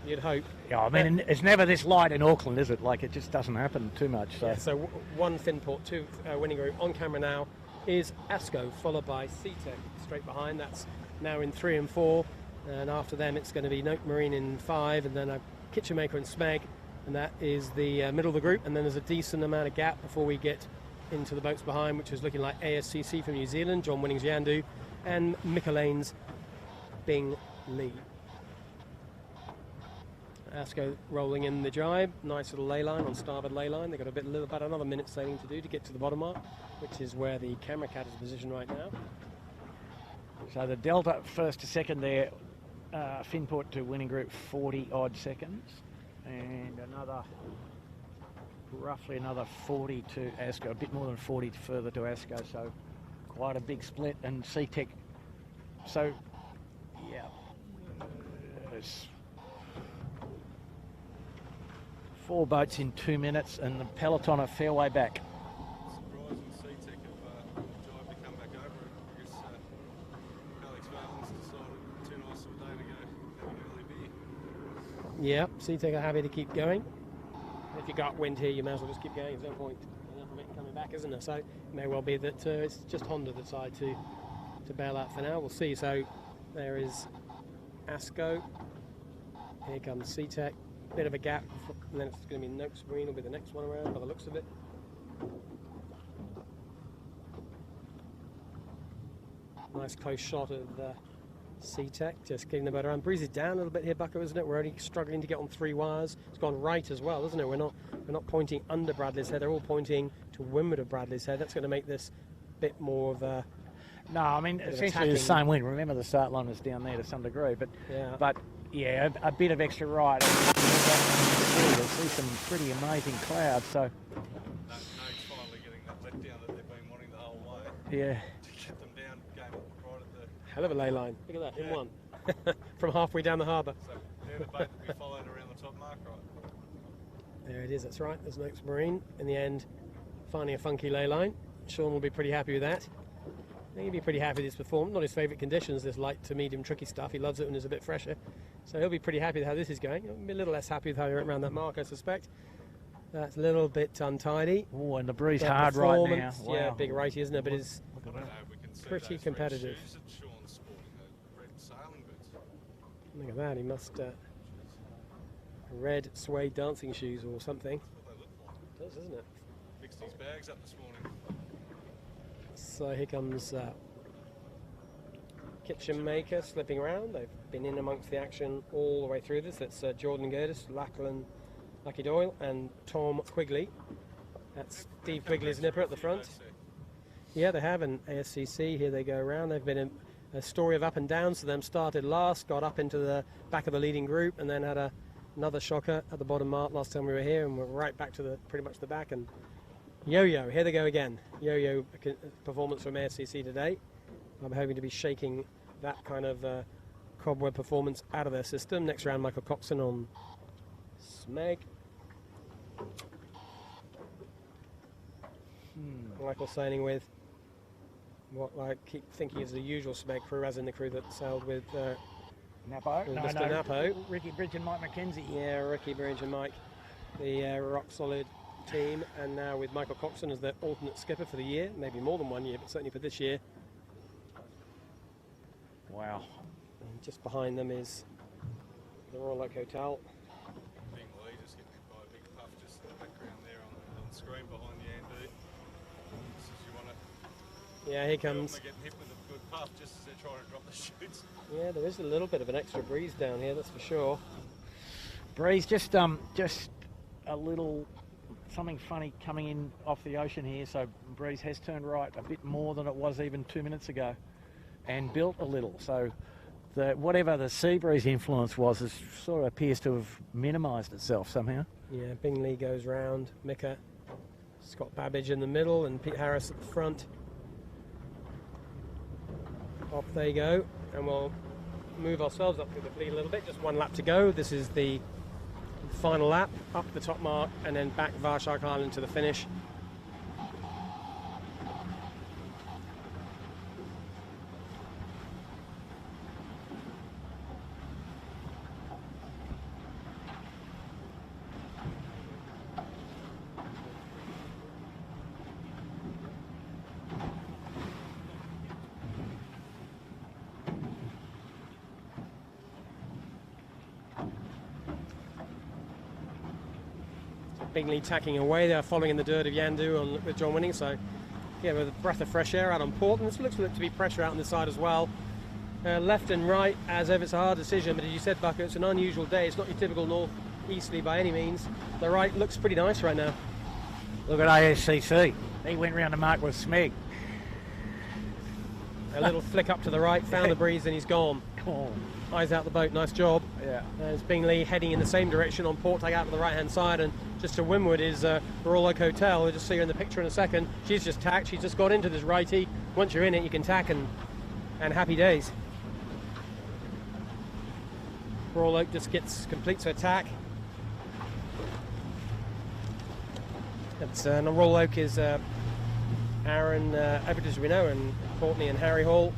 You'd hope. Yeah, I mean, it's never this light in Auckland, is it? Like, it just doesn't happen too much. So, Yeah, so one Finport, 2 winning group. On camera now is ASCO, followed by CTEC straight behind. That's now in 3 and 4. And after them, it's going to be Note Marine in 5, and then a Kitchen Maker and Smeg. And that is the middle of the group. And then there's a decent amount of gap before we get into the boats behind, which is looking like ASCC from New Zealand, John Winnings Yandu, and Mickelane's Bing Lee. ASCO rolling in the jibe, nice little ley line on starboard ley line. They've got about another minute sailing to do to get to the bottom mark, which is where the camera cat is positioned right now. so the delta first to second there, Finport to winning group 40 odd seconds, and roughly another 40 to ASCO, a bit more than 40 further to ASCO, so quite a big split. And CTEC, so yeah, it's 4 boats in 2 minutes, and the peloton a fair way back. Surprising CTEC have tried to come back over it. I guess Alex Valens decided too nice of a day to go have an early beer. Yeah, CTEC are happy to keep going. If you got wind here, you may as well just keep going. There's no point in coming back, isn't there? So it may well be that it's just Honda that decide to bail out for now. We'll see. So there is ASCO. Here comes CTEC. Bit of a gap, and then it's going to be Noakes Marine will be the next one around by the looks of it. Nice close shot of CTEC, just getting the boat around. Breeze is down a little bit here, Bucko, isn't it? We're only struggling to get on 3 wires. It's gone right as well, isn't it? We're not pointing under Bradley's head. They're all pointing to windward of Bradley's head. That's going to make this a bit more of a... No, I mean, essentially the same wind. Remember, the start line was down there to some degree, but yeah, a bit of extra right. You'll see some pretty amazing clouds. So Nate's finally getting that letdown that they've been wanting the whole way. yeah, To get them down, game right at the... Hell of a ley line. Look at that, in Yeah. one. From halfway down the harbour. So they're the boat that we followed around the top mark, right? There it is, that's right. There's Noakes Marine. In the end, finding a funky ley line. Sean will be pretty happy with that. I think he'll be pretty happy with his performance. Not his favourite conditions, this light to medium tricky stuff. He loves it when it's a bit fresher. So he'll be pretty happy with how this is going. He'll be a little less happy with how he went around that mark, I suspect. That's a little bit untidy. oh, and the breeze But hard right now. performance, Wow. yeah, big righty, isn't it? But it's I don't know if we can see pretty those competitive. red shoes that Sean's sporting, the red sailing boots. Look at that, he must red suede dancing shoes or something. That's what they look like. It does, doesn't it? Fixed his bags up this morning. So here comes Kitchen Maker slipping around. They've been in amongst the action all the way through this. That's Jordan Gertis, Lachlan Lucky Doyle, and Tom Quigley. That's Steve Quigley's nipper at the front. Yeah, they have an ASCC. Here they go around. They've been a story of up and downs for them. Started last, got up into the back of the leading group, and then had another shocker at the bottom mark last time we were here, and we're right back to pretty much the back. And Yo-Yo, here they go again. Yo-Yo performance from ASCC today. I'm hoping to be shaking that kind of cobweb performance out of their system. Next round, Michael Coxon on Smeg. Michael sailing with what I keep thinking is the usual Smeg crew, as in the crew that sailed with Napo? With No, Mr. no. Napo. Ricky Bridge and Mike McKenzie. Yeah, Ricky, Bridge and Mike, the rock solid team, and now with Michael Coxon as their alternate skipper for the year, maybe more than 1 year, but certainly for this year. Wow. And just behind them is the Royal Oak Hotel. Bing Lee just getting hit by a big puff just in the background there on the screen behind the Andy. Just as you want to... Yeah, here comes. They're getting hit with a good puff just as they're trying to drop the chutes. Yeah, there is a little bit of an extra breeze down here, that's for sure. Breeze, just a little something funny coming in off the ocean here. So breeze has turned right a bit more than it was even 2 minutes ago, and built a little. So whatever the sea breeze influence was, it sort of appears to have minimised itself somehow. Yeah, Bingley goes round, Mika, Scott Babbage in the middle, and Pete Harris at the front. Off they go, and we'll move ourselves up through the fleet a little bit. Just 1 lap to go. This is the final lap, up the top mark, and then back Varshark Island to the finish. Bingley tacking away. They're following in the dirt of Yandu with John Winning. So, yeah, with a breath of fresh air out on port. And this looks to be pressure out on the side as well. Left and right, as ever, it's a hard decision. But as you said, Bucker, it's an unusual day. It's not your typical north-easterly by any means. The right looks pretty nice right now. Look at ASCC. He went round the mark with Smeg. A little flick up to the right, found the breeze, and he's gone. Eyes out the boat, nice job. Yeah. There's Bingley heading in the same direction on port tack out to the right-hand side, and just to windward is Royal Oak Hotel. We'll just see her in the picture in a second. She's just tacked. She's just got into this righty. Once you're in it, you can tack and happy days. Royal Oak just completes her tack. And Royal Oak is Aaron Everett, as we know, and Courtney and Harry Hall.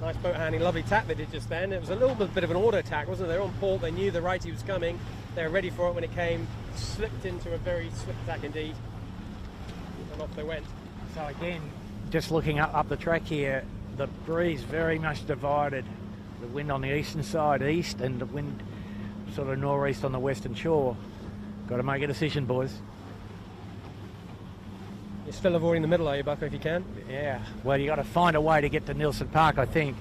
Nice boat handling, lovely tack they did just then. It was a little bit of an auto tack, wasn't it? They were on port, they knew the righty was coming. They were ready for it when it came, slipped into a very slick tack indeed, and off they went. So again, just looking up the track here, the breeze very much divided. The wind on the eastern side east, and the wind sort of northeast on the western shore. Got to make a decision, boys. You're still avoiding the middle, are you, Bucker, if you can? Yeah, well, you got to find a way to get to Nielsen Park, I think.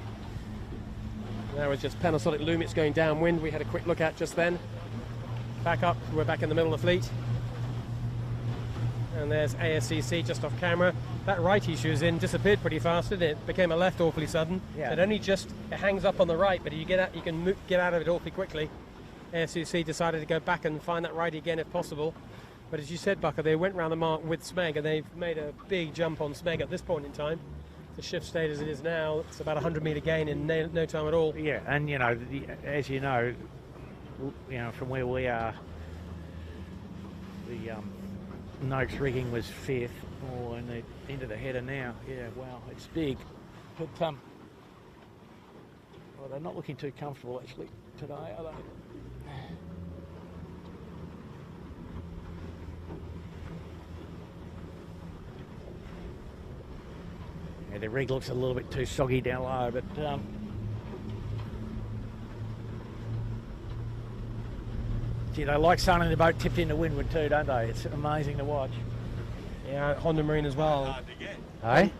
That was just Panasonic Lumix going downwind. We had a quick look at just then. Back up, we're back in the middle of the fleet. And there's ASCC just off camera. That righty she was in disappeared pretty fast, didn't it? Became a left awfully sudden. Yeah. It hangs up on the right, but you can get out of it awfully quickly. ASCC decided to go back and find that righty again if possible. But as you said, Bucker, they went round the mark with Smeg, and they've made a big jump on Smeg at this point in time. The shift stayed as it is now. It's about 100 metre gain in no time at all. Yeah, and as you know, from where we are, the Noakes rigging was 5th, and they're into the header now. Yeah, wow, it's big. But well, they're not looking too comfortable actually today, are they? Yeah, the rig looks a little bit too soggy down low, but gee, they like sailing the boat tipped into windward too, don't they? It's amazing to watch. Yeah, Honda Marine as well. Hard to get. Hey?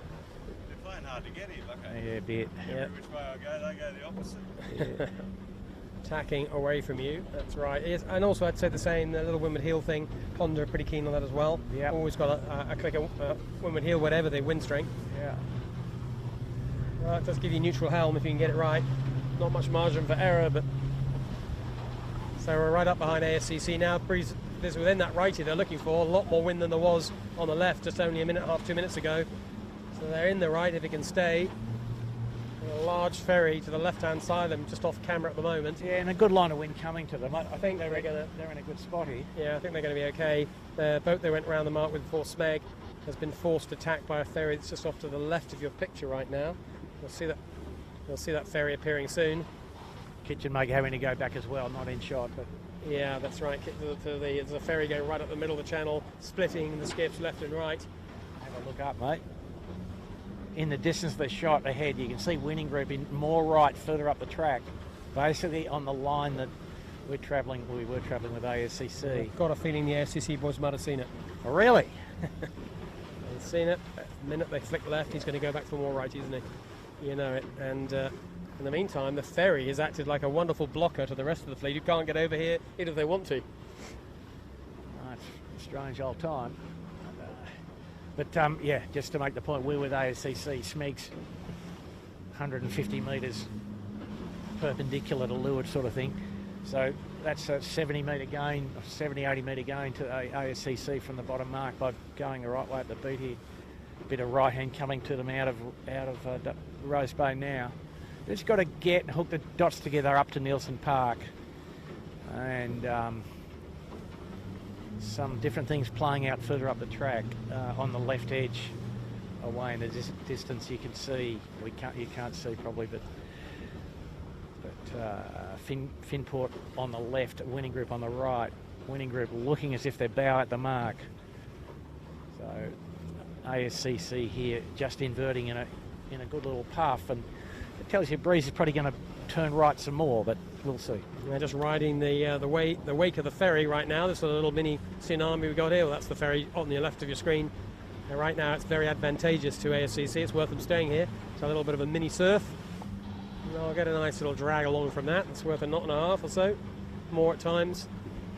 They're playing hard to get here, Bucko. Yeah, a bit. Every which way I go, they go the opposite. Yeah. Tacking away from you, that's right. Yes, and also I'd say the same, the little windward heel thing. Honda are pretty keen on that as well. Yeah. Always got a click of windward heel, whatever the wind strength. Yeah. Well, it does give you neutral helm if you can get it right. Not much margin for error, but so we're right up behind ASCC now. Breeze is within that righty they're looking for. A lot more wind than there was on the left just only a minute and a half, 2 minutes ago. So they're in the right if it can stay. And a large ferry to the left-hand side of them, just off camera at the moment. Yeah, and a good line of wind coming to them. I think they're in a good spot here. Yeah, I think they're going to be okay. The boat they went round the mark with before Smeg has been forced to tack by a ferry that's just off to the left of your picture right now. You'll see that ferry appearing soon. Kitchen Maker having to go back as well, not in shot, but yeah, that's right. There's a ferry going right up the middle of the channel, splitting the skiffs left and right. have a look up, mate. In the distance they shot ahead, you can see Winning Group in more right, further up the track, basically on the line that we were travelling with ASCC. I've got a feeling the ASCC boys might have seen it. Oh, really? They've seen it. The minute they flick left, he's going to go back for more right, isn't he? You know it. And in the meantime, the ferry has acted like a wonderful blocker to the rest of the fleet who can't get over here even if they want to. It's a strange old time. But yeah, just to make the point, we're with ASCC. Smeg's 150 metres perpendicular to leeward sort of thing. So that's a 70 metre gain, 70, 80 metre gain to ASCC from the bottom mark by going the right way at the beat here. A bit of right hand coming to them out of Rose Bay now. Just got to get and hook the dots together up to Nielsen Park. And some different things playing out further up the track on the left edge away in the distance. You can see, you can't see probably, but Finport on the left, Winning Group on the right. Winning Group looking as if they're bow at the mark. So ASCC here just inverting in a good little puff, and it tells you breeze is probably going to turn right some more, but We'll see. They're just riding the wake of the ferry right now. This is a little mini tsunami we got here. Well, that's the ferry on the left of your screen. And right now it's very advantageous to ASCC. It's worth them staying here. It's a little bit of a mini surf. And I'll get a nice little drag along from that. It's worth a knot and a half or so, more at times.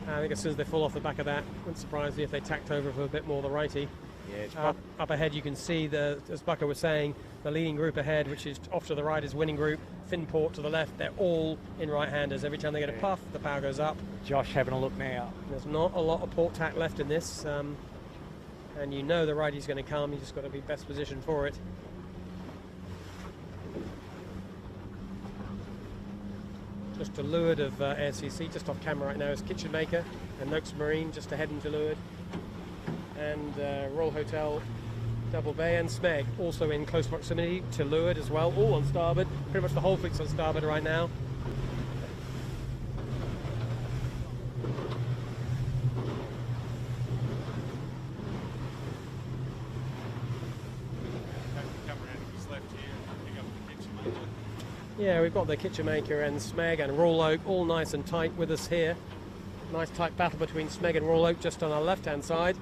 I think as soon as they fall off the back of that, wouldn't surprise me if they tacked over for a bit more the righty. Yeah, it's Up ahead you can see, as Bucko was saying, the leading group ahead, which is off to the right, is winning group. Finport to the left, they're all in right-handers. Every time they get a puff, the power goes up. Josh having a look now. There's not a lot of port tack left in this, and you know the righty's going to come. You just got to be best positioned for it. Just to leeward of ASCC, just off camera right now, is Kitchen Maker and Noakes Marine just ahead and to leeward. And Royal Hotel, Double Bay and Smeg also in close proximity to leeward as well, all on starboard. Pretty much the whole fleet's on starboard right now. Yeah, we've got the Kitchen Maker and Smeg and Royal Oak all nice and tight with us here. Nice tight battle between Smeg and Royal Oak just on our left-hand side.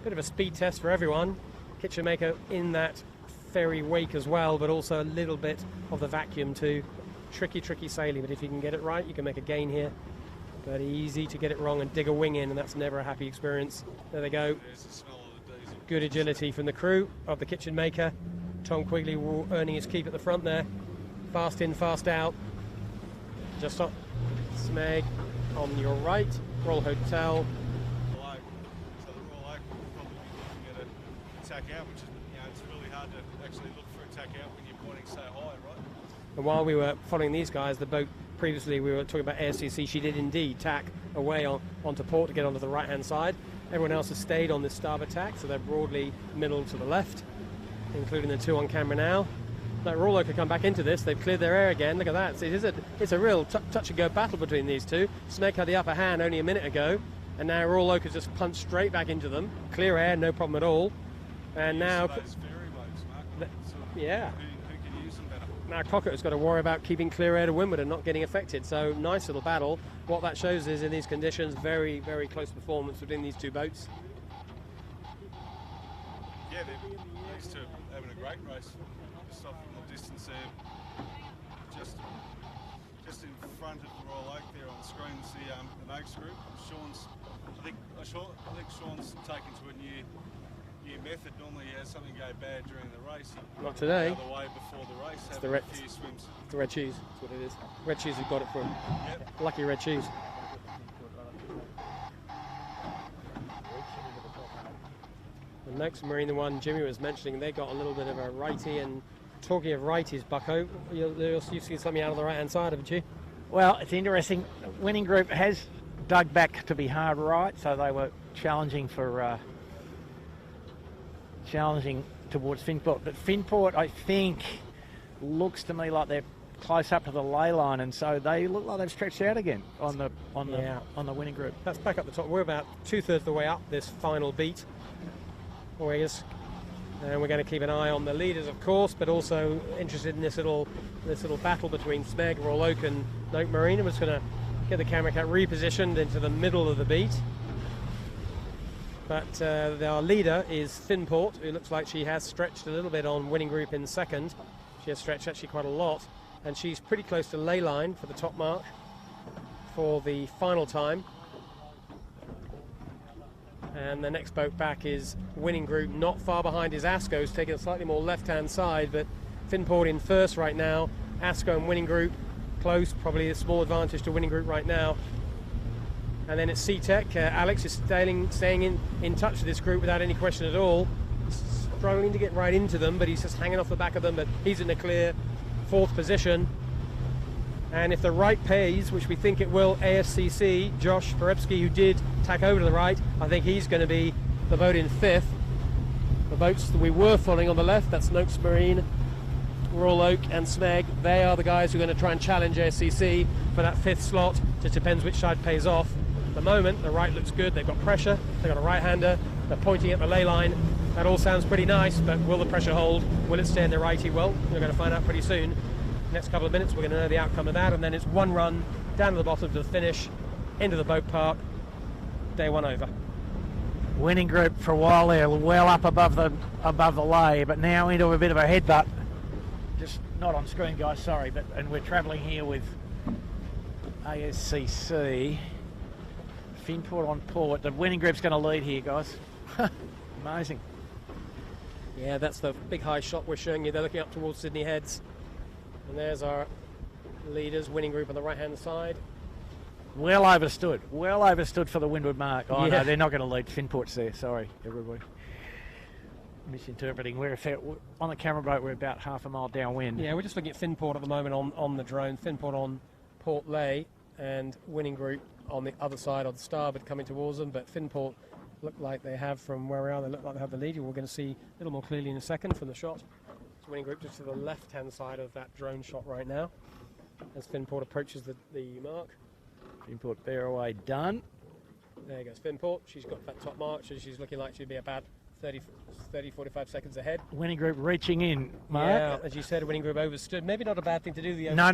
Bit of a speed test for everyone. Kitchen Maker in that ferry wake as well, but also a little bit of the vacuum too. Tricky sailing, but if you can get it right, you can make a gain here. But easy to get it wrong and dig a wing in, and that's never a happy experience. There they go. Good agility from the crew of the Kitchen Maker. Tom Quigley earning his keep at the front there. Fast in, fast out. Just up Smeg on your right. Royal Hotel. So the Royal Oak will probably be looking at a tack out, which is, it's really hard to actually look for a tack out when you're pointing so high, right? And while we were following these guys, the boat previously we were talking about ASCC, she did indeed tack away onto port to get onto the right-hand side. Everyone else has stayed on this starboard tack, so they're broadly middle to the left, including the two on camera now. Like Royal Oak could come back into this. They've cleared their air again. Look at that. It's a real touch-and-go battle between these two. Smeg had the upper hand only a minute ago, and now Royal Oak has just punched straight back into them. Clear air, no problem at all. And now, Those ferry boats, Mark. yeah. Who can use them better? Now Crockett has got to worry about keeping clear air to windward and not getting affected. So nice little battle. What that shows is in these conditions, very, very close performance between these two boats. Yeah, these two are having a great race. Just off from the distance there, just in front of the Royal Oak there on the screen is the Noakes group. I think Sean's taken to a new method. Normally he has something go bad during the race. Not today. The other way before the race. It's a few swims. It's the red cheese. That's what it is. Red cheese, we've got it from. Yep. Lucky red cheese. The next Marine, the one Jimmy was mentioning, they got a little bit of a righty. And talking of righties, Bucko, you've seen something out of the right-hand side, haven't you? Well, it's interesting. Winning group has dug back to be hard right, so they were challenging towards Finport. But Finport, I think, looks to me like they're close up to the ley line, and so they look like they've stretched out again on the winning group. That's back up the top. We're about 2/3 of the way up this final beat. And we're going to keep an eye on the leaders, of course, but also interested in this little battle between Smeg, Royal Oak, and Noakes Marine. I'm just going to get the camera cat repositioned into the middle of the beat. But our leader is Finport, who looks like she has stretched a little bit on winning group in second. She has stretched actually quite a lot, and she's pretty close to ley line for the top mark for the final time. And the next boat back is winning group. Not far behind is Asco's, taking a slightly more left-hand side, but Finport in first right now. Asco and winning group close, probably a small advantage to winning group right now. And then it's SeaTech. Alex is staying in touch with this group without any question at all. Struggling to get right into them, but he's just hanging off the back of them, but he's in a clear fourth position. And if the right pays, which we think it will, ASCC, Josh Perepsky, who did tack over to the right, I think he's going to be the boat in fifth. The boats that we were following on the left, that's Noakes Marine, Royal Oak and Smeg, they are the guys who are going to try and challenge ASCC for that fifth slot. Just depends which side pays off. At the moment, the right looks good, they've got pressure, they've got a right-hander, they're pointing at the ley line. That all sounds pretty nice, but will the pressure hold? Will it stay in the righty? Well, we're going to find out pretty soon. Next couple of minutes we're going to know the outcome of that, and then it's one run down to the bottom to the finish, into the boat park. Day one over. Winning group for a while there, well up above the lay, but now into a bit of a headbutt. Just not on screen, guys. Sorry, and we're travelling here with ASCC. Finport on port. The winning group's going to lead here, guys. Amazing. Yeah, that's the big high shot we're showing you. They're looking up towards Sydney Heads. And there's our leaders, winning group on the right-hand side. Well overstood for the windward mark. Oh, yeah. No, they're not going to lead. Finport's there. Sorry, everybody. Misinterpreting. We're on the camera boat. We're about half a mile downwind. Yeah, we're just looking at Finport at the moment on the drone. Finport on Port Lay, and winning group on the other side of the starboard coming towards them. But Finport look like they have, from where we are, they look like they have the lead. We're going to see a little more clearly in a second from the shot. It's winning group just to the left-hand side of that drone shot right now, as Finport approaches the mark. Finport bear away done. There goes Finport. She's got that top mark, so she's looking like she'd be about 45 seconds ahead. Winning group reaching in, Mark. Yeah, as you said, winning group overstood. Maybe not a bad thing to do. No,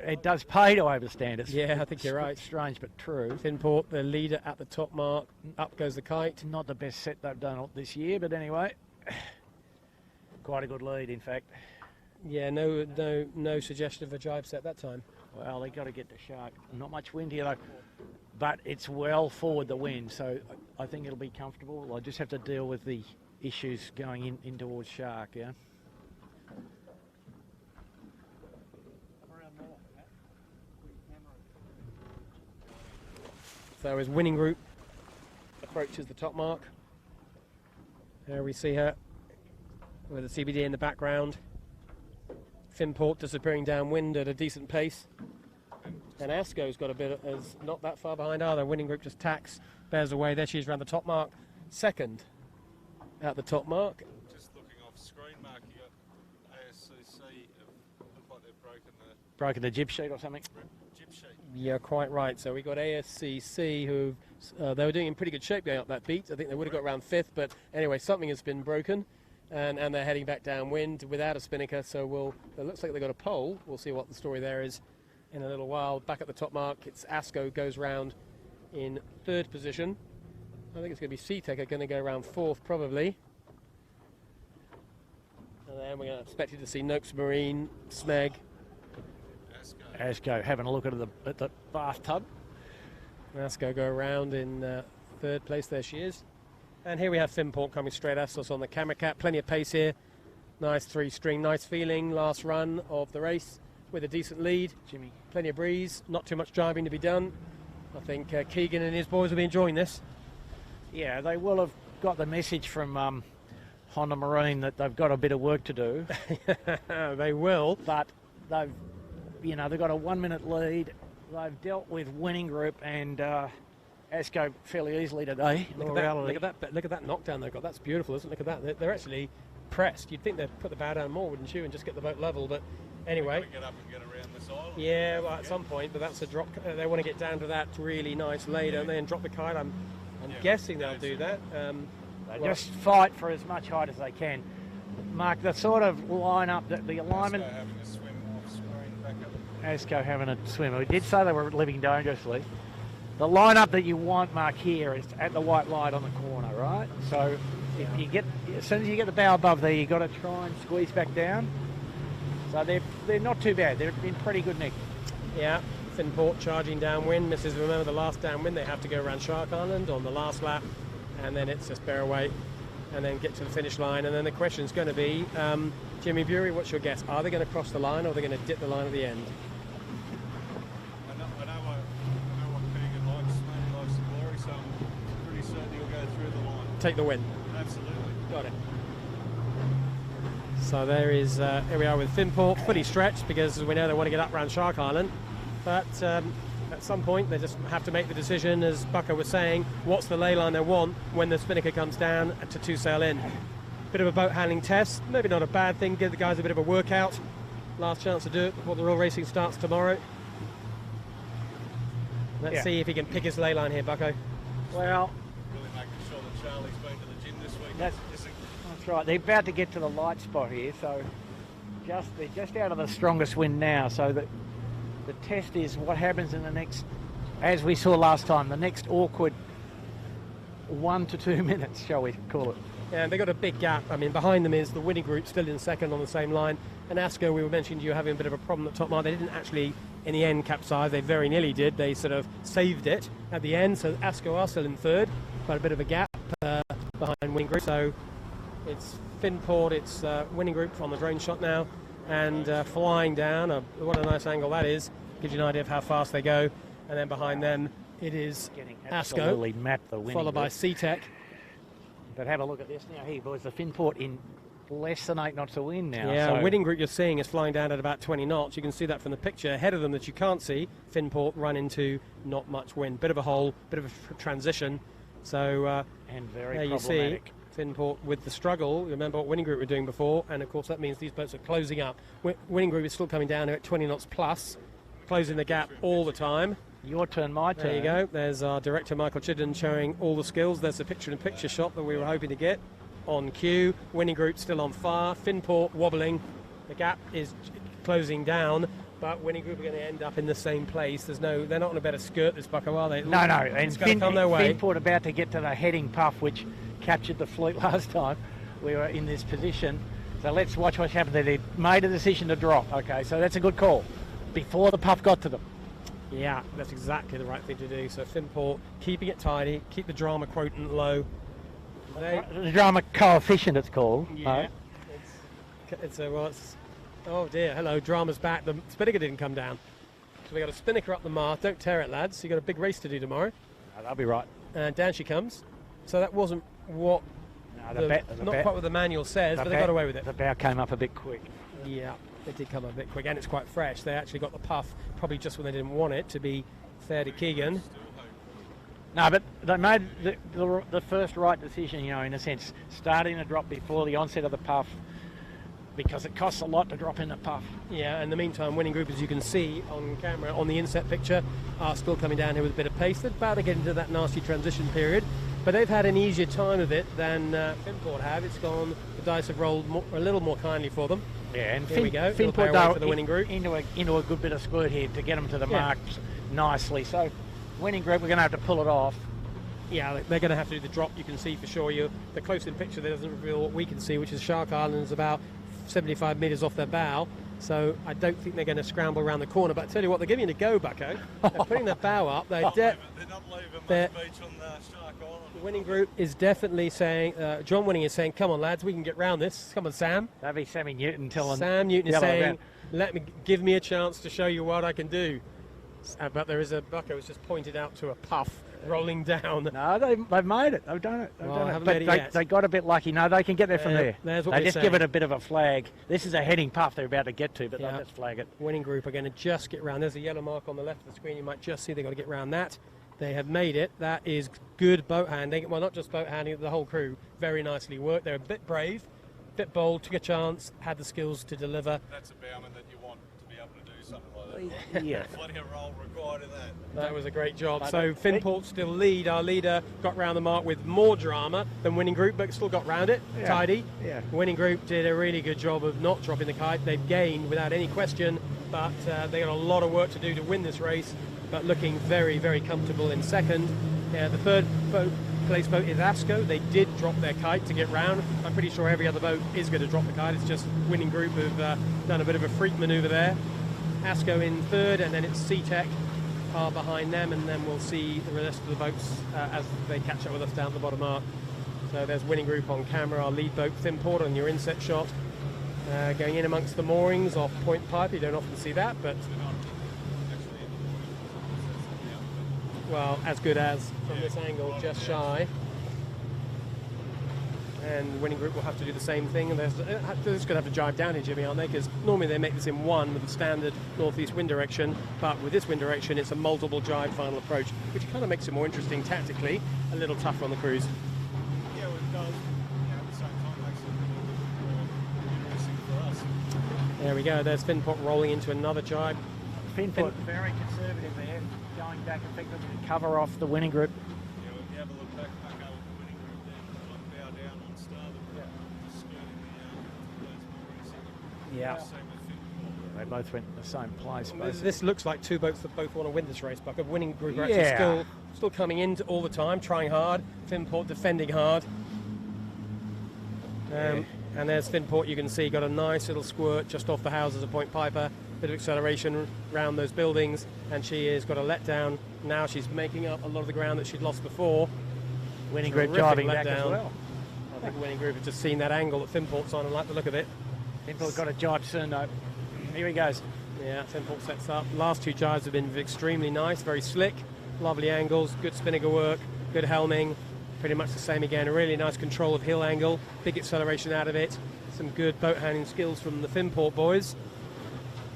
it does pay to overstand us. Yeah, I think you're right. Strange but true. Finport, the leader at the top mark. Up goes the kite. Not the best set they've done this year, but anyway, quite a good lead, in fact. Yeah, no suggestion of a jibe set that time. Well, they got to get the shark. Not much wind here though, but it's well forward the wind, so I think it'll be comfortable. I just have to deal with the issues going in towards shark. Yeah. So as winning group approaches the top mark, there we see her with the CBD in the background. Finport disappearing downwind at a decent pace. And Asco's got a bit, is not that far behind either. Winning group just tacks, bears away. There she is around the top mark. Second at the top mark. Just looking off screen, Mark, you got ASCC, look like they've broken the jib sheet or something. Jib sheet. Yeah, quite right. So we got ASCC, who they were doing in pretty good shape going up that beat. I think they would have got around fifth, but anyway, something has been broken. And they're heading back downwind without a spinnaker, so it looks like they've got a pole. We'll see what the story there is in a little while. Back at the top mark, it's Asco goes round in third position. I think it's going to be Seataker going to go around fourth probably. And then we're expected to see Noakes Marine, Smeg. Asco having a look at the bathtub. Asco go around in third place. There she is. And here we have Finport coming straight at us on the camera cap. Plenty of pace here. Nice three-string, nice feeling. Last run of the race with a decent lead. Jimmy. Plenty of breeze. Not too much driving to be done. I think Keegan and his boys will be enjoying this. Yeah, they will have got the message from Honda Marine that they've got a bit of work to do. They will. But they've got a 1 minute lead. They've dealt with winning group and Asco fairly easily today. Look at that knockdown they've got. That's beautiful, isn't it? Look at that. They're actually pressed. You'd think they'd put the bow down more, wouldn't you, and just get the boat level. But anyway. Get up and get around this island. Yeah, well, at some point, but that's a drop. They want to get down to that really nice lay, don't they, and drop the kite. I'm guessing they'll do that. They just fight for as much height as they can. Mark, the sort of line up, the alignment. Asco having a swim off screen back up. Asco having a swim. We did say they were living dangerously. The lineup that you want, Mark, here is at the white light on the corner, right? So if you get, as soon as you get the bow above there, you've got to try and squeeze back down. So they're not too bad. They're in pretty good nick. Yeah, Finport charging downwind. Misses, remember the last downwind, they have to go around Shark Island on the last lap, and then it's just bear away, and then get to the finish line. And then the question's going to be, Jimmy Bury, what's your guess? Are they going to cross the line, or are they going to dip the line at the end? I know what Keegan likes. He likes the glory, so I'm pretty certain he'll go through the line. Take the win. Absolutely. Got it. So there is, here we are with Finport, fully stretched, because as we know they want to get up around Shark Island. But at some point they just have to make the decision, as Bucko was saying, what's the ley line they want when the spinnaker comes down to two sail in. Bit of a boat handling test, maybe not a bad thing, give the guys a bit of a workout. Last chance to do it before the real racing starts tomorrow. Let's see if he can pick his ley line here, Bucko. Well, Really making sure that Charlie's been to the gym this week. That's right. They're about to get to the light spot here, so they're just out of the strongest wind now, so that the test is what happens in the next, as we saw last time, the next awkward 1 to 2 minutes, shall we call it. Yeah, and they got a big gap. I mean, behind them is the winning group still in second on the same line. And ASCO, we were mentioning you having a bit of a problem at top mark. They didn't actually, in the end, capsize. They very nearly did. They sort of saved it at the end. So ASCO are still in third. Quite a bit of a gap behind winning group. So it's Finport, it's winning group on the drone shot now. And flying down. What a nice angle that is. Gives you an idea of how fast they go. And then behind them, it is Absolutely ASCO, mapped the winning followed by group. C-Tech. But have a look at this now here, boys. The Finport in less than 8 knots of wind now. Yeah, so winning group you're seeing is flying down at about 20 knots. You can see that from the picture ahead of them that you can't see. Finport run into not much wind. Bit of a hole, bit of a transition. So and very there you see problematic. Finport with the struggle. Remember what winning group were doing before, and of course that means these boats are closing up. Winning group is still coming down here at 20 knots plus, closing the gap all the time. Your turn, my turn. There you go. There's our director Michael Chidden showing all the skills. There's the picture-in-picture shot that we were hoping to get on cue. Winning group still on fire. Finport wobbling. The gap is closing down, but winning group are going to end up in the same place. They're not on a better skirt this bucko, are they? No. And It's going to come their way. Finport about to get to the heading puff, which captured the fleet last time. We were in this position. So let's watch what's happened there. They made a decision to drop. Okay, so that's a good call. Before the puff got to them. Yeah, that's exactly the right thing to do. So Finport, keeping it tidy, keep the drama quotient low. The drama coefficient, it's called. Yeah. Oh dear, hello, drama's back. The spinnaker didn't come down. So we got a spinnaker up the mast. Don't tear it, lads. You got a big race to do tomorrow. No, that'll be right. And down she comes. So that wasn't what not quite what the manual says, but they got away with it. The bow came up a bit quick. Yeah, it did come up a bit quick, and it's quite fresh. They actually got the puff, probably just when they didn't want it, to be fair to Keegan. No, but they made the first right decision, you know, in a sense, starting to drop before the onset of the puff, because it costs a lot to drop in the puff. Yeah, in the meantime, winning group, as you can see on camera, on the inset picture, are still coming down here with a bit of pace. They're about to get into that nasty transition period, but they've had an easier time of it than Finport have. It's gone, the dice have rolled a little more kindly for them. Yeah, and here we go. Finport for the winning group. into a good bit of squirt here to get them to the marks nicely. So, winning group, we're going to have to pull it off. Yeah, they're going to have to do the drop. You can see for sure. The close-in picture there doesn't reveal what we can see, which is Shark Island is about 75 metres off their bow. So I don't think they're going to scramble around the corner. But I tell you what, they're giving it a go, Bucko. They're putting their bow up. They're not leaving much beach on Shark Island. The winning group is definitely saying, John Winning is saying, come on, lads, we can get round this. Come on, Sam. That'd be Sammy Newton telling Sam Newton is saying, give me a chance to show you what I can do. But there is a Bucko who's just pointed out to a puff rolling down. No, they've made it. They've done it. But they got a bit lucky. No, they can get there from there. There's what they we're just saying. give it a bit of a flag. This is a heading puff they're about to get to, but they'll just flag it. Winning group are going to just get round. There's a yellow mark on the left of the screen. You might just see they've got to get round that. They have made it. That is good boat handling. Well, not just boat handling, the whole crew very nicely worked. They're a bit brave, a bit bold, took a chance, had the skills to deliver. That's a bowman that you want to be able to do something like that. Yeah. Plenty of roll required in that. That was a great job. So Finport still lead. Our leader got round the mark with more drama than winning group, but still got round it. Yeah. Tidy. Yeah. Winning group did a really good job of not dropping the kite. They've gained without any question, but they got a lot of work to do to win this race, but looking very, very comfortable in second. The third place boat is ASCO. They did drop their kite to get round. I'm pretty sure every other boat is going to drop the kite. It's just winning group have done a bit of a freak manoeuvre there. ASCO in third, and then it's C-Tech are behind them, and then we'll see the rest of the boats as they catch up with us down the bottom arc. So there's winning group on camera, our lead boat Finport on your inset shot, going in amongst the moorings off Point Pipe. You don't often see that, but well, as good as from this angle, just shy. And winning group will have to do the same thing, and they're just going to have to drive down here, Jimmy, aren't they? Because normally they make this in one with the standard northeast wind direction, but with this wind direction it's a multiple drive final approach, which kind of makes it more interesting tactically, a little tougher on the cruise. Yeah, well, it does. Yeah, at the same time makes it a little more interesting for us. There we go, there's Finport rolling into another jibe. Finport very conservative there, going back effectively to cover off the winning group. Yeah, well, if you have a look back with the winning group there, bow down on starboard, just skirting the Yeah. They both went in the same place. This looks like two boats that both want to win this race, Buck. A winning group are Yeah. actually still coming in all the time, trying hard. Finport defending hard. And there's Finport, you can see, got a nice little squirt just off the houses of Point Piper. Bit of acceleration around those buildings, and she has got a letdown. Now she's making up a lot of the ground that she'd lost before. Winning group Terrific driving back as letdown. well. I think the winning group has just seen that angle that Finport's on and like the look of it. Finport's got a jibe soon though. Here he goes. Yeah, Finport sets up. Last two jives have been extremely nice, very slick, lovely angles, good spinnaker work, good helming. Pretty much the same again, a really nice control of hill angle, big acceleration out of it. Some good boat handling skills from the Finport boys.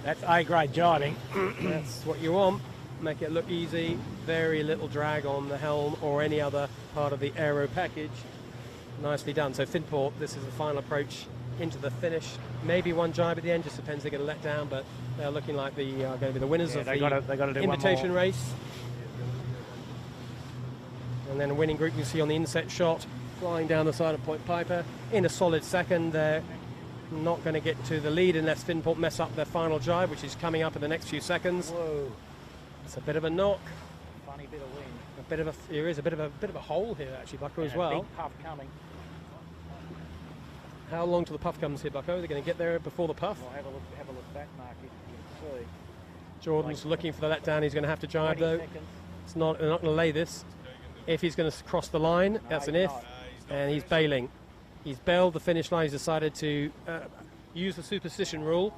That's A-grade jibing. That's what you want. Make it look easy, very little drag on the helm or any other part of the aero package. Nicely done. So Finport, this is the final approach into the finish. Maybe one jibe at the end, just depends, they get a let down, but they're looking like they are going to be the winners of they gotta do invitation one more. race. And then a winning group you see on the inset shot, flying down the side of Point Piper in a solid second. They're not going to get to the lead unless Finport mess up their final jibe, which is coming up in the next few seconds. Whoa. It's a bit of a knock. Funny bit of wind. There is a bit of a hole here actually, Bucko, as And a well. big puff coming. How long till the puff comes here, Bucko? They're going to get there before the puff. Well, have a look back, Mark. You can see. Jordan's looking for the letdown. He's going to have to jibe 20 though. seconds. They're not going to lay this. If he's going to cross the line, that's an he's if, not. and he's bailing. He's bailed the finish line. He's decided to use the superstition rule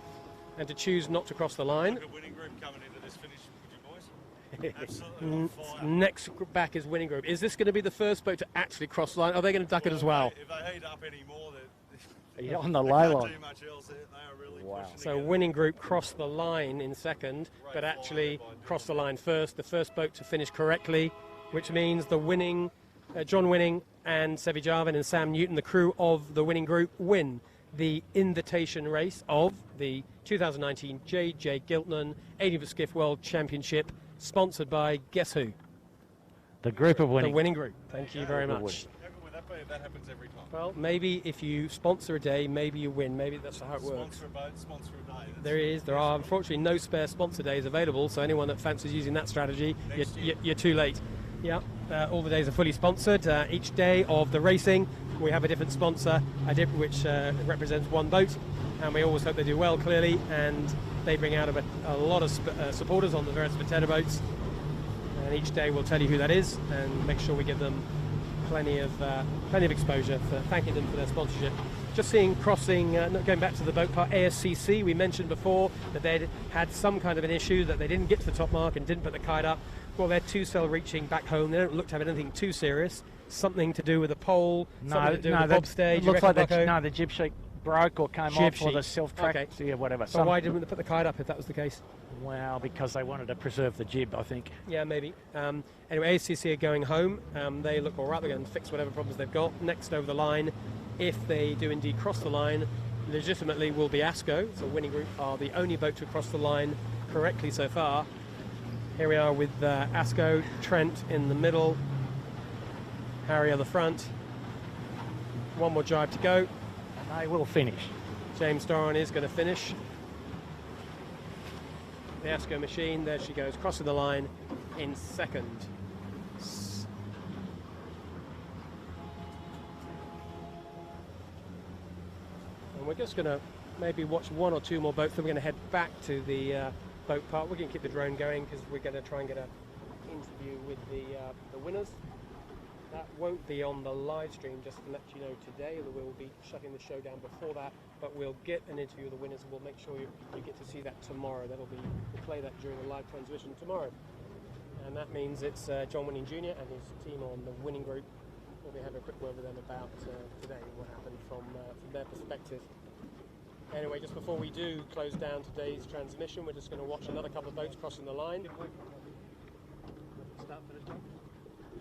and to choose not to cross the line. Look at winning group coming into this finish, would you boys? Absolutely on fire. Next back is winning group. Is this going to be the first boat to actually cross the line? Are they going to duck it as well? If they heat up any more, He's on the they low can't line. do much else. They are really Wow. pushing So together. winning group crossed the line in second, but actually crossed the line first. The first boat to finish correctly, which means the winning, John Winning and Sevi Jarvin and Sam Newton, the crew of the winning group, win the invitation race of the 2019 J.J. Giltinan 18 foot Skiff World Championship, sponsored by guess who? The group of winning. The winning group. Thank you very Group of much. How good would that be if that happens every time? Well, maybe if you sponsor a day, maybe you win. Maybe that's how it works. Sponsor a boat, sponsor a day. There are unfortunately no spare sponsor days available, so anyone that fancies using that strategy, you're too late. Yeah, all the days are fully sponsored. Each day of the racing, we have a different sponsor, which represents one boat, and we always hope they do well, clearly, and they bring out a lot of supporters on the various potato boats, and each day we'll tell you who that is and make sure we give them plenty of exposure for thanking them for their sponsorship. Just seeing crossing, going back to the boat part, ASCC, we mentioned before that they'd had some kind of an issue, that they didn't get to the top mark and didn't put the kite up. Well, they're two-cell reaching back home. They don't look to have anything too serious. Something to do with the pole, something to do with the bob stage. It looks like the jib sheet broke or came Jib off, or the sheet. self-track, Okay. yeah, whatever. So why didn't they put the kite up if that was the case? Well, because they wanted to preserve the jib, I think. Yeah, maybe. Anyway, ACC are going home. They look all right. They're going to fix whatever problems they've got. Next over the line, if they do indeed cross the line, legitimately will be ASCO. So winning group are the only boat to cross the line correctly so far. Here we are with ASCO, Trent in the middle, Harry on the front. One more jibe to go. And they will finish. James Doran is going to finish. The ASCO machine, there she goes, crossing the line in second. And we're just going to maybe watch one or two more boats, then we're going to head back to the boat part. We're going to keep the drone going because we're going to try and get an interview with the winners. That won't be on the live stream, just to let you know today. We'll be shutting the show down before that, but we'll get an interview with the winners and we'll make sure you get to see that tomorrow. We'll play that during the live transmission tomorrow. And that means it's John Winning Jr. and his team on the winning group. We'll be having a quick word with them about today, what happened from their perspective. Anyway, just before we do close down today's transmission, we're just going to watch another couple of boats crossing the line.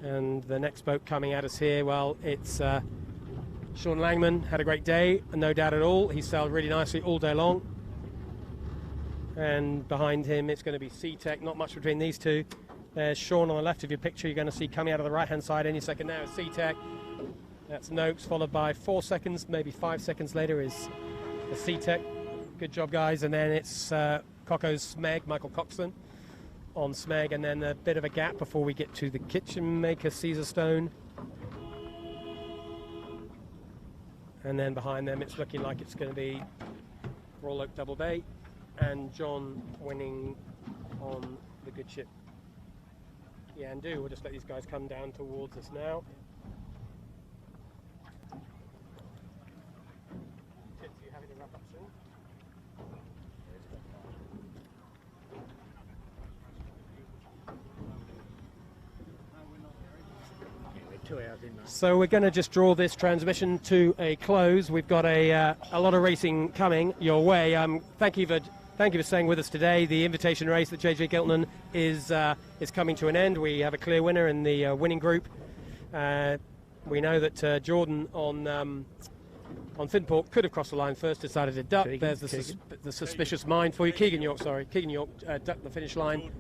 And the next boat coming at us here, well, it's Sean Langman. Had a great day, no doubt at all. He sailed really nicely all day long. And behind him, it's going to be SeaTech. Not much between these two. There's Sean on the left of your picture. You're going to see coming out of the right-hand side any second now is SeaTech. That's Noakes, followed by 4 seconds, maybe 5 seconds later is the SeaTech Good job, guys. And then it's Cocko's Smeg, Michael Coxon on Smeg, and then a bit of a gap before we get to the kitchen maker Caesarstone. And then behind them, it's looking like it's going to be Royal Oak Double Bay and John winning on the good ship Yandu. We'll just let these guys come down towards us now. Tits, are you happy to wrap up soon? So we're going to just draw this transmission to a close. We've got a lot of racing coming your way. Thank you for staying with us today. The invitation race that JJ Giltinan is coming to an end. We have a clear winner in the winning group. We know that Jordan on Finport could have crossed the line first, decided to duck. There's the suspicious mind for you. Keegan York ducked the finish line.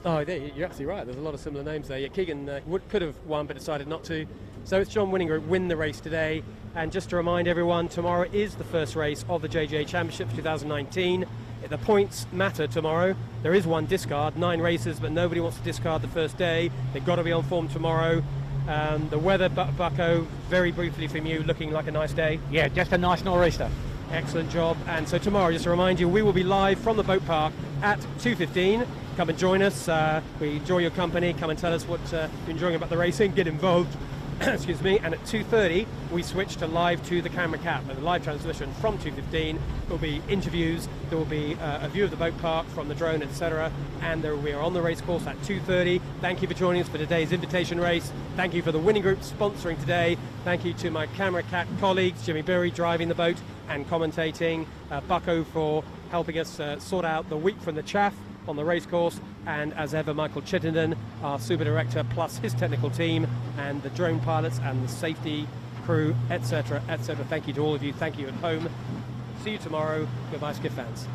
Oh, you're absolutely right. There's a lot of similar names there. Yeah, Keegan could have won but decided not to. So it's John Winning Group win the race today. And just to remind everyone, tomorrow is the first race of the JGA Championship 2019. The points matter tomorrow. There is one discard, 9 races, but nobody wants to discard the first day. They've got to be on form tomorrow. The weather, Bucko, very briefly from you, looking like a nice day. Yeah, just a nice nor'easter. Excellent job. And so tomorrow, just to remind you, we will be live from the boat park at 2:15. Come and join us. We enjoy your company. Come and tell us what you're enjoying about the racing. Get involved. Excuse me. And at 2:30, we switch to live to the camera cap. And the live transmission from 2:15. There will be interviews. There will be a view of the boat park from the drone, etc. And we are on the race course at 2:30. Thank you for joining us for today's invitation race. Thank you for the winning group sponsoring today. Thank you to my camera cat colleagues, Jimmy Berry driving the boat and commentating, Bucko for helping us sort out the wheat from the chaff on the racecourse, and as ever Michael Chittenden, our super director, plus his technical team and the drone pilots and the safety crew, etc., etc. Thank you to all of you. Thank you at home. See you tomorrow. Goodbye, Skiff fans.